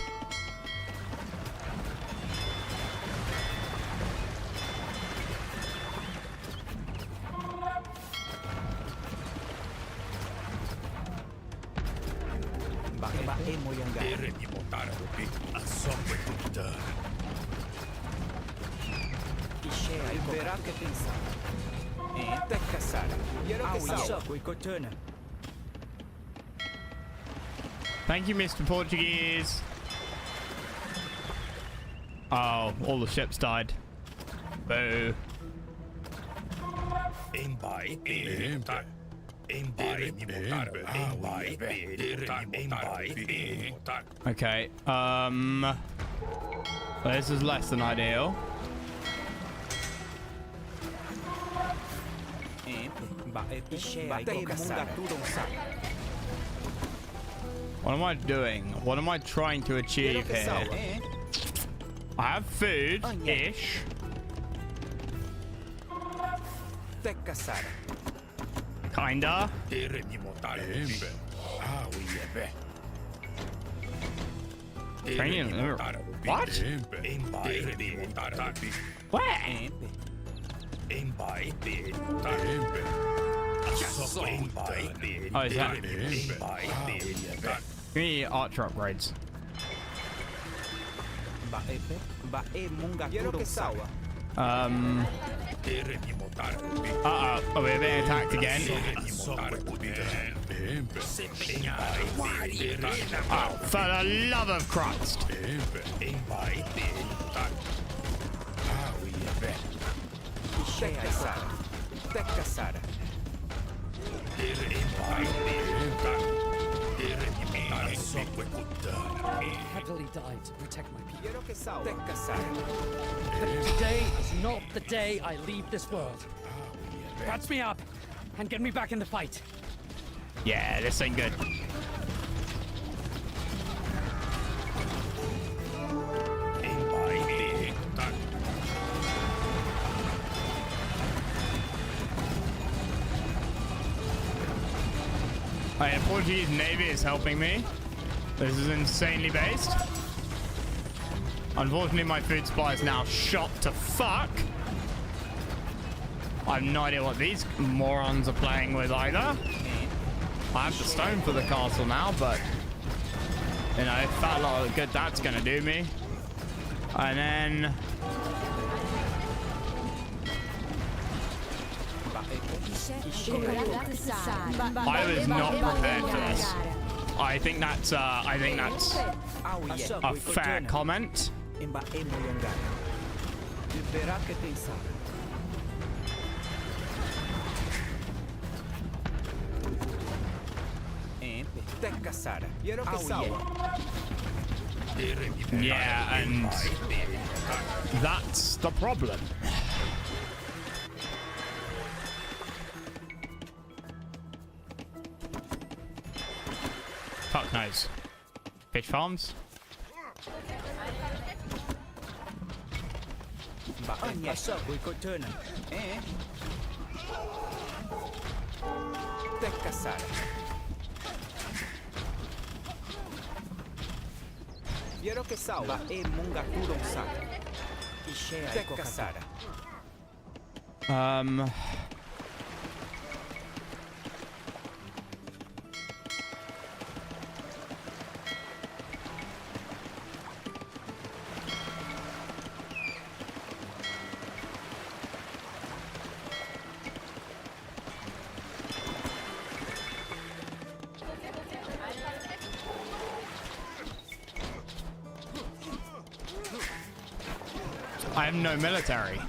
Thank you, Mr. Portuguese. Oh, all the ships died. Boo. Okay, this is less than ideal. What am I doing? What am I trying to achieve here? I have food-ish. Kinda. Training. What? Where? Oh, is that? Give me archer upgrades. Uh-oh. Oh, we're being attacked again. Oh, for the love of Christ. Happily died to protect my people. But today is not the day I leave this world. Catch me up and get me back in the fight. Yeah, this ain't good. The Portuguese Navy is helping me. This is insanely based. Unfortunately, my food supply is now shot to fuck. I have no idea what these morons are playing with either. I have the stone for the castle now, but you know, fat lot of good that's gonna do me. And then I was not prepared for this. I think that's a fair comment. Yeah, and that's the problem. Fuck knows. Fish farms? I have no military.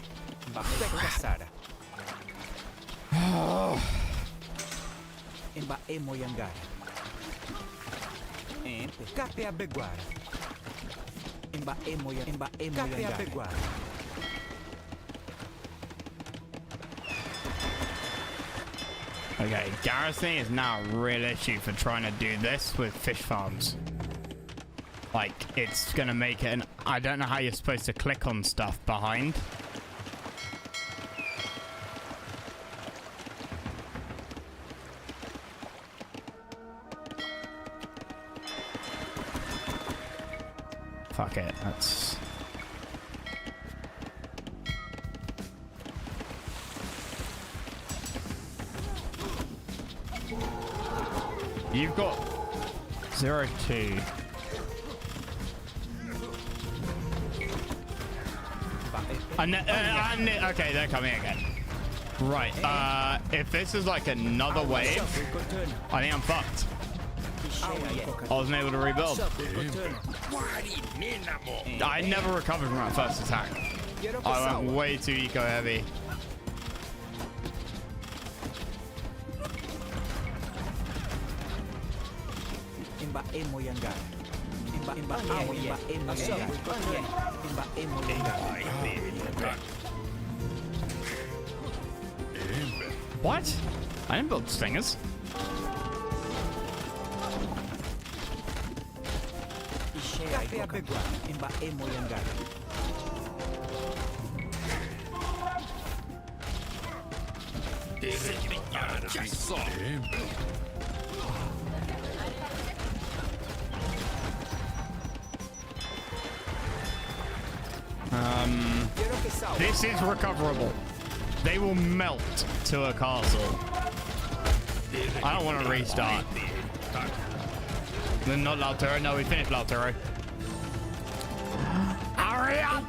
Okay, garrisoning is now a real issue for trying to do this with fish farms. Like, it's gonna make it, and I don't know how you're supposed to click on stuff behind. Fuck it, that's... You've got 0-2. Okay, they're coming again. Right, if this is like another wave, I think I'm fucked. I wasn't able to rebuild. I never recovered from that first attack. I went way too eco heavy. What? I didn't build stingers. This is recoverable. They will melt to a castle. I don't want to restart. Then not Lautaro. No, we finished Lautaro. Hurry up!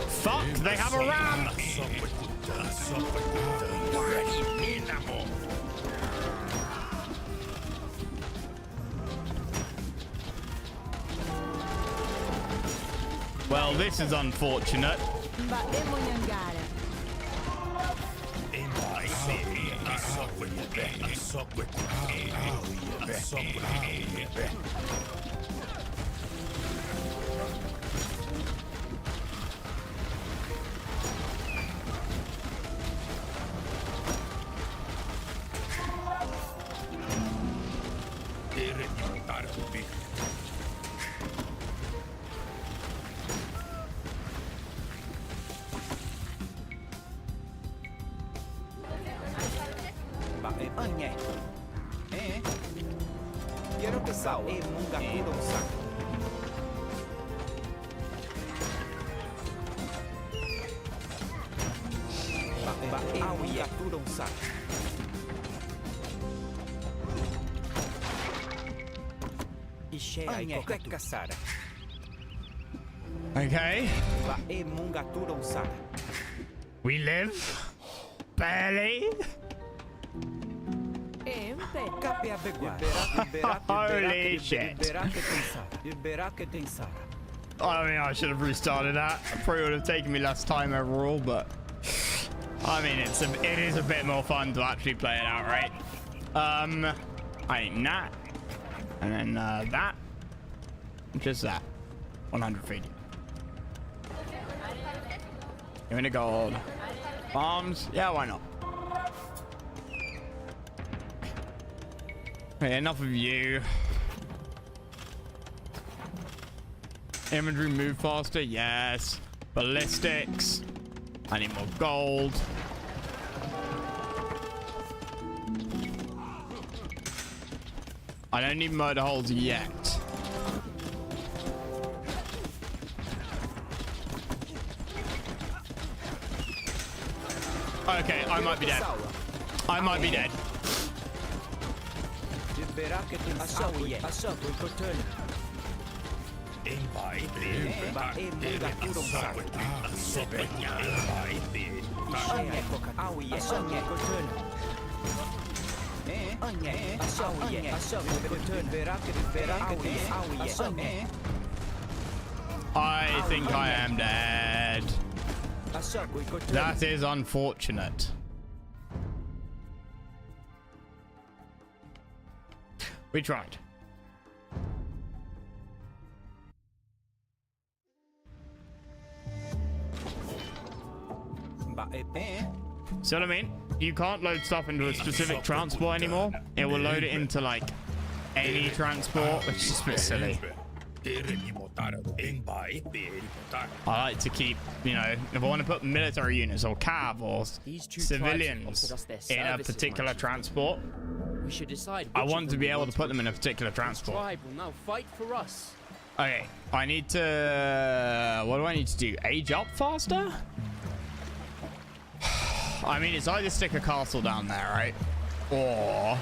Fuck! They have a ram! Well, this is unfortunate. Quiero que sao e munga tudong sak. Ba e munga tudong sak. Ishe ay kokatu kasara. Okay. Ba e munga tudong sak. We live. Barely. Holy shit. I mean, I should have restarted that. It probably would have taken me less time overall, but I mean, it is a bit more fun to actually play it outright. I think that, and then that, just that, 100 feet. Give me the gold. Bombs? Yeah, why not? Okay, enough of you. Inventory move faster? Yes. Ballistics. I need more gold. I don't need murder holes yet. Okay, I might be dead. I might be dead. I think I am dead. That is unfortunate. We tried. See what I mean? You can't load stuff into a specific transport anymore. It will load it into like any transport, which is a bit silly. I like to keep, you know, if I want to put military units or cav or civilians in a particular transport, we should decide. I want to be able to put them in a particular transport. Tribe will now fight for us. Okay, I need to. What do I need to do? Age up faster? I mean, it's either stick a castle down there, right? Or.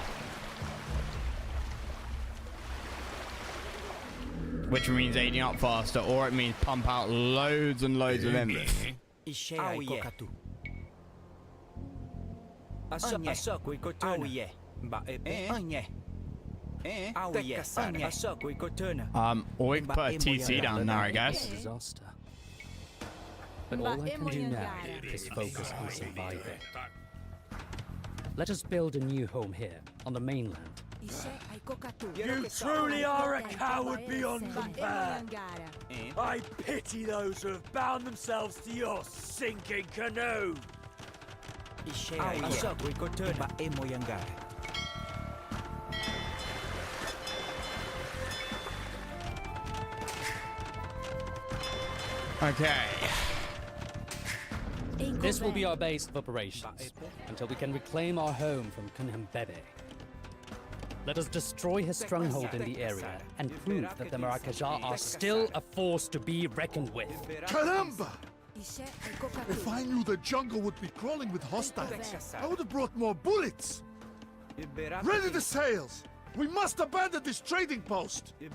Which means aging up faster, or it means pump out loads and loads of enemies. Or we can put a TC down there, I guess. Disaster. But all I can do now is focus on surviving. Let us build a new home here, on the mainland. You truly are a coward beyond compare. I pity those who have bound themselves to your sinking canoe. Okay. This will be our base of operations until we can reclaim our home from Kunhambebe. Let us destroy his stronghold in the area and prove that the Marakaja are still a force to be reckoned with. Caramba! If I knew the jungle would be crawling with hostiles, I would have brought more bullets! Ready the sails! We must abandon this trading post! We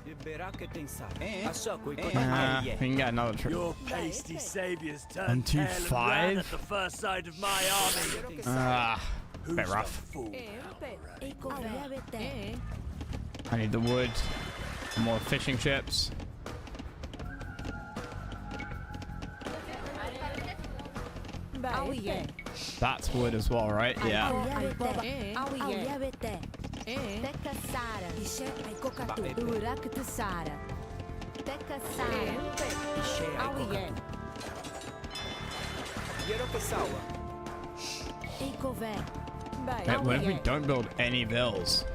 can get another trip. Your pasty saviors turned 125 at the first sight of my army. Bit rough. I need the wood. More fishing ships. That's wood as well, right? Yeah. What if we don't build any bills?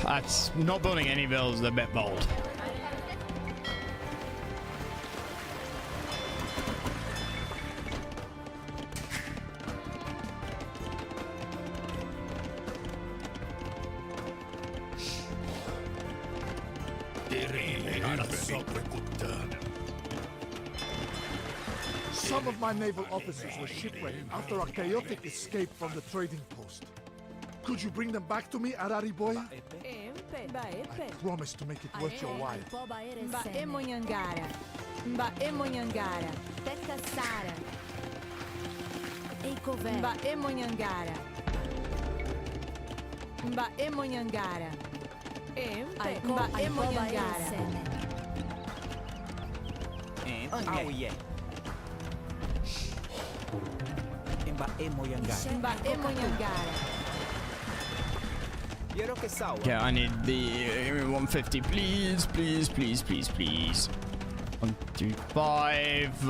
That's not building any bills, is a bit bold. Some of my naval officers were shipwrecked after a chaotic escape from the trading post. Could you bring them back to me, Arariboya? I promise to make it worth your while. AoE. Yeah, I need the 150, please, please, please, please, please. 1, 2, 5.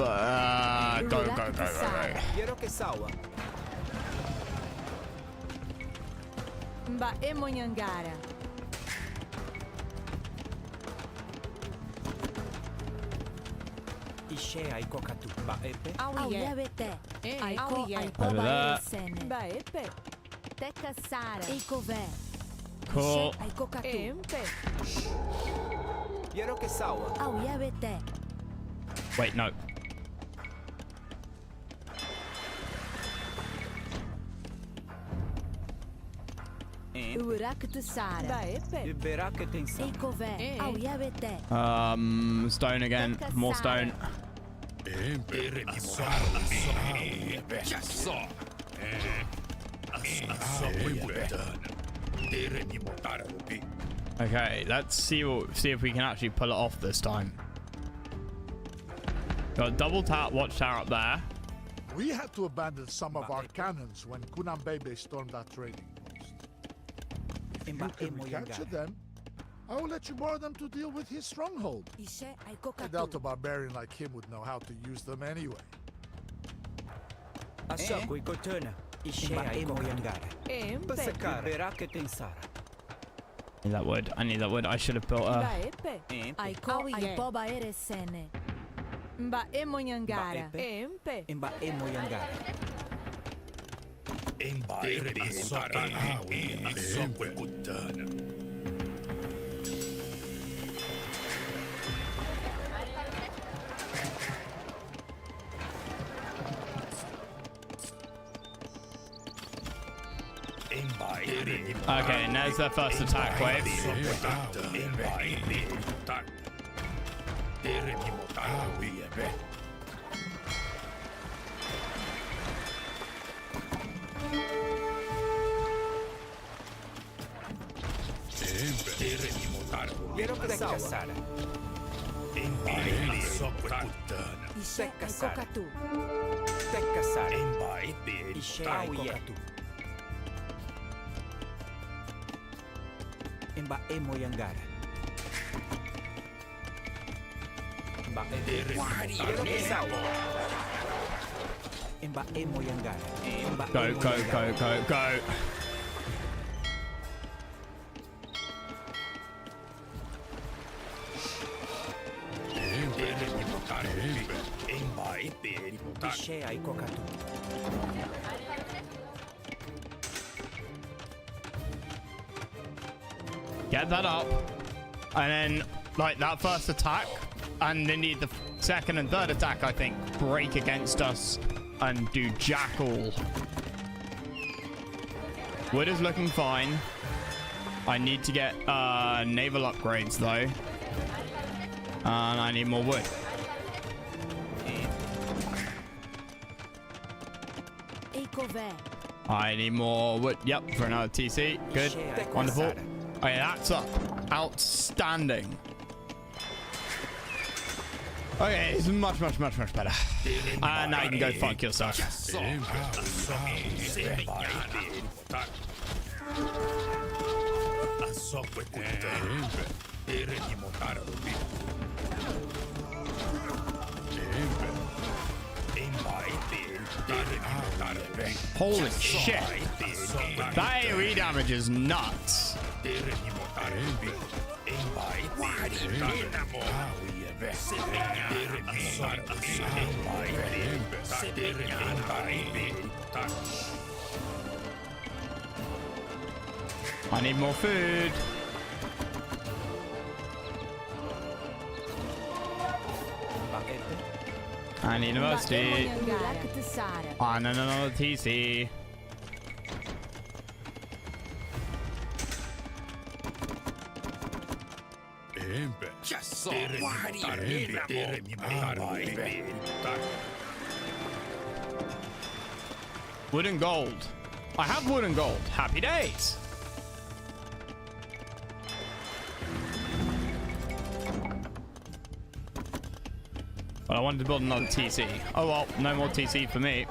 Go. Cool. Wait, no. Stone again. More stone. Okay, let's see if we can actually pull it off this time. Got a double watchtower up there. We had to abandon some of our cannons when Kunambebe stormed our trading post. If you can recapture them, I will let you borrow them to deal with his stronghold. I doubt a barbarian like him would know how to use them anyway. I need that wood. I should have built a... Okay, and there's the first attack wave. Go, go, go, go, go. Get that up, and then like that first attack, and then the second and third attack, I think, break against us and do jackal. Wood is looking fine. I need to get naval upgrades though, and I need more wood. I need more wood. Yep, for another TC. Good, wonderful. Okay, that's up. Outstanding. Okay, it's much, much, much, much better. And now you can go fuck yourself. Holy shit. That AoE damage is nuts. I need more food. And university. On another TC. Wood and gold. I have wood and gold. Happy days. But I wanted to build another TC. Oh well, no more TC for me.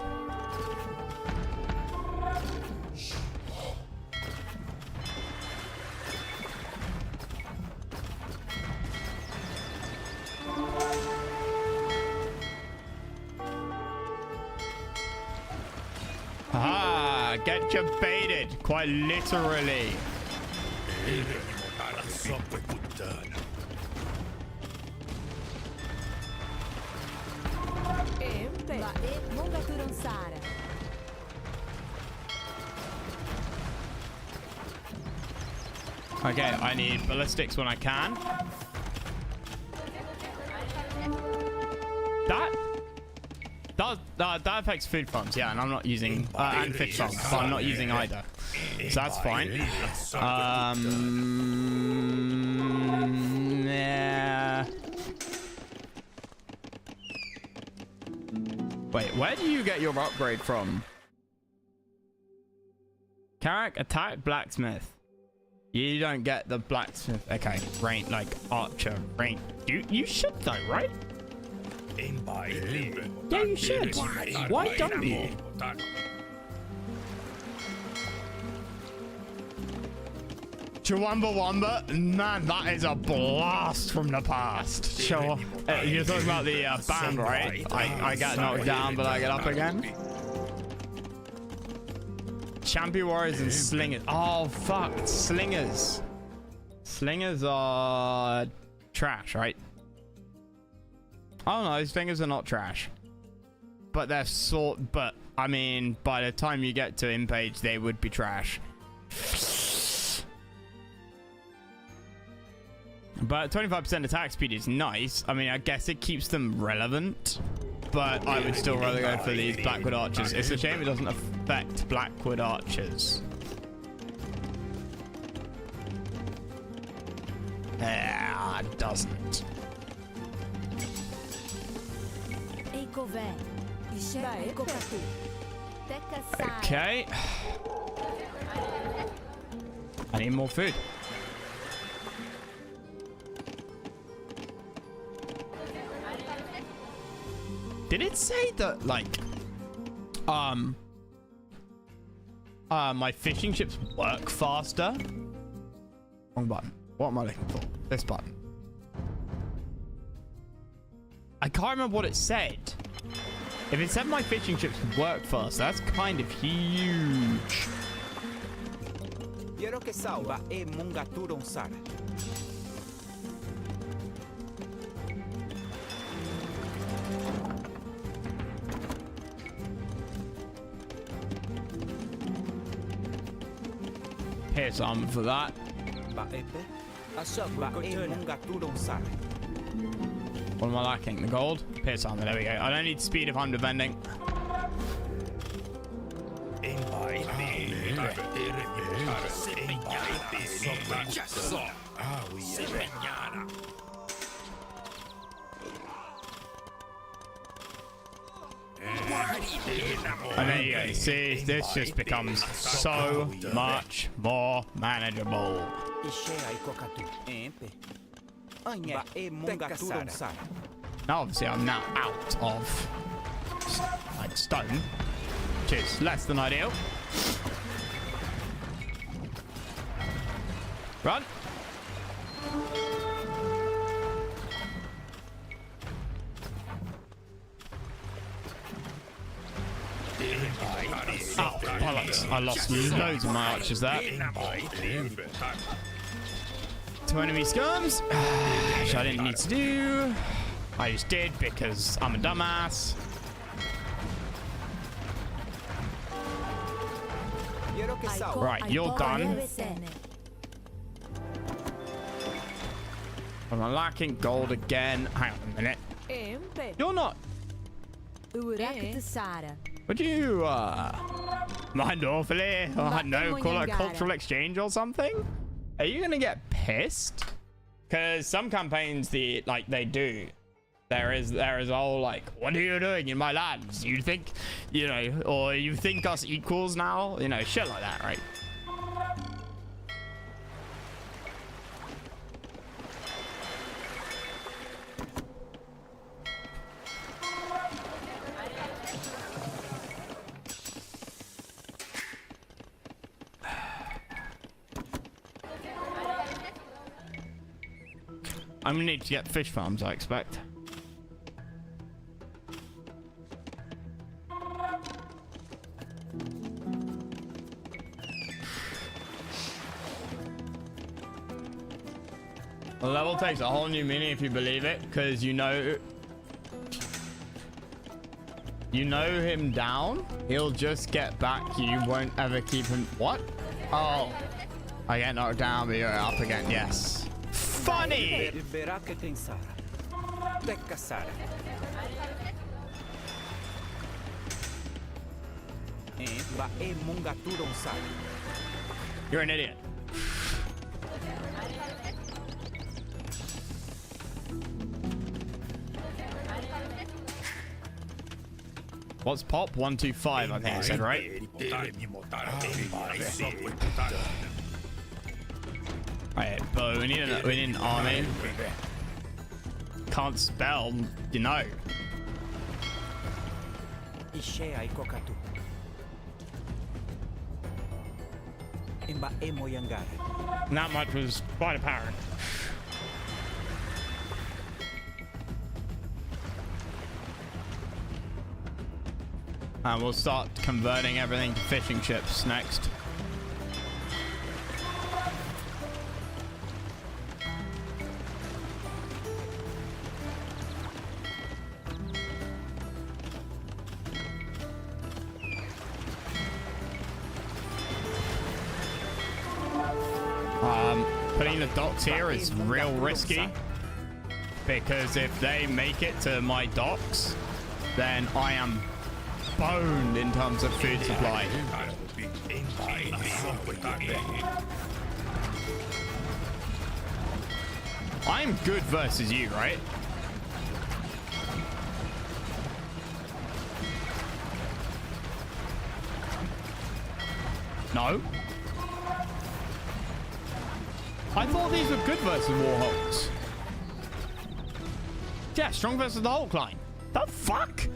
Ah, get you baited, quite literally. Okay, I need ballistics when I can. That affects food farms, yeah, and I'm not using and fish farms, but I'm not using either, so that's fine. Yeah. Wait, where do you get your upgrade from? Carrack, attack, blacksmith. You don't get the blacksmith. Okay, rank like archer, rank. You should though, right? Yeah, you should. Why don't you? Chumbawamba? Man, that is a blast from the past. Sure. You're talking about the band, right? I get knocked down, but I get up again. Champion warriors and slingers. Oh, fuck. Slingers. Slingers are trash, right? Oh no, these fingers are not trash. But they're but I mean, by the time you get to in-page, they would be trash. But 25% attack speed is nice. I mean, I guess it keeps them relevant. But I would still rather go for these Blackwood Archers. It's a shame it doesn't affect Blackwood Archers. Yeah, it doesn't. Okay. I need more food. Did it say that, like, my fishing ships work faster? Wrong button. What am I looking for? This button. I can't remember what it said. If it said my fishing ships work faster, that's kind of huge. Quiero que salva e mungatura sara. Here's some for that. What am I lacking? The gold? Pierce armor, there we go. I don't need speed if I'm defending. And there you go. See, this just becomes so much more manageable. Now, obviously, I'm now out of like stone, which is less than ideal. Run. Oh, bollocks. I lost loads of my archers there. 2 enemy scums, which I didn't need to do. I just did because I'm a dumbass. Right, you're done. I'm lacking gold again. Hang on a minute. You're not. Would you, mind awfully? I don't know, call it a cultural exchange or something? Are you gonna get pissed? Because some campaigns, they do. There is all like, what are you doing in my lands? You think, you know, or you think us equals now? You know, shit like that, right? I'm gonna need to get fish farms, I expect. The level takes a whole new meaning if you believe it, because you know him down, he'll just get back. You won't ever keep him. What? Oh, I get knocked down, but you're up again. Yes. Funny. You're an idiot. What's pop? 125, I think I said, right? Alright, but we need an army. Can't spell, you know. That much was quite apparent. And we'll start converting everything to fishing ships next. Putting the docks here is real risky, because if they make it to my docks, then I am boned in terms of food supply. I'm good versus you, right? No? I thought these were good versus Warhawks. Yeah, strong versus the Hulk line. The fuck?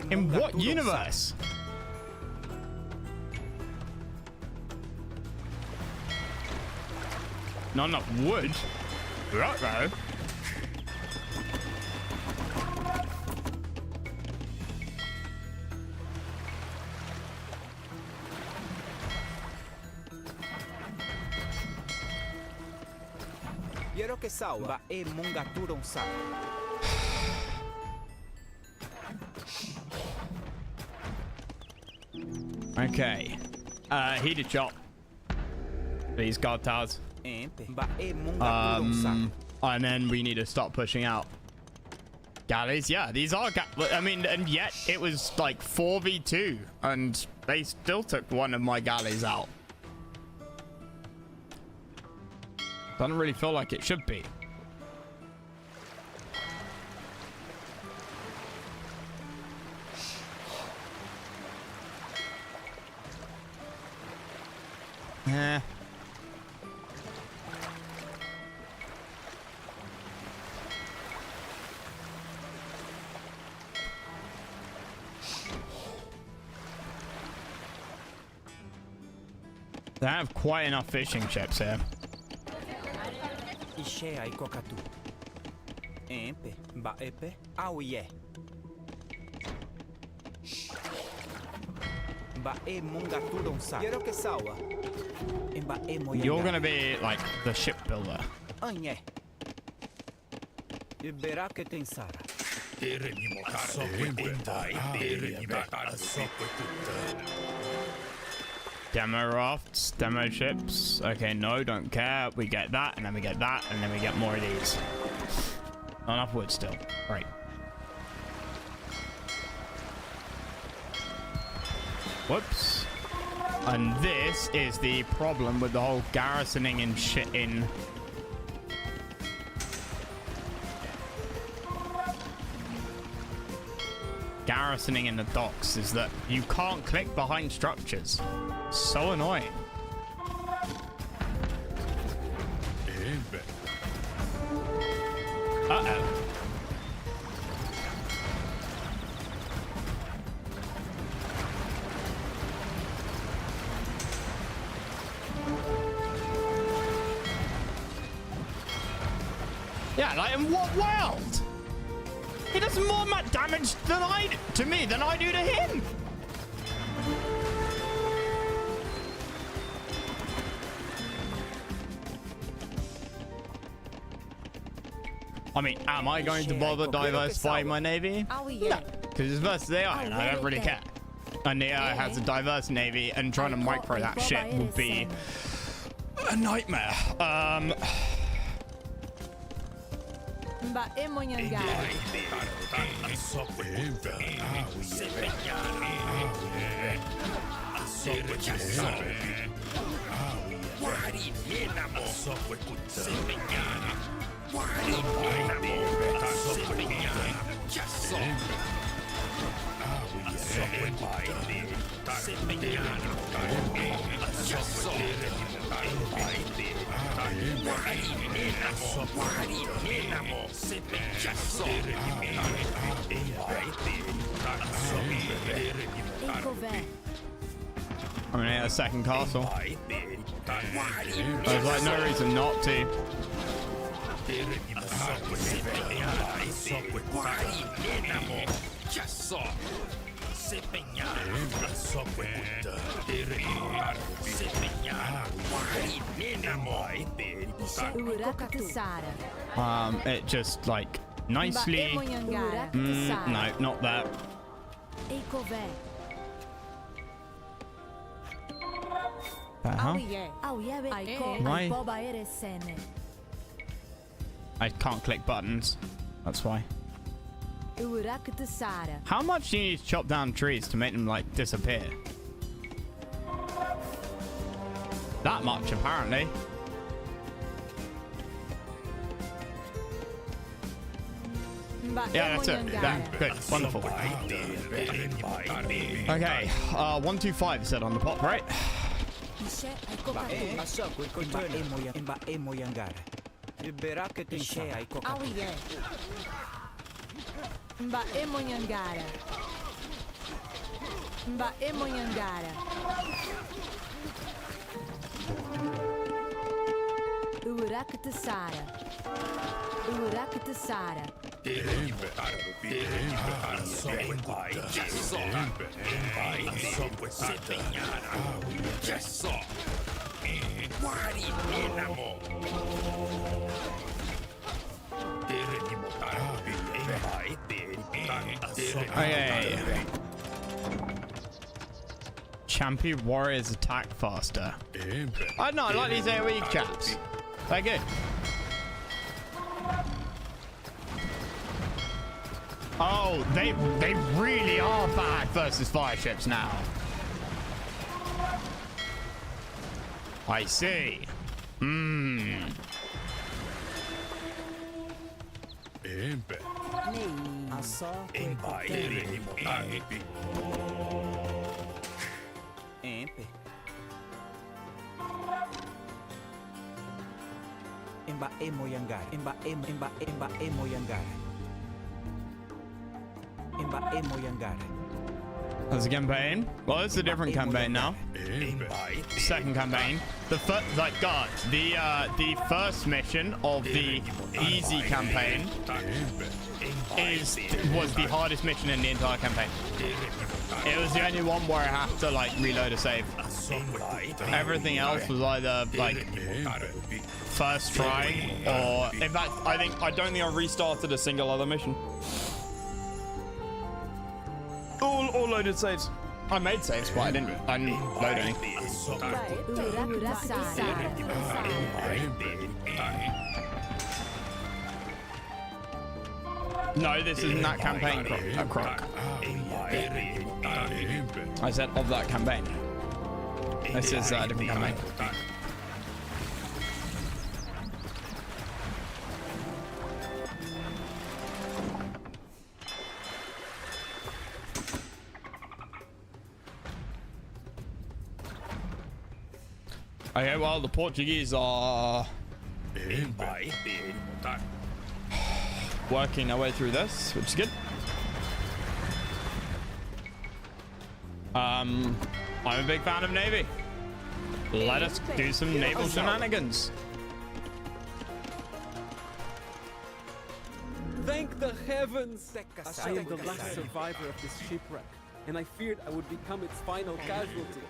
In what universe? Not enough wood. Right, though. Okay. Heated shop. These guard towers. And then we need to start pushing out galleys. Yeah, these are I mean, and yet it was like 4v2 and they still took one of my galleys out. Doesn't really feel like it should be. Eh. They have quite enough fishing ships here. You're gonna be like the shipbuilder. Demo rafts, demo ships. Okay, no, don't care. We get that, and then we get that, and then we get more of these. Not enough wood still. Right. Whoops. And this is the problem with the whole garrisoning and shit in... Garrisoning in the docks is that you can't click behind structures. So annoying. Uh-oh. Yeah, like in what world? He does more damage than to me than I do to him. I mean, am I going to bother diversifying my navy? No, because it's versus AI and I don't really care. And the AI has a diverse navy and trying to micro that shit would be a nightmare. I'm gonna hit a second castle. There's like no reason not to. It just like nicely. No, not that. Why? I can't click buttons. That's why. How much do you need to chop down trees to make them like disappear? That much, apparently. Yeah, that's it. That, good. Wonderful. Okay. 125 said on the pop, right? Okay. Champion warriors attack faster. I don't know, I like these AoE chaps. They're good. Oh, they really are bad versus fire ships now. I see. That's a campaign. Well, it's a different campaign now. Second campaign. The first, like, God, the first mission of the easy campaign was the hardest mission in the entire campaign. It was the only one where I have to like reload a save. Everything else was either like first try or, in fact, I don't think I restarted a single other mission. All loaded saves. I made saves, but I didn't load any. No, this isn't that campaign, Croc. I said of that campaign. This is a different campaign. Okay, well, the Portuguese are working their way through this, which is good. I'm a big fan of Navy. Let us do some naval shenanigans. Thank the heavens! I am the last survivor of this shipwreck, and I feared I would become its final casualty.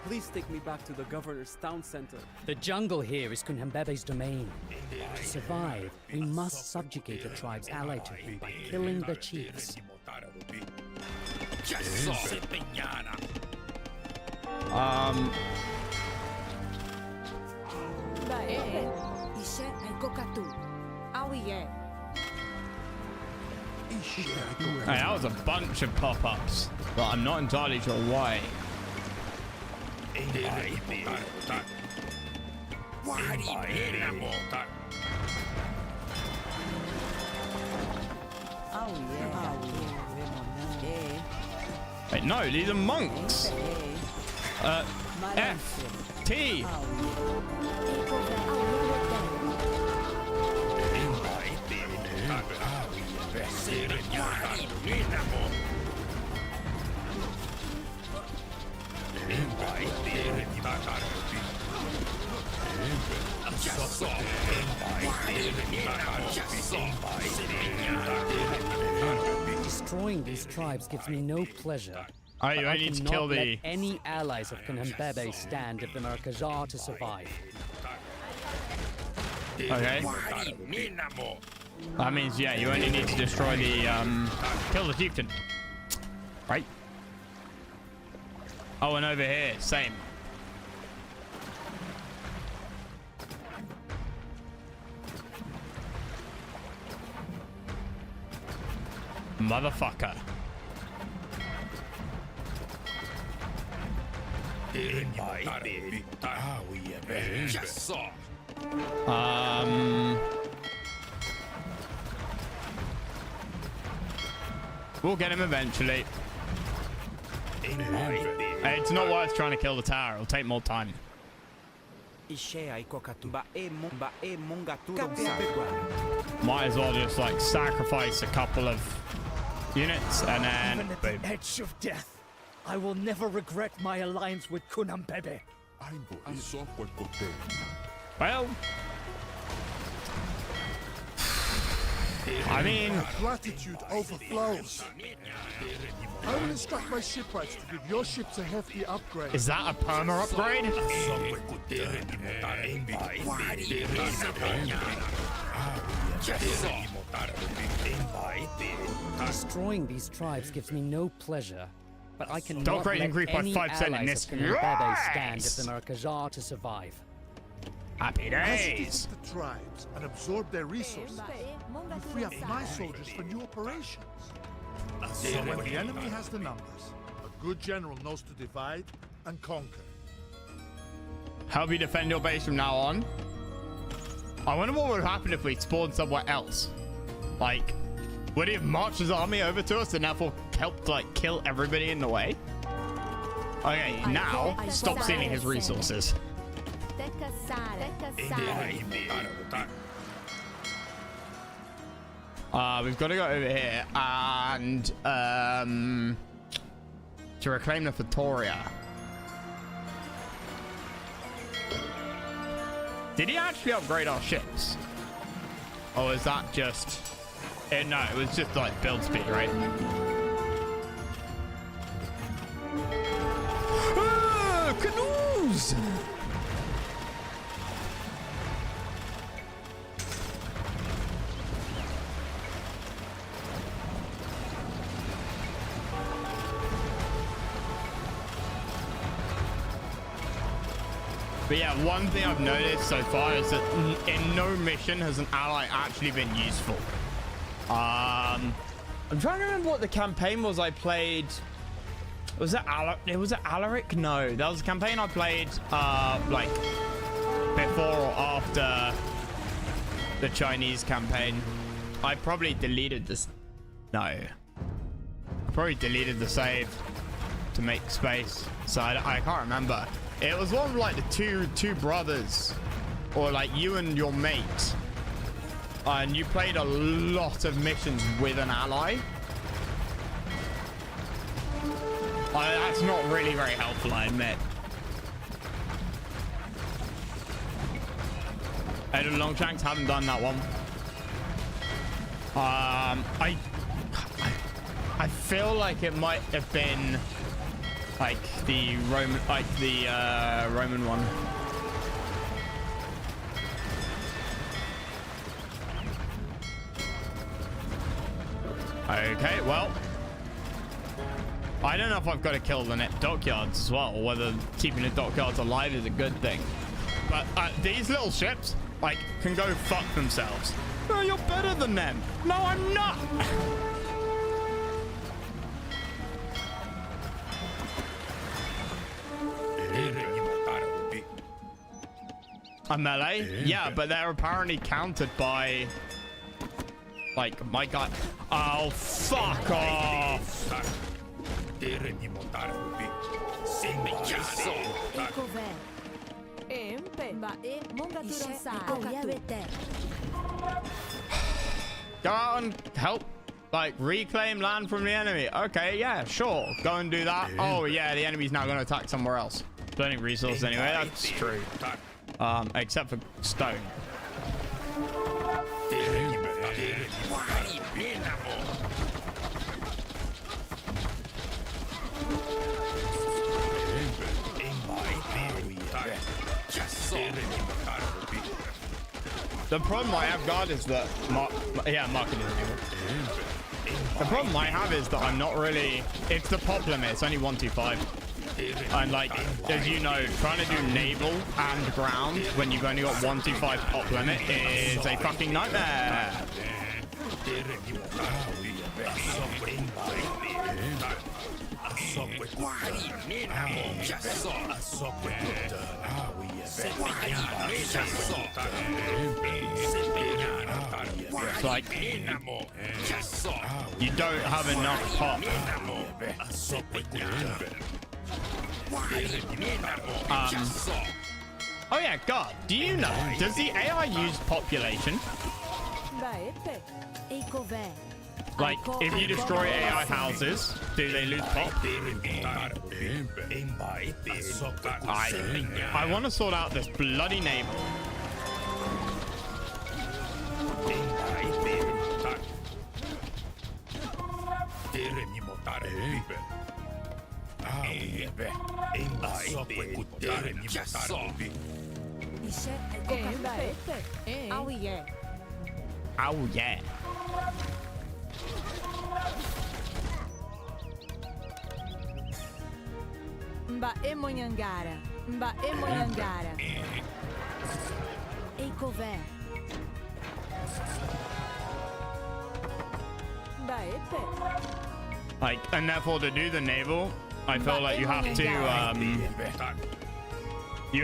Please take me back to the governor's town center. The jungle here is Kunhambebe's domain. To survive, we must subjugate the tribes allied to him by killing the chiefs. Hey, that was a bunch of pop-ups, but I'm not entirely sure why. Wait, no, these are monks. F T. Destroying these tribes gives me no pleasure. Oh, you only need to kill the... let any allies of Kunhambebe stand if the Merkazar to survive. Okay. That means, yeah, you only need to destroy the, kill the chieftain. Right? Oh, and over here, same. Motherfucker. We'll get him eventually. Hey, it's not worth trying to kill the tower. It'll take more time. Might as well just like sacrifice a couple of units and then even at the edge of death, I will never regret my alliance with Kunhambebe. Well, I mean, gratitude overflows. I will instruct my shipwrights to give your ships a hefty upgrade. Is that a perma upgrade? Destroying these tribes gives me no pleasure, but I cannot Don't let increase by any 5% in allies this. of Kunhambebe stand if the Merkazar to survive. Happy days. The tribes and absorb their resources. You free up my soldiers for new operations. So when the enemy has the numbers, a good general knows to divide and conquer. Help you defend your base from now on. I wonder what would happen if we spawned somewhere else. Like, would he have marched his army over to us and therefore helped like kill everybody in the way? Okay, now stop stealing his resources. We've got to go over here and to reclaim the Vittoria. Did he actually upgrade our ships? Or is that just... no, it was just like build speed, right? Ah, canoes! But yeah, one thing I've noticed so far is that in no mission has an ally actually been useful. I'm trying to remember what the campaign was I played. Was it Alaric? No, that was a campaign I played like before or after the Chinese campaign. I probably deleted this. No, I probably deleted the save to make space, so I can't remember. It was one of like the two brothers, or like you and your mate, and you played a lot of missions with an ally. That's not really very helpful, I admit. Head of Longshanks, haven't done that one. I feel like it might have been like the Roman, Roman one. Okay, well, I don't know if I've got to kill the dockyards as well, or whether keeping the dockyards alive is a good thing. But these little ships, like, can go fuck themselves. Oh, you're better than them. No, I'm not. A melee? Yeah, but they're apparently countered by, like, my god. Oh, fuck off. Go out and help, like, reclaim land from the enemy. Okay, yeah, sure. Go and do that. Oh, yeah, the enemy's now going to attack somewhere else. Burning resources anyway, that's true. Except for stone. The problem I have got is that market is new. The problem I have is that I'm not really. It's the pop limit. It's only 125. And like, as you know, trying to do naval and ground when you've only got 125 pop limit is a fucking nightmare. It's like you don't have enough pop. Oh yeah, God, do you know, does the AI use population? Like, if you destroy AI houses, do they lose pop? I want to sort out this bloody naval. Oh yeah. Mbae Moyangara. Mbae Moyangara. Eikové. Like, and therefore to do the naval, I feel like you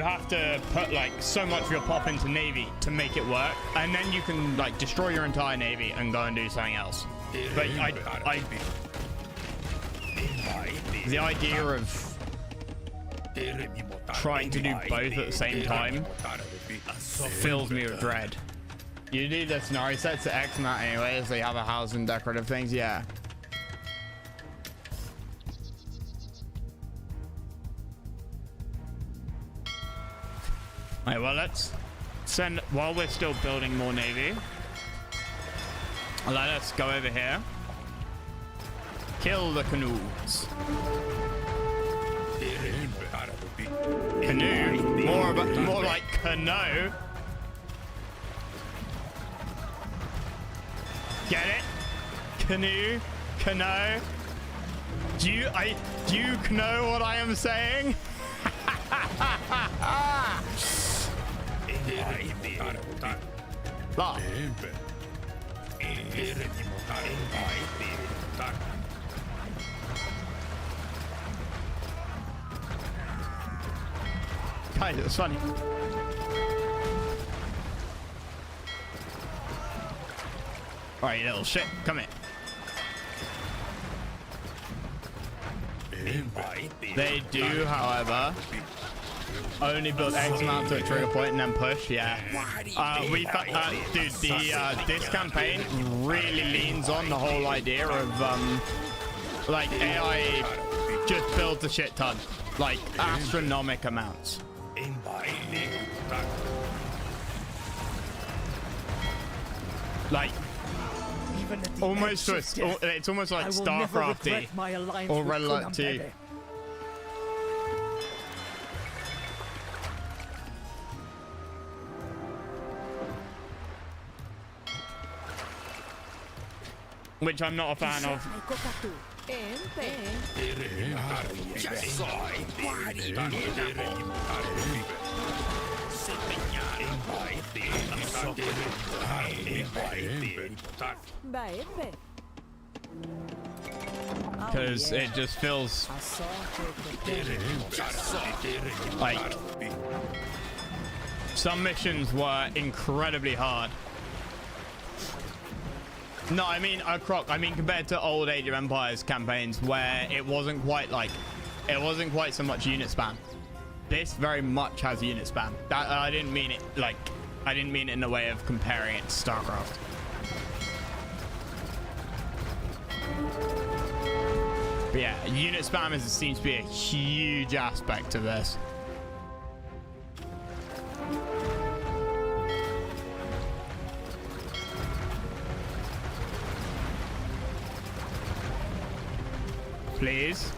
have to put like so much of your pop into navy to make it work, and then you can like destroy your entire navy and go and do something else. But the idea of trying to do both at the same time fills me with dread. You do the scenario sets to X amount anyway, so you have a house and decorative things, yeah. Alright, well, let's send, while we're still building more navy, let us go over here. Kill the canoes. Canoe? More like canoe. Get it? Canoe? Canoe? Do you know what I am saying? La. Guys, it was funny. Alright, you little shit. Come here. They do, however, only build X amount to a trigger point and then push. Yeah. Dude, this campaign really leans on the whole idea of like AI just builds a shit ton, like astronomical amounts. Like almost it's almost like StarCraft or Red Alert 2. Which I'm not a fan of. Because it just feels like some missions were incredibly hard. No, I mean, Croc, I mean compared to old Age of Empires campaigns where it wasn't quite so much unit spam. This very much has unit spam. I didn't mean it in the way of comparing it to StarCraft. But yeah, unit spam seems to be a huge aspect of this. Please.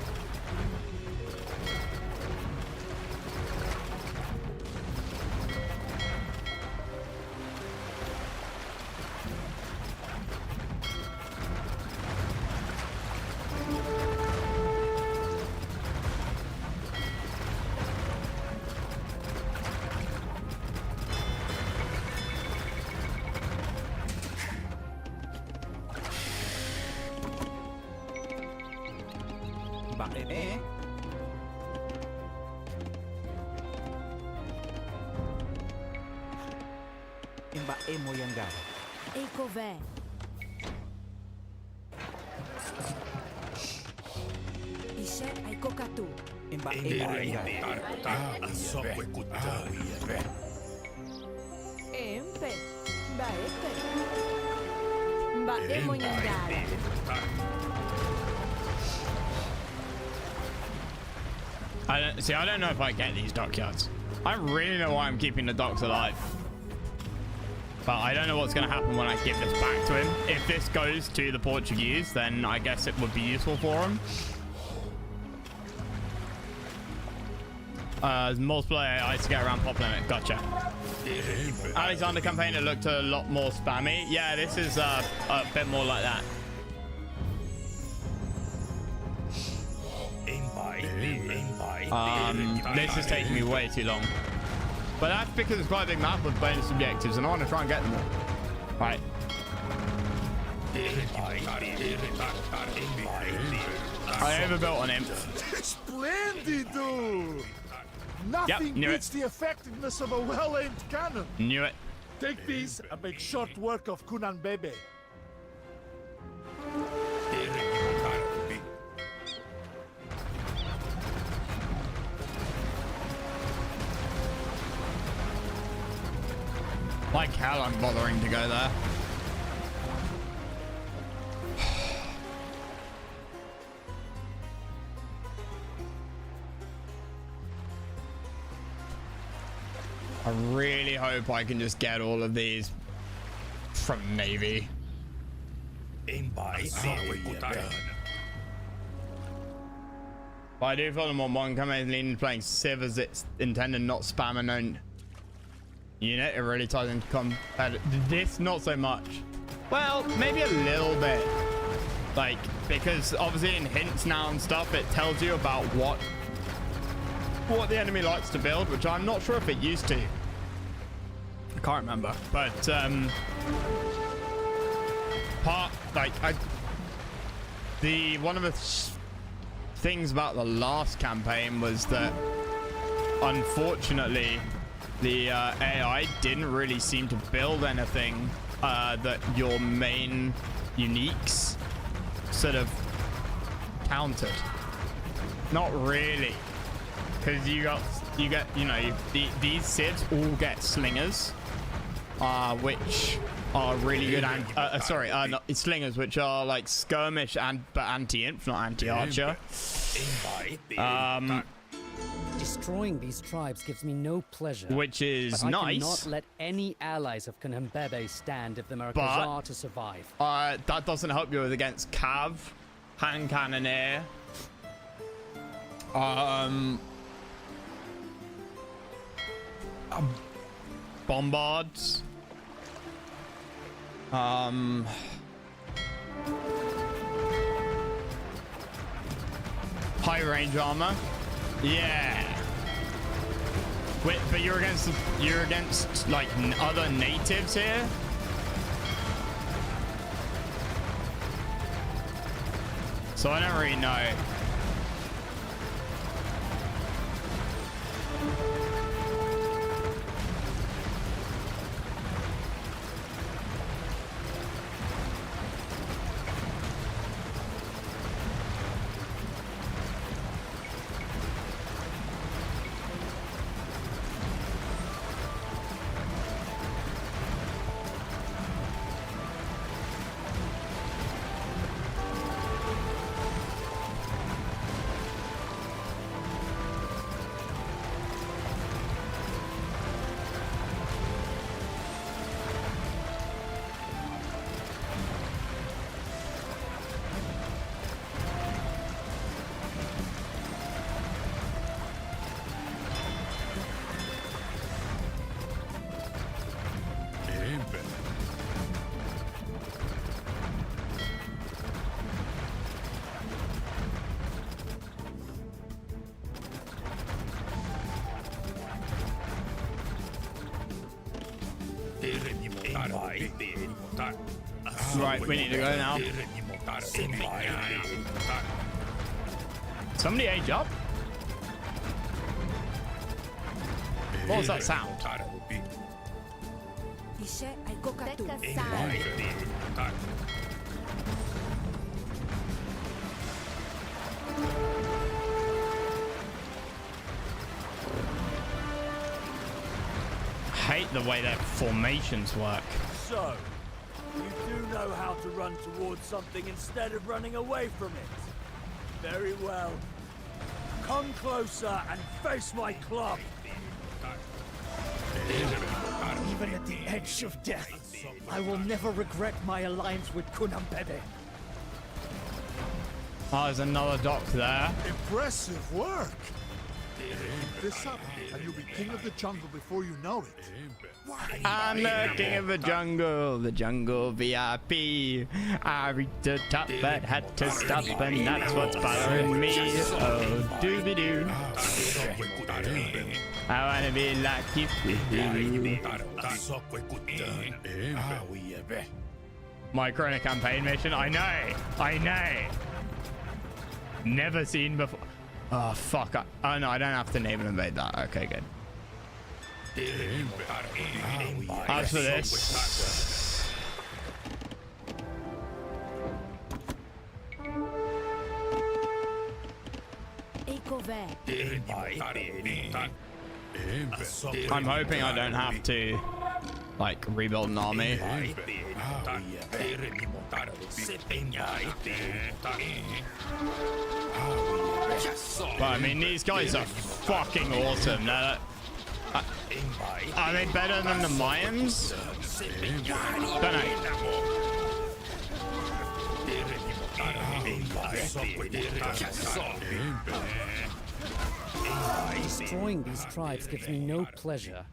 I don't know if I get these dockyards. I really know why I'm keeping the docks alive. But I don't know what's going to happen when I give this back to him. If this goes to the Portuguese, then I guess it would be useful for him. Multiplayer AI to get around pop limit. Gotcha. Alexander campaign, it looked a lot more spammy. Yeah, this is a bit more like that. This is taking me way too long. But that's because it's quite a big map with bonus objectives and I want to try and get them all. Right. I overbuilt on him. Splendido! Nothing beats the effectiveness of a well-aimed cannon. Knew it. Take these and make short work of Kunan Bebe. Like hell I'm bothering to go there. I really hope I can just get all of these from Navy. But I do feel the more modern campaigns leaning playing Civ as it's intended, not spam a known unit. It really ties into this, not so much. Well, maybe a little bit. Like, because obviously in hints now and stuff, it tells you about what what the enemy likes to build, which I'm not sure if it used to. I can't remember, but one of the things about the last campaign was that unfortunately the AI didn't really seem to build anything that your main uniques sort of countered. Not really, because you get these civs all get slingers, which are really good, and not slingers, which are like skirmish but anti-inf, not anti-archer. Destroying these tribes gives me no pleasure. Which is but nice. I cannot let any allies of Kunhambebe stand if the Marquesas to survive. That doesn't help you against Cav, Hand Cannoneer, Bombards, high range armor. Yeah. Wait, but you're against like other natives here. So I don't really know. Right, we need to go now. Somebody age up? What was that sound? I hate the way their formations work. So, you do know how to run towards something instead of running away from it. Very well. Come closer and face my club. Even at the edge of death, I will never regret my alliance with Kunhambebe. Oh, there's another dock there. Impressive work. Keep this up, and you'll be king of the jungle before you know it. I'm the king of the jungle VIP. I reached the top but had to stop, and that's what's bothering me. Oh, doobie-doo. I wanna be like you. My Chrono campaign mission. I know. Never seen before. Oh, fuck. Oh, no, I don't have to name and invade that. Okay, good. As for this... I'm hoping I don't have to, like, rebuild an army. But I mean, these guys are fucking awesome. Are they better than the Mayans? Don't know. Destroying these tribes gives me no pleasure.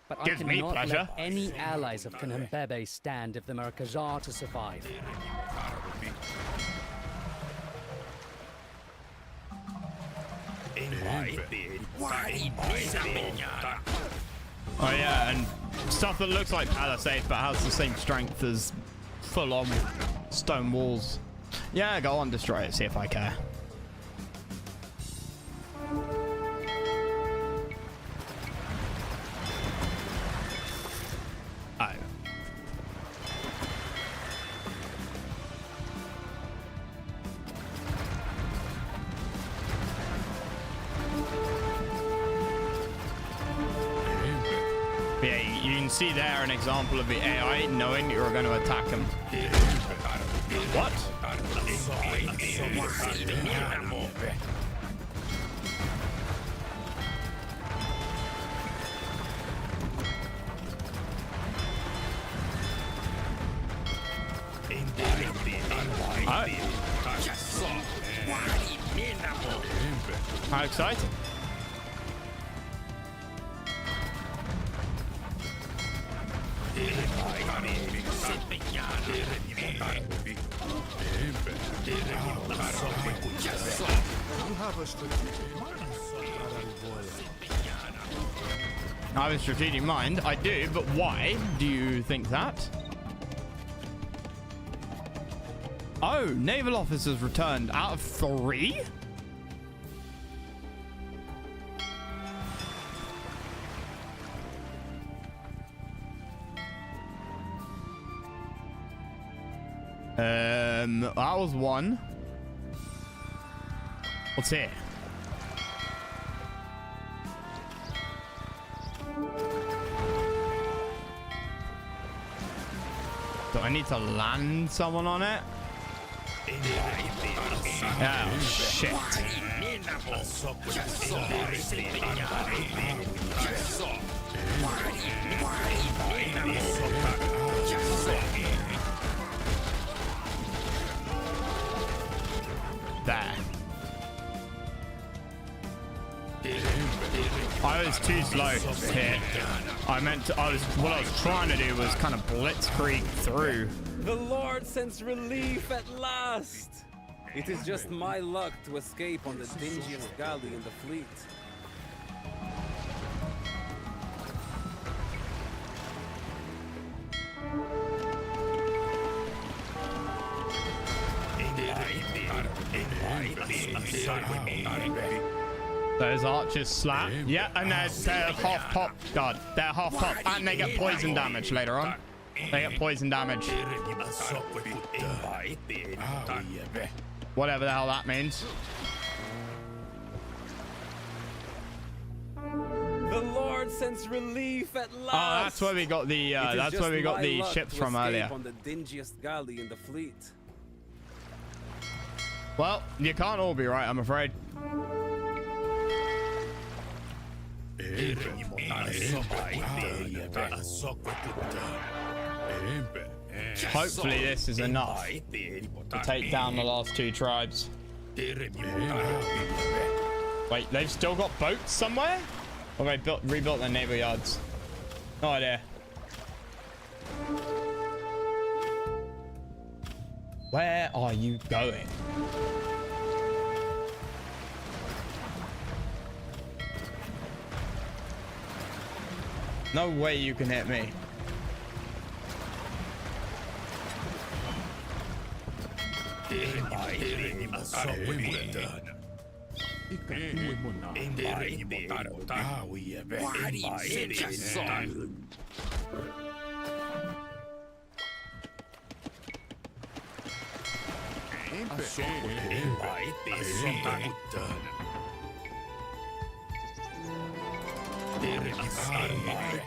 But I cannot let any allies of Kunhambebe stand if the Marquesas to survive. Oh yeah, and stuff that looks like palisades but has the same strength as full-on stone walls. Yeah, go on, destroy it, see if I care. Oh. Yeah, you can see there an example of the AI knowing that you're going to attack him. What? How exciting. I have a strategic mind. I do, but why do you think that? Oh, naval officers returned out of 3? That was 1. What's here? Do I need to land someone on it? Oh, shit. There. I was too slow here. What I was trying to do was kind of blitzkrieg through. The Lord sends relief at last. It is just my luck to escape on the dingiest galley in the fleet. Those archers slap. Yeah, and they're half pop. God, they're half pop. And they get poison damage later on. They get poison damage. Whatever the hell that means. The Lord sends relief at last. Oh, that's where we got the ships from earlier. On the dingiest galley in the fleet. Well, you can't all be right, I'm afraid. Hopefully this is enough to take down the last 2 tribes. Wait, they've still got boats somewhere? Or they rebuilt their naval yards? No idea. Where are you going? No way you can hit me.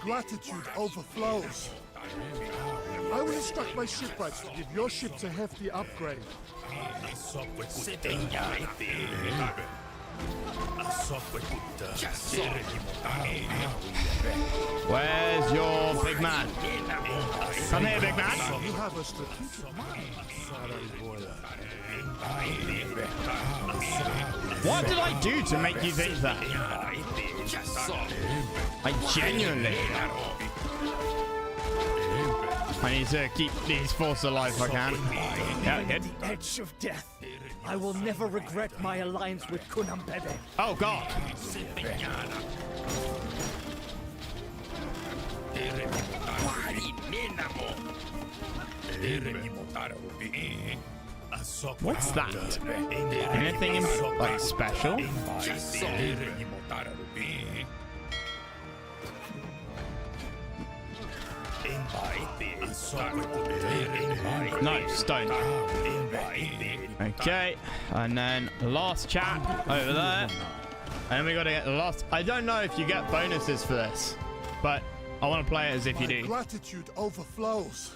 Gratitude overflows. I will instruct my shipwrights to give your ships a hefty upgrade. Where's your big man? Come here, big man. You have a strategic mind, What did I do to make you think that? I genuinely... I need to keep these forces alive if I can. Yeah, good. The edge of death. I will never regret my alliance with Kunampebe. Oh God. What's that? Anything like special? No, stone. Okay, and then last chap over there. And we gotta get the last. I don't know if you get bonuses for this, but I want to play it as if you do. Gratitude overflows.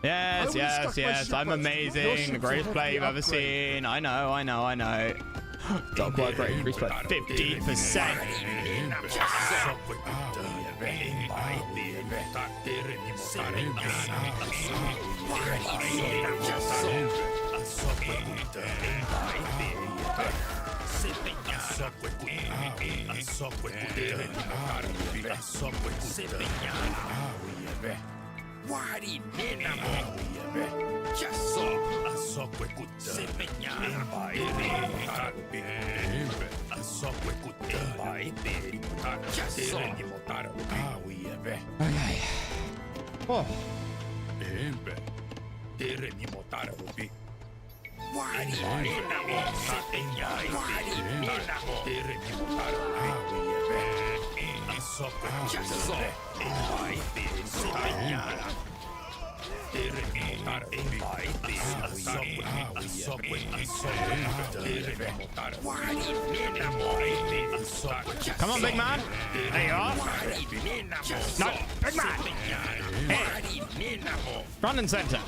Yes, yes, yes. I'm amazing. The greatest player you've ever seen. I know, I know, I know. Got quite great increase by 15%. Okay. Oh. Come on, big man. There you are. No, big man. Hey. Front and center.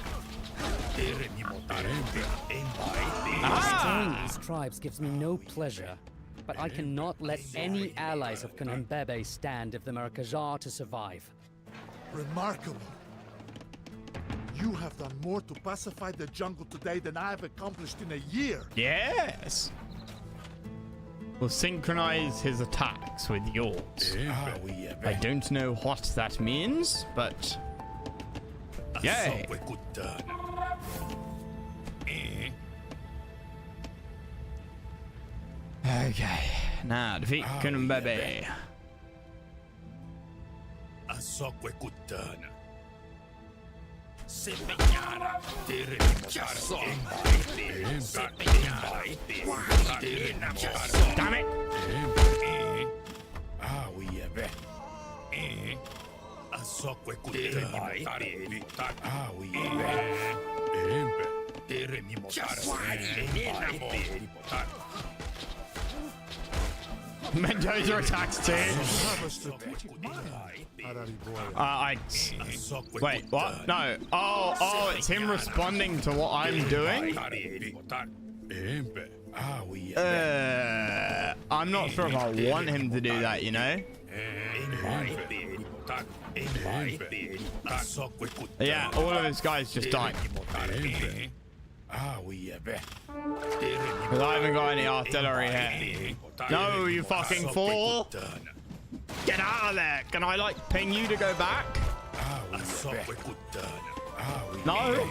Destroying these tribes gives me no pleasure, but I cannot let any allies of Kunampebe stand if the Merkajar to survive. Remarkable. You have done more to pacify the jungle today than I have accomplished in a year. Yes. We'll synchronize his attacks with yours. I don't know what that means, but yay. Okay, now defeat Kunampebe. Damn it! Mendoza attacks too. Wait, what? No. Oh, it's him responding to what I'm doing? I'm not sure if I want him to do that, you know? Yeah, all of his guys just died. Because I haven't got any artillery here. No, you fucking fool! Get out of there! Can I, like, ping you to go back? No!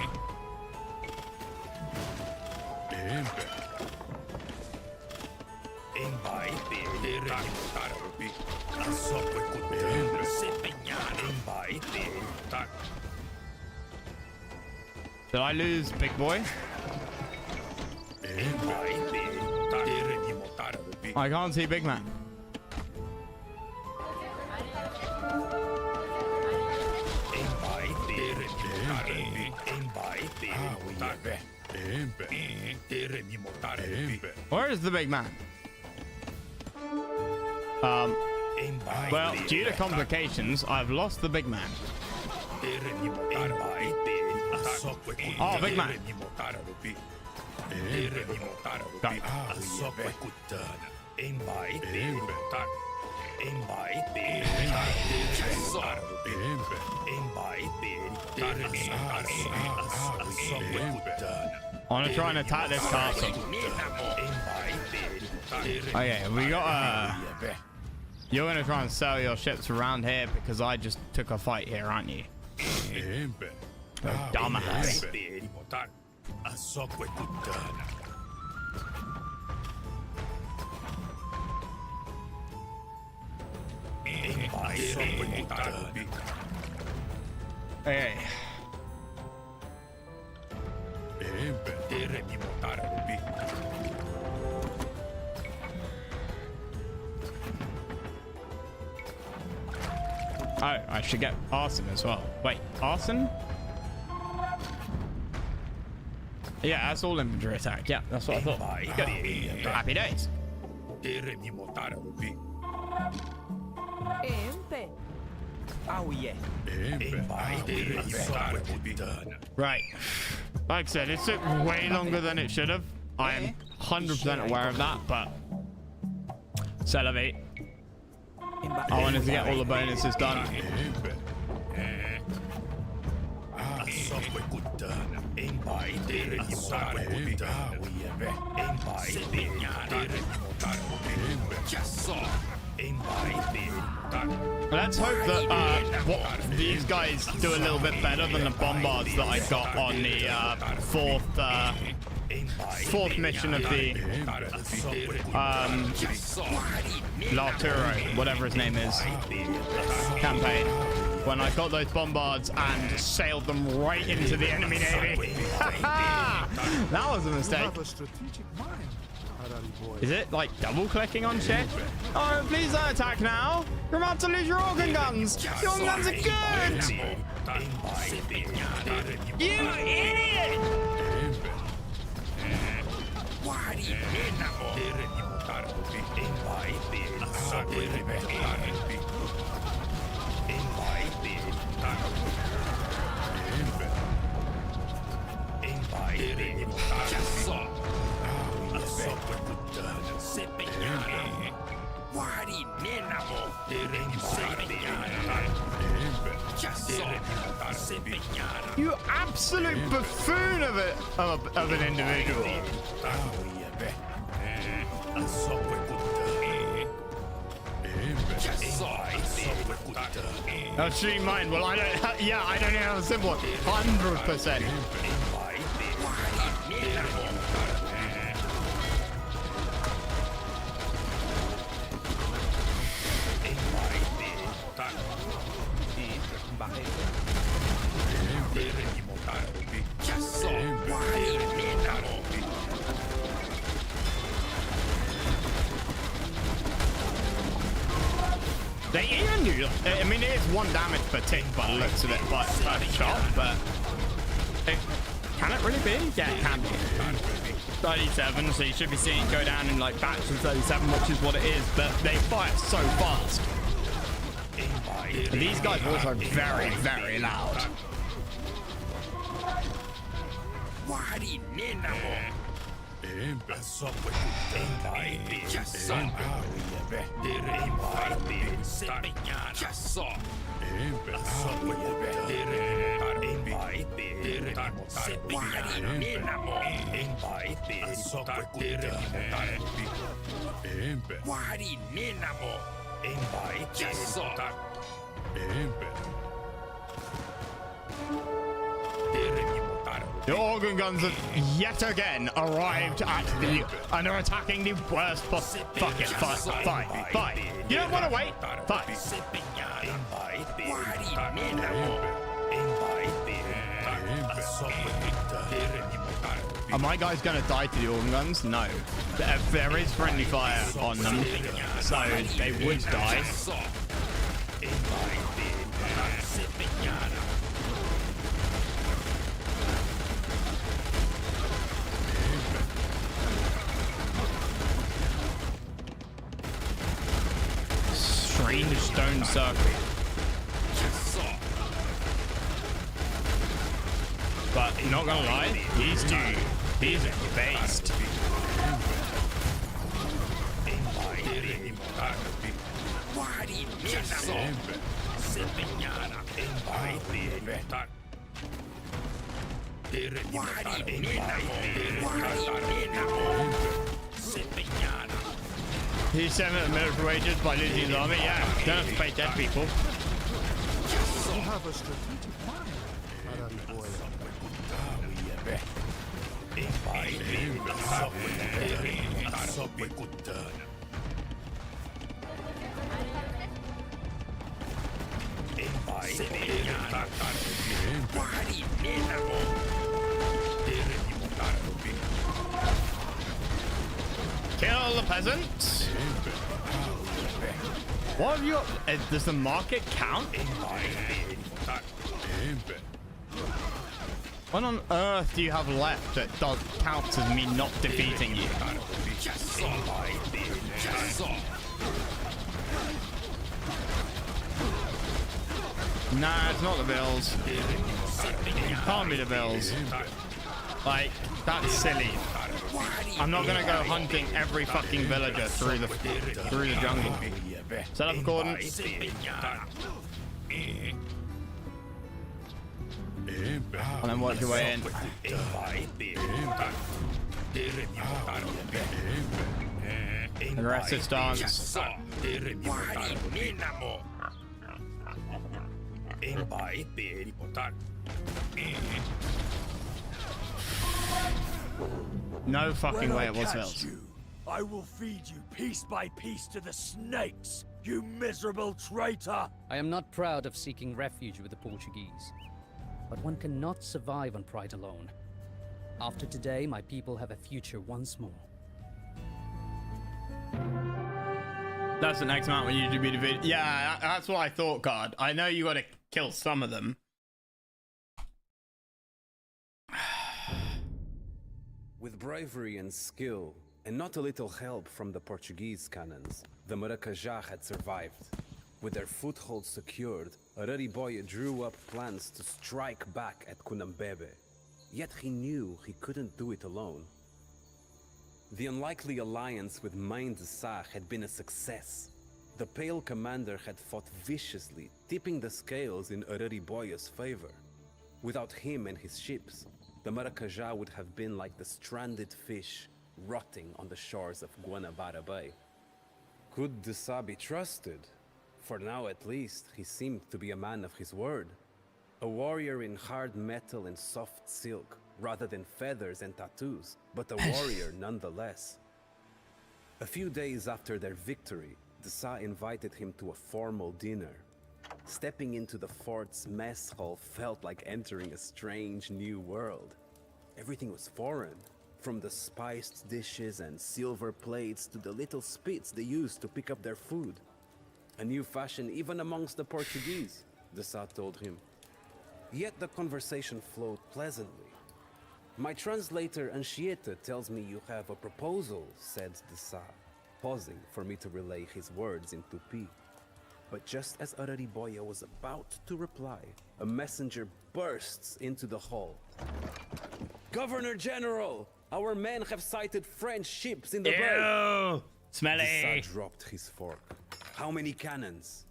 Did I lose, big boy? I can't see big man. Where is the big man? Well, due to complications, I've lost the big man. Oh, big man. Got I want to try and attack this castle. Okay, we got you're going to try and sell your ships around here because I just took a fight here, aren't you? Dumbass. Hey. Oh, I should get arson as well. Wait, arson? Yeah, that's all infantry attack. Yeah, that's what I thought. Good. Happy days. Oh yeah. Right. Like I said, it took way longer than it should have. I am 100% aware of that, but Elevate. I wanted to get all the bonuses done. Let's hope that these guys do a little bit better than the bombards that I got on the fourth mission of the Lautaro, whatever his name is, campaign. When I got those bombards and sailed them right into the enemy navy. That was a mistake. Is it like double clicking on shit? Oh, please don't attack now. You're about to lose your organ guns. Your organ guns are good. You idiot. You absolute buffoon of an individual. Oh, she mine. Well, I don't. Yeah, I don't know how simple. 100%. They even do. I mean, it is 1 damage per tick by the looks of it, but per shot. But can it really be? Yeah, it can be. 37, so you should be seeing it go down in like batches of 37, which is what it is. But they fire so fast. And these guys are also very, very loud. The organ guns have yet again arrived at the and are attacking the worst possible. Fuck it, fine. You don't want to wait? Fine. Are my guys gonna die to the organ guns? No. There is friendly fire on them, so they would die. Strange stone circle. But not gonna lie, these are based. He's 7 at military wages by losing his army. Yeah, don't have to pay dead people. You have a strategic mind, Arariboya. Kill the peasants. What have you got? Does the market count? What on earth do you have left that does counts as me not defeating you? Nah, it's not the bills. It can't be the bills. Like, that's silly. I'm not gonna go hunting every fucking villager through the jungle. Set up accordance. And then work your way in. Aggressive stance. No fucking way it was Hills. I will feed you piece by piece to the snakes, you miserable traitor! I am not proud of seeking refuge with the Portuguese, but one cannot survive on pride alone. After today, my people have a future once more. That's the next amount when you do be defeated. Yeah, that's what I thought, God. I know you gotta kill some of them. With bravery and skill, and not a little help from the Portuguese cannons, the Maracajá had survived. With their foothold secured, Arariboia drew up plans to strike back at Cunhambebe. Yet he knew he couldn't do it alone. The unlikely alliance with Mãe de Sá had been a success. The Pale Commander had fought viciously, tipping the scales in Arariboia's favor. Without him and his ships, the Maracajá would have been like the stranded fish rotting on the shores of Guanabara Bay. Could de Sá be trusted? For now at least, he seemed to be a man of his word. A warrior in hard metal and soft silk, rather than feathers and tattoos, but a warrior nonetheless. A few days after their victory, de Sá invited him to a formal dinner. Stepping into the fort's mess hall felt like entering a strange new world. Everything was foreign, from the spiced dishes and silver plates to the little spits they used to pick up their food. A new fashion even amongst the Portuguese, de Sá told him. Yet the conversation flowed pleasantly. My translator Anchieta tells me you have a proposal, said de Sá, pausing for me to relay his words in Tupi. But just as Arariboia was about to reply, a messenger bursts into the hall. Governor General, our men have sighted French ships in the bay. Smelly. De Sá dropped his fork. How many cannons?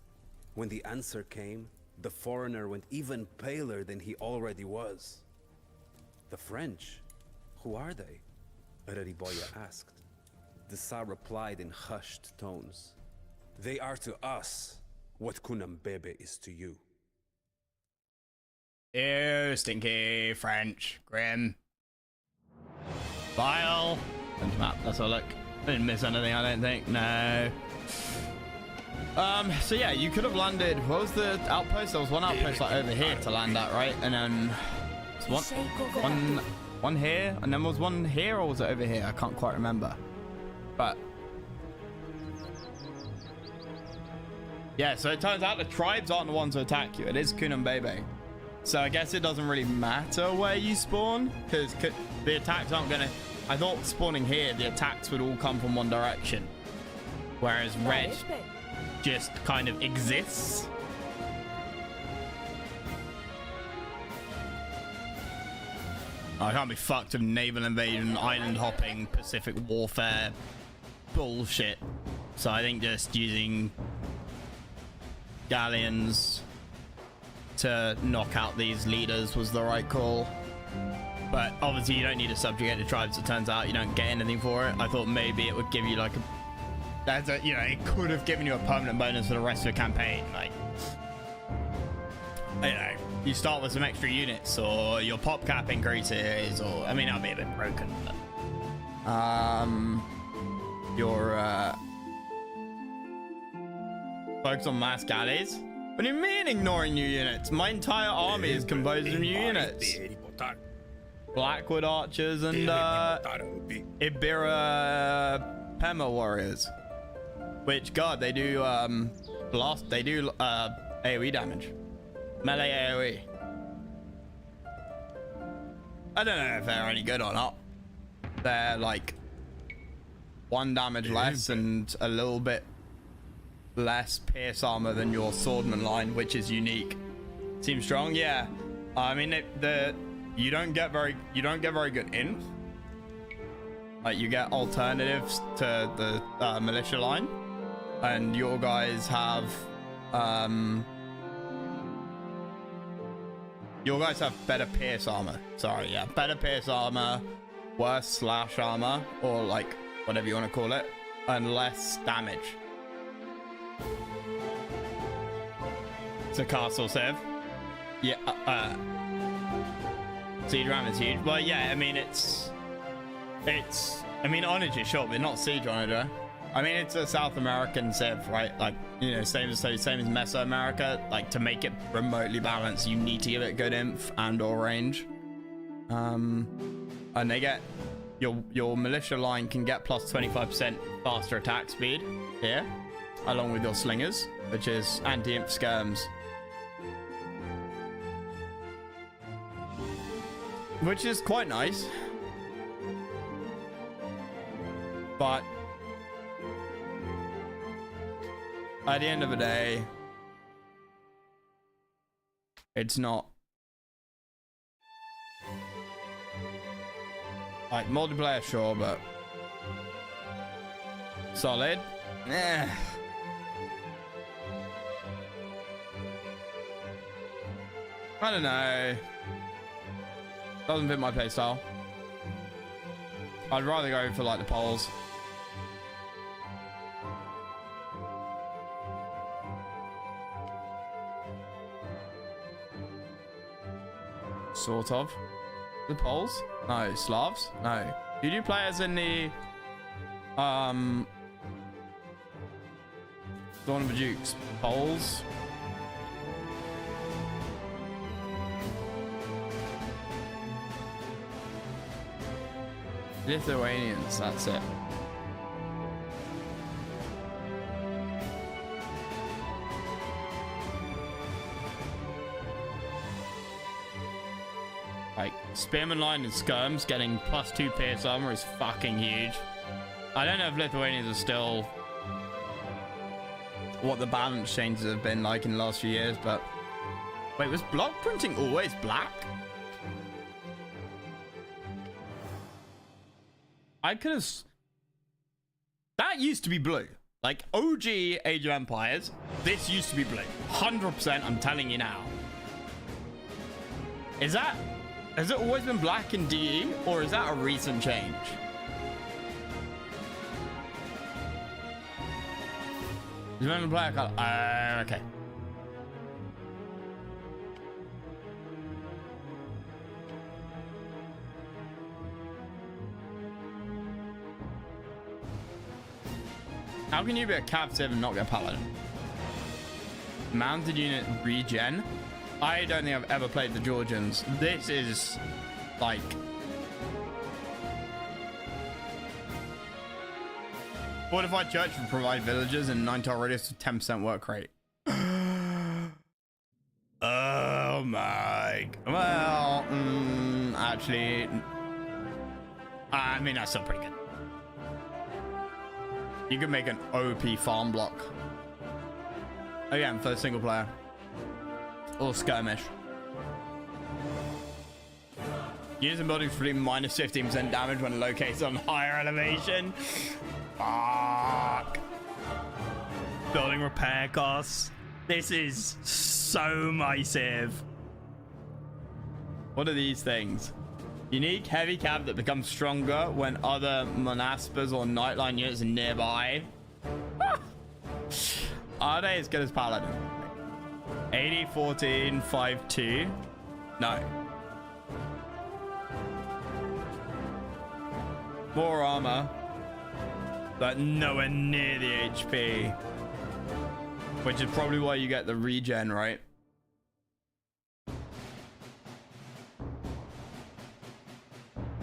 When the answer came, the foreigner went even paler than he already was. The French? Who are they? Arariboia asked. De Sá replied in hushed tones. They are to us what Cunhambebe is to you. Ew, stinky French. Grim. Vile. And map, let's have a look. I didn't miss anything, I don't think. No. So yeah, you could have landed. What was the outpost? There was one outpost like over here to land at, right? And then one here, and then was one here, or was it over here? I can't quite remember. But yeah, so it turns out the tribes aren't the ones who attack you. It is Cunhambebe. So I guess it doesn't really matter where you spawn, because the attacks aren't gonna. I thought spawning here, the attacks would all come from one direction, whereas red just kind of exists. I can't be fucked with naval invasion, island hopping, Pacific warfare bullshit. So I think just using galleons to knock out these leaders was the right call. But obviously you don't need to subjugate the tribes. It turns out you don't get anything for it. I thought maybe it would give you like it could have given you a permanent bonus for the rest of the campaign. Like, you start with some extra units, or your pop cap increases, or I mean, that'll be a bit broken. But, your focus on mass galleys. What do you mean ignoring new units? My entire army is composed of new units. Blackwood archers and Ibira Pema warriors. Which, God, they do blast. They do AoE damage. Melee AoE. I don't know if they're any good or not. They're like 1 damage less and a little bit less pierce armor than your swordman line, which is unique. Seems strong, yeah. I mean, you don't get very good inf. Like, you get alternatives to the militia line, and your guys have better pierce armor. Sorry, yeah, better pierce armor, worse slash armor, or like whatever you want to call it, and less damage. It's a castle save. Yeah, siege ram is huge. Well, yeah, I mean I mean onager, sure, but not siege onager. I mean, it's a South American civ, right? Like, you know, same as Mesoamerica. Like, to make it remotely balanced, you need to give it good inf and or range. And they get your militia line can get plus 25% faster attack speed here, along with your slingers, which is anti-inf skirms. Which is quite nice. But at the end of the day, it's not like multiplayer, sure, but solid. Eh. I don't know. Doesn't fit my playstyle. I'd rather go for like the poles. Sort of. The Poles? No. Slavs? No. You do play as in the Dawn of the Dukes. Poles? Lithuanians, that's it. Like, Spearman line and skirms getting +2 pierce armor is fucking huge. I don't know if Lithuanians are still what the balance changes have been like in the last few years, but wait, was block printing always black? I could have... That used to be blue. Like, OG Age of Empires, this used to be blue. 100%, I'm telling you now. Is that... Has it always been black in DE, or is that a recent change? Is it black color? Okay. How can you be a captive and not get paladin? Mounted unit regen? I don't think I've ever played the Georgians. This is like... Fortified church will provide villagers in 9-tile radius with 10% work rate. Oh my... Well, actually... I mean, that's still pretty good. You could make an OP farm block. Again, for the single player. Or skirmish. Units and buildings pretty minus 15% damage when located on higher elevation. Fuck. Building repair costs. This is so massive. What are these things? Unique heavy cab that becomes stronger when other Monaspas or Nightline units are nearby. Are they as good as Paladin? 80, 14, 5, 2. No. More armor, but nowhere near the HP. Which is probably why you get the regen, right?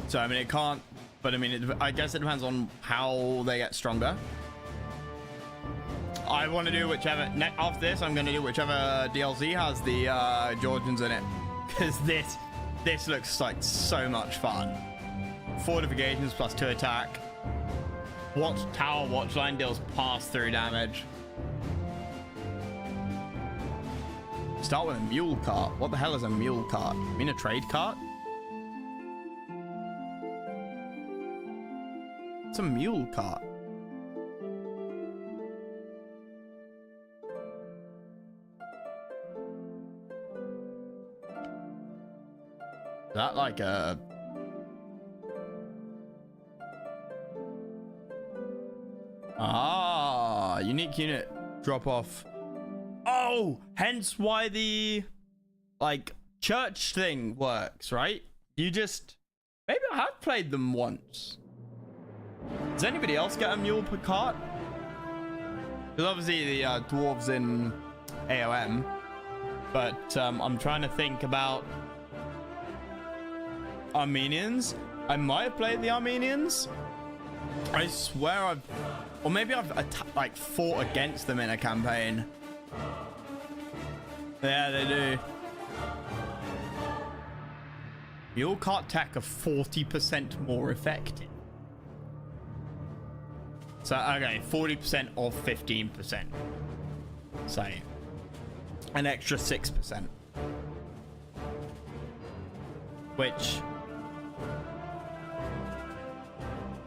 So, I mean, it can't... But, I mean, I guess it depends on how they get stronger. I want to do whichever... After this, I'm going to do whichever DLC has the Georgians in it. Because this looks like so much fun. Fortifications plus 2 attack. Tower watchline deals pass-through damage. Start with a mule cart. What the hell is a mule cart? You mean a trade cart? It's a mule cart. Is that like a... Ah, unique unit drop off. Oh, hence why the like church thing works, right? You just... Maybe I have played them once. Does anybody else get a mule per cart? Because obviously the dwarves in AOM. But I'm trying to think about Armenians. I might have played the Armenians. I swear I've... Or maybe I've like fought against them in a campaign. Yeah, they do. Mule cart tech are 40% more effective. So, okay, 40% or 15%. So, an extra 6%. Which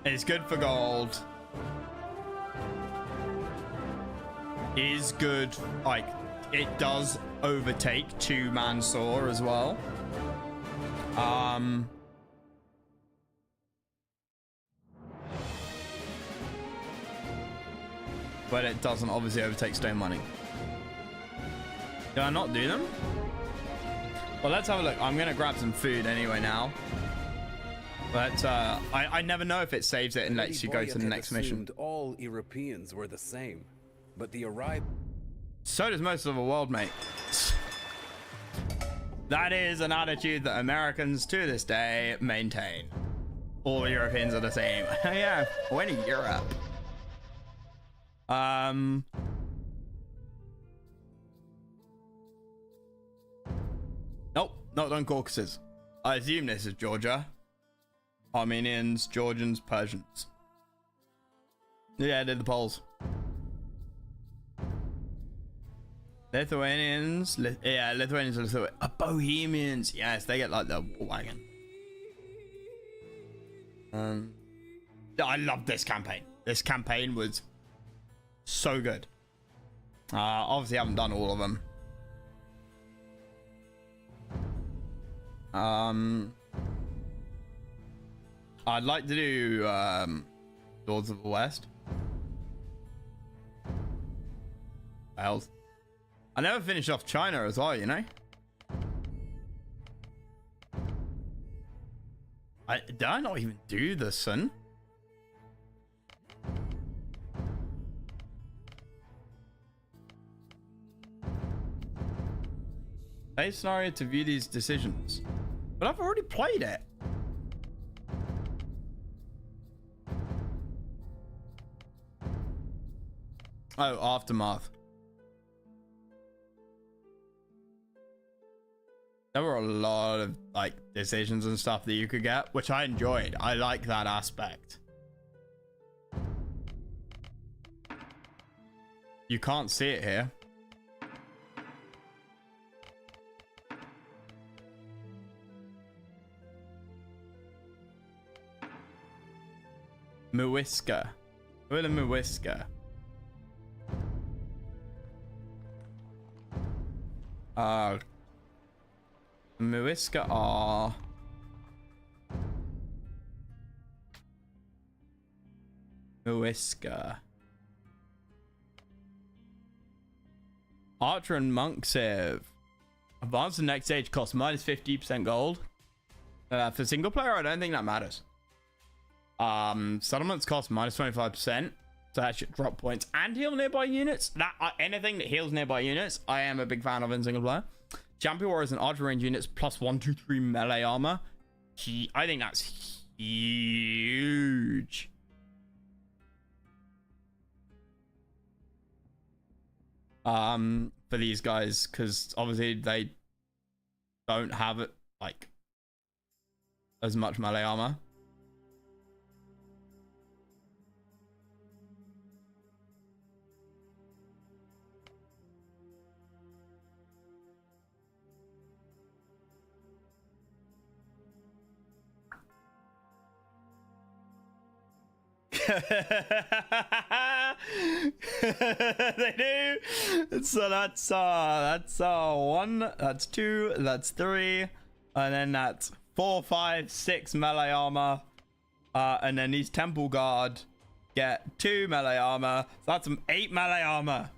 is good for gold. Is good, like, it does overtake 2-man saw as well. But it doesn't obviously overtake stone money. Did I not do them? Well, let's have a look. I'm gonna grab some food anyway now. But I never know if it saves it and lets you go to the next mission. All Europeans were the same, but the arrival. So does most of the world, mate. That is an attitude that Americans to this day maintain. All Europeans are the same. Yeah, when in Europe. Nope, not on Caucasus. I assume this is Georgia. Armenians, Georgians, Persians. Yeah, I did the polls. Lithuanians, Lithuanians, Bohemians. Yes, they get like the wagon. I love this campaign. This campaign was so good. Obviously, I haven't done all of them. I'd like to do Lords of the West. Well, I never finished off China as well, you know. Did I not even do the Sun? Play scenario to view these decisions. But I've already played it. Oh, Aftermath. There were a lot of like decisions and stuff that you could get, which I enjoyed. I like that aspect. You can't see it here. Muisca. Where the Muisca? Muisca are... Muisca. Archer and Monk Civ. Advance the next stage costs minus 50% gold. For single player, I don't think that matters. Settlements cost minus 25%. So that should drop points and heal nearby units. Anything that heals nearby units, I am a big fan of in single player. Champion Warriors and archer range units plus 1, 2, 3 melee armor. I think that's huge. For these guys, because obviously they don't have it like as much melee armor. They do. So that's 1, that's 2, that's 3, and then that's 4, 5, 6 melee armor, and then these temple guard get 2 melee armor. So that's 8 melee armor.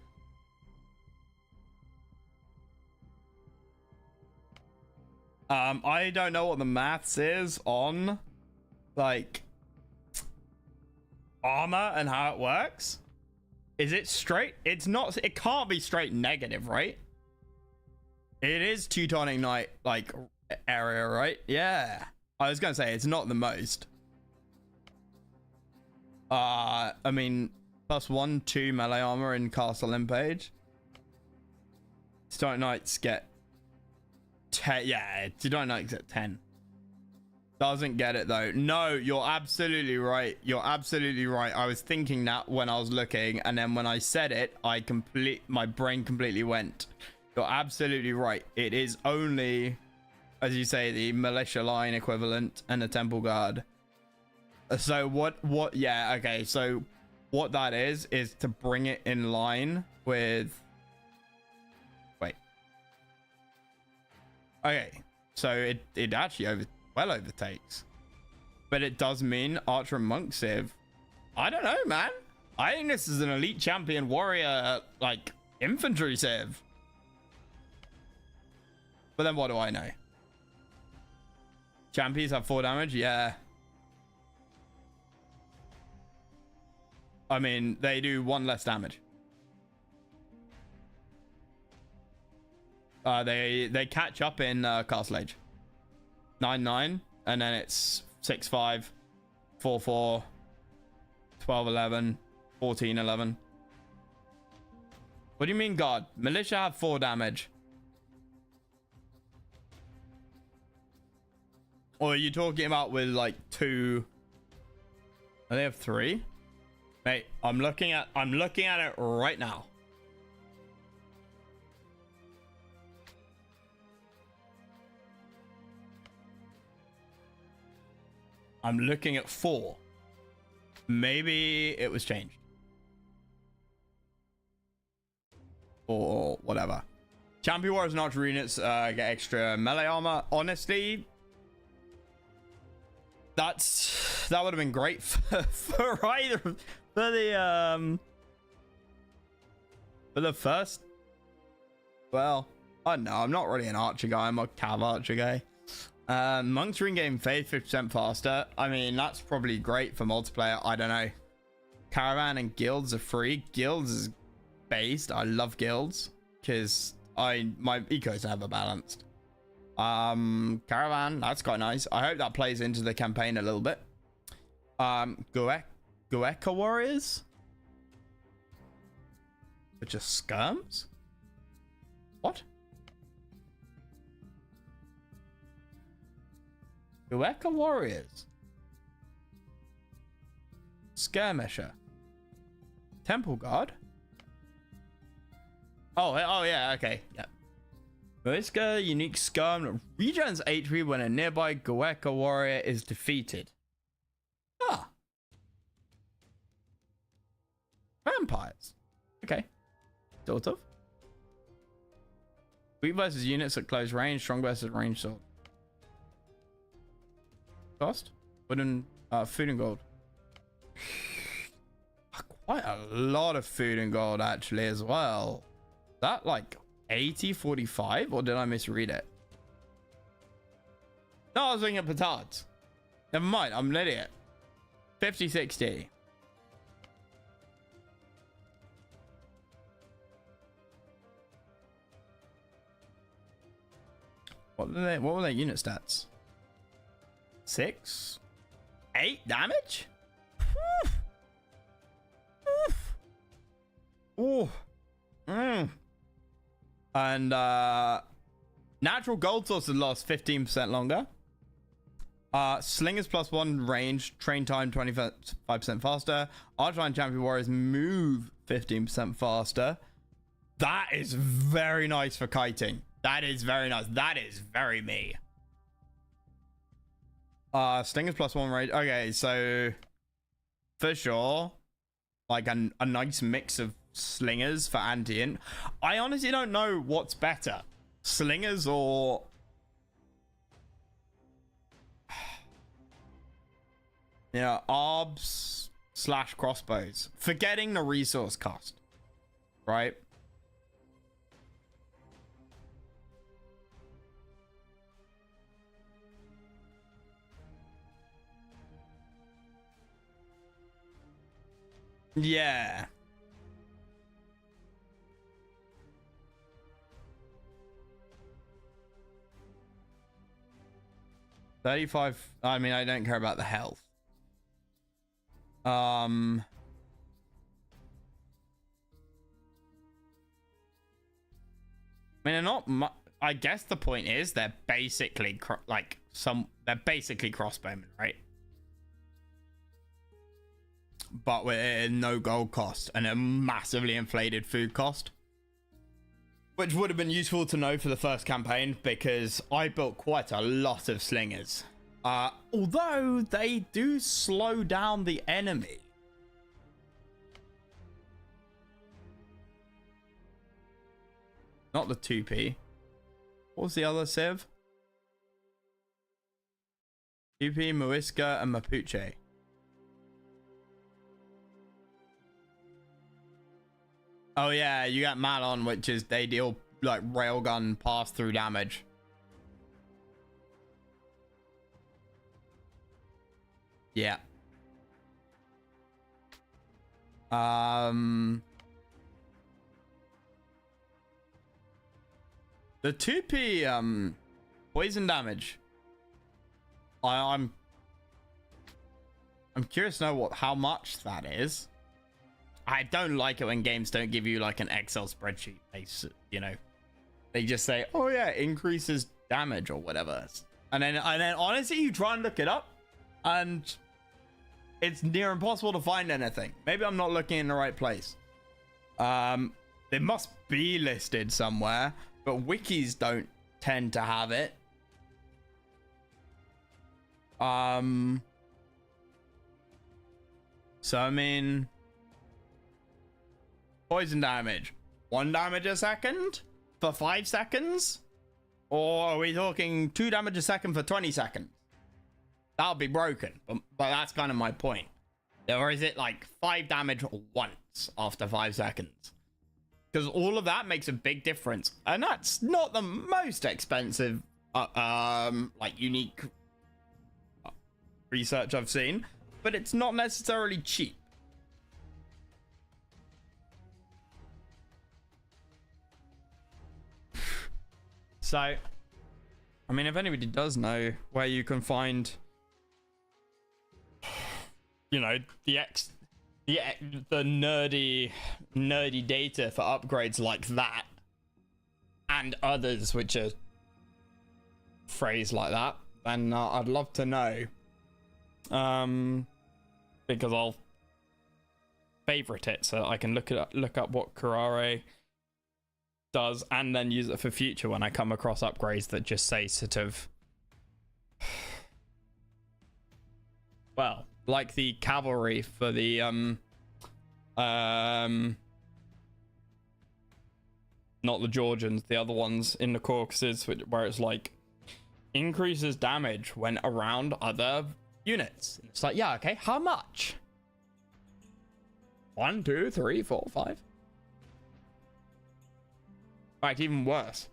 I don't know what the maths is on like armor and how it works. Is it straight? It's not. It can't be straight negative, right? It is Teutonic Knight like area, right? Yeah. I was gonna say it's not the most. I mean, plus 1, 2 melee armor in Castle Limpage. Teutonic Knights get 10. Yeah, Teutonic Knights get 10. Doesn't get it though. No, you're absolutely right. You're absolutely right. I was thinking that when I was looking, and then when I said it, my brain completely went. You're absolutely right. It is only, as you say, the militia line equivalent and the temple guard. So what yeah, okay. So what that is to bring it in line with, wait. Okay. So it actually well overtakes, but it does mean archer and monk civ. I don't know, man. I think this is an elite champion warrior like infantry civ, but then what do I know? Champions have 4 damage. Yeah, I mean they do 1 less damage. They catch up in Castle Age. 9-9, and then it's 6-5, 4-4, 12-11, 14-11. What do you mean, God? Militia have 4 damage. Or are you talking about with like 2? Oh, they have 3? Mate, I'm looking at it right now. I'm looking at 4. Maybe it was changed. Or whatever. Champion Warriors and archer units get extra melee armor. Honestly, that would have been great for either for the first. Well, I don't know. I'm not really an archer guy. I'm a cav archer guy. Monks regain faith 50% faster. I mean, that's probably great for multiplayer. I don't know. Caravan and guilds are free. Guilds is based. I love guilds because my ecos are never balanced. Caravan, that's quite nice. I hope that plays into the campaign a little bit. Goeka warriors, which are skirms. What? Goeka warriors, skirmisher, temple guard. Oh yeah, okay, yeah. Goeka unique skirm regens HP when a nearby Goeka warrior is defeated. Ah, vampires. Okay, sort of. Weak versus units at close range, strong versus range sword. Cost? Wooden, food and gold. Quite a lot of food and gold actually as well. That like 80-45, or did I misread it? No, I was looking at petards. Never mind, I'm an idiot. 50-60. What were their unit stats? 6? 8 damage? Ooh. And natural gold sources last 15% longer. Slingers +1 range, train time 25% faster. Archline champion warriors move 15% faster. That is very nice for kiting. That is very nice. That is very me. Slingers +1 range. Okay, so for sure, like a nice mix of slingers for anti-int. I honestly don't know what's better, slingers or arbs / crossbows, forgetting the resource cost, right? Yeah. $35. I mean, I don't care about the health. I mean, they're not. I guess the point is they're basically they're basically crossbowmen, right? But with no gold cost and a massively inflated food cost, which would have been useful to know for the first campaign because I built quite a lot of slingers. Although they do slow down the enemy. Not the 2p. What was the other civ? 2p, Muisca, and Mapuche. Oh yeah, you got Malon, which is they deal like railgun pass through damage. Yeah. The 2p poison damage. I'm curious to know how much that is. I don't like it when games don't give you like an Excel spreadsheet. They just say, "Oh yeah, increases damage or whatever," and then honestly, you try and look it up, and it's near impossible to find anything. Maybe I'm not looking in the right place. It must be listed somewhere, but wikis don't tend to have it. So I mean, poison damage, 1 damage a second for 5 seconds, or are we talking 2 damage a second for 20 seconds? That'll be broken, but that's kind of my point. Or is it like 5 damage once after 5 seconds? Because all of that makes a big difference, and that's not the most expensive like unique research I've seen, but it's not necessarily cheap. So, I mean, if anybody does know where you can find, the nerdy data for upgrades like that, and others which are phrased like that, then I'd love to know. Because I'll favorite it so that I can look up what Curare does and then use it for future when I come across upgrades that just say sort of, well, like the cavalry for the not the Georgians, the other ones in the Caucasus, where it's like increases damage when around other units. It's like, yeah, okay, how much? 1, 2, 3, 4, 5. In fact, even worse,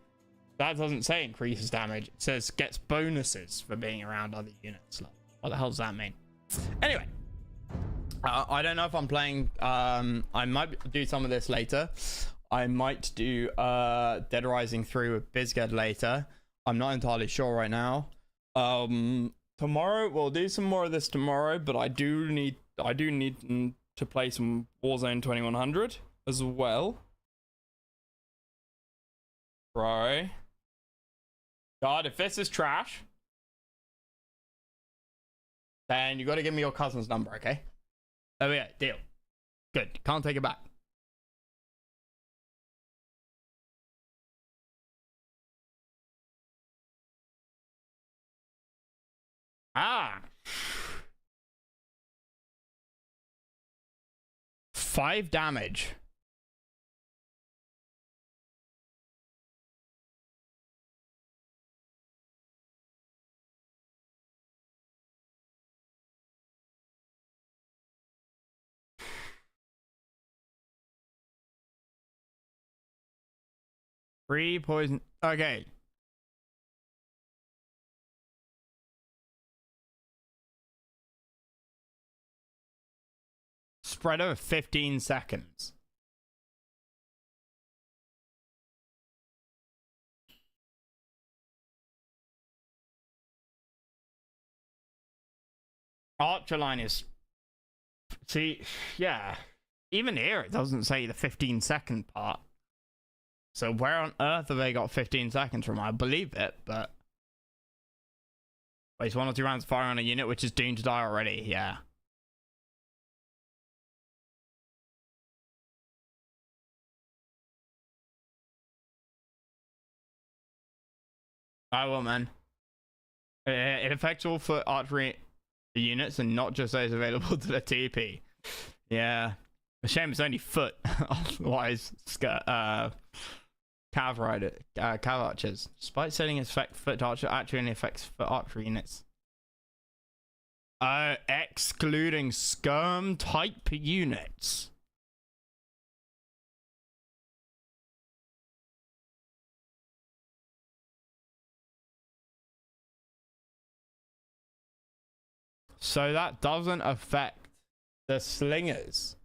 that doesn't say increases damage. It says gets bonuses for being around other units. Like, what the hell does that mean? Anyway, I don't know if I'm playing. I might do some of this later. I might do Dead Rising 3 with Bizged later. I'm not entirely sure right now. Tomorrow we'll do some more of this tomorrow, but I do need to play some Warzone 2100 as well. Bro. God, if this is trash, then you got to give me your cousin's number, okay? Oh yeah, deal. Good. Can't take it back. Ah. 5 damage. Free poison. Okay. Spread over 15 seconds. Archer line is... See, yeah. Even here it doesn't say the 15-second part. So where on earth have they got 15 seconds from? I believe it, but... Waste 1 or 2 rounds of fire on a unit which is doomed to die already, yeah. I will, man. It affects all foot archery units and not just those available to the TP. Yeah. A shame it's only foot. Otherwise, cav archers. Despite setting its effect, foot archer actually only affects foot archery units. Excluding skirm type units. So that doesn't affect the slingers.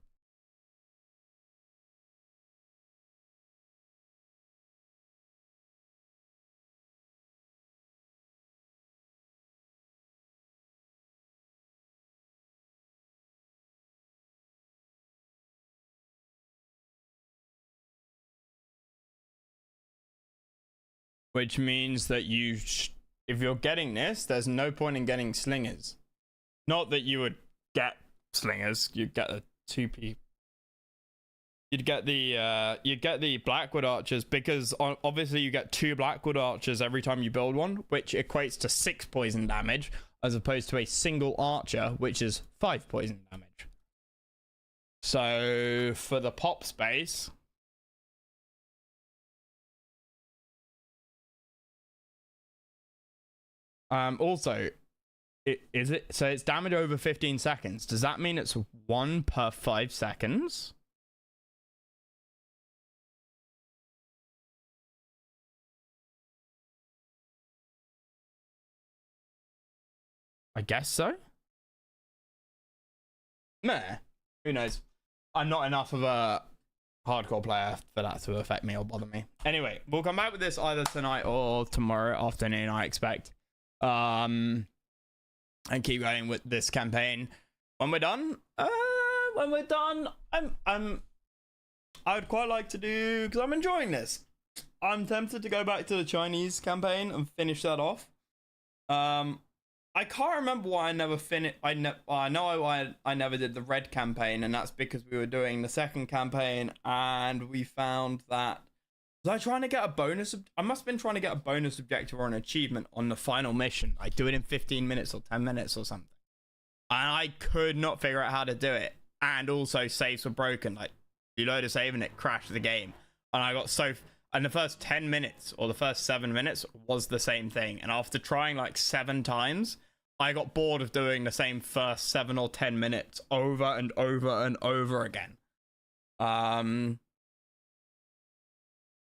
Which means that if you're getting this, there's no point in getting slingers. Not that you would get slingers, you'd get a 2p. You'd get the Blackwood archers because obviously you get 2 Blackwood archers every time you build one, which equates to 6 poison damage, as opposed to a single archer, which is 5 poison damage. So for the pop space, also, is it so it's damage over 15 seconds? Does that mean it's 1 per 5 seconds? I guess so. Meh. Who knows? I'm not enough of a hardcore player for that to affect me or bother me. Anyway, we'll come back with this either tonight or tomorrow afternoon, I expect. And keep going with this campaign. When we're done, I would quite like to do, because I'm enjoying this. I'm tempted to go back to the Chinese campaign and finish that off. I can't remember why I never finished. I know why I never did the red campaign, and that's because we were doing the second campaign, and we found that was I trying to get a bonus. I must have been trying to get a bonus objective or an achievement on the final mission. I do it in 15 minutes or 10 minutes or something, and I could not figure out how to do it. And also, saves were broken. Like, you load a save and it crashed the game, and I got so. And the first 10 minutes or the first 7 minutes was the same thing, and after trying like 7 times, I got bored of doing the same first 7 or 10 minutes over and over and over again.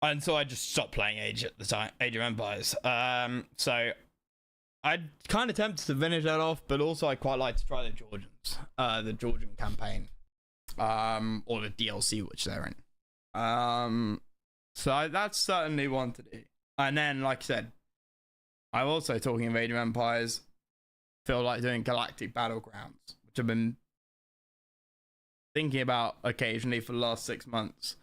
And so I just stopped playing Age of Empires. So I kind of tempted to finish that off, but also I quite like to try the Georgians, the Georgian campaign, or the DLC which they're in. So that's certainly one to do. And then, like I said, I'm also talking of Age of Empires. Feel like doing Galactic Battlegrounds, which I've been thinking about occasionally for the last 6 months,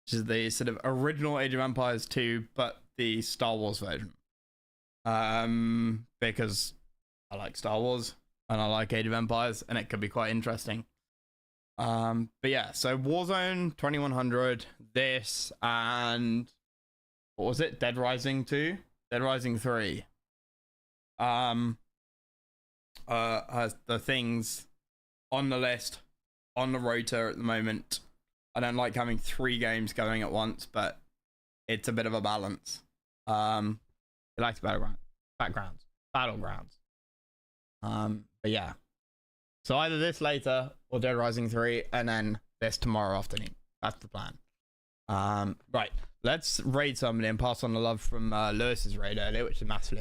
which is the sort of original Age of Empires 2, but the Star Wars version. Because I like Star Wars and I like Age of Empires, and it could be quite interesting. But yeah, so Warzone 2100, this, and what was it? Dead Rising 2, Dead Rising 3. Has the things on the list, on the rotor at the moment. I don't like having 3 games going at once, but it's a bit of a balance. Galactic Battlegrounds. But yeah. So either this later or Dead Rising 3, and then this tomorrow afternoon. That's the plan. Right. Let's raid somebody and pass on the love from Lewis's raid earlier, which is massively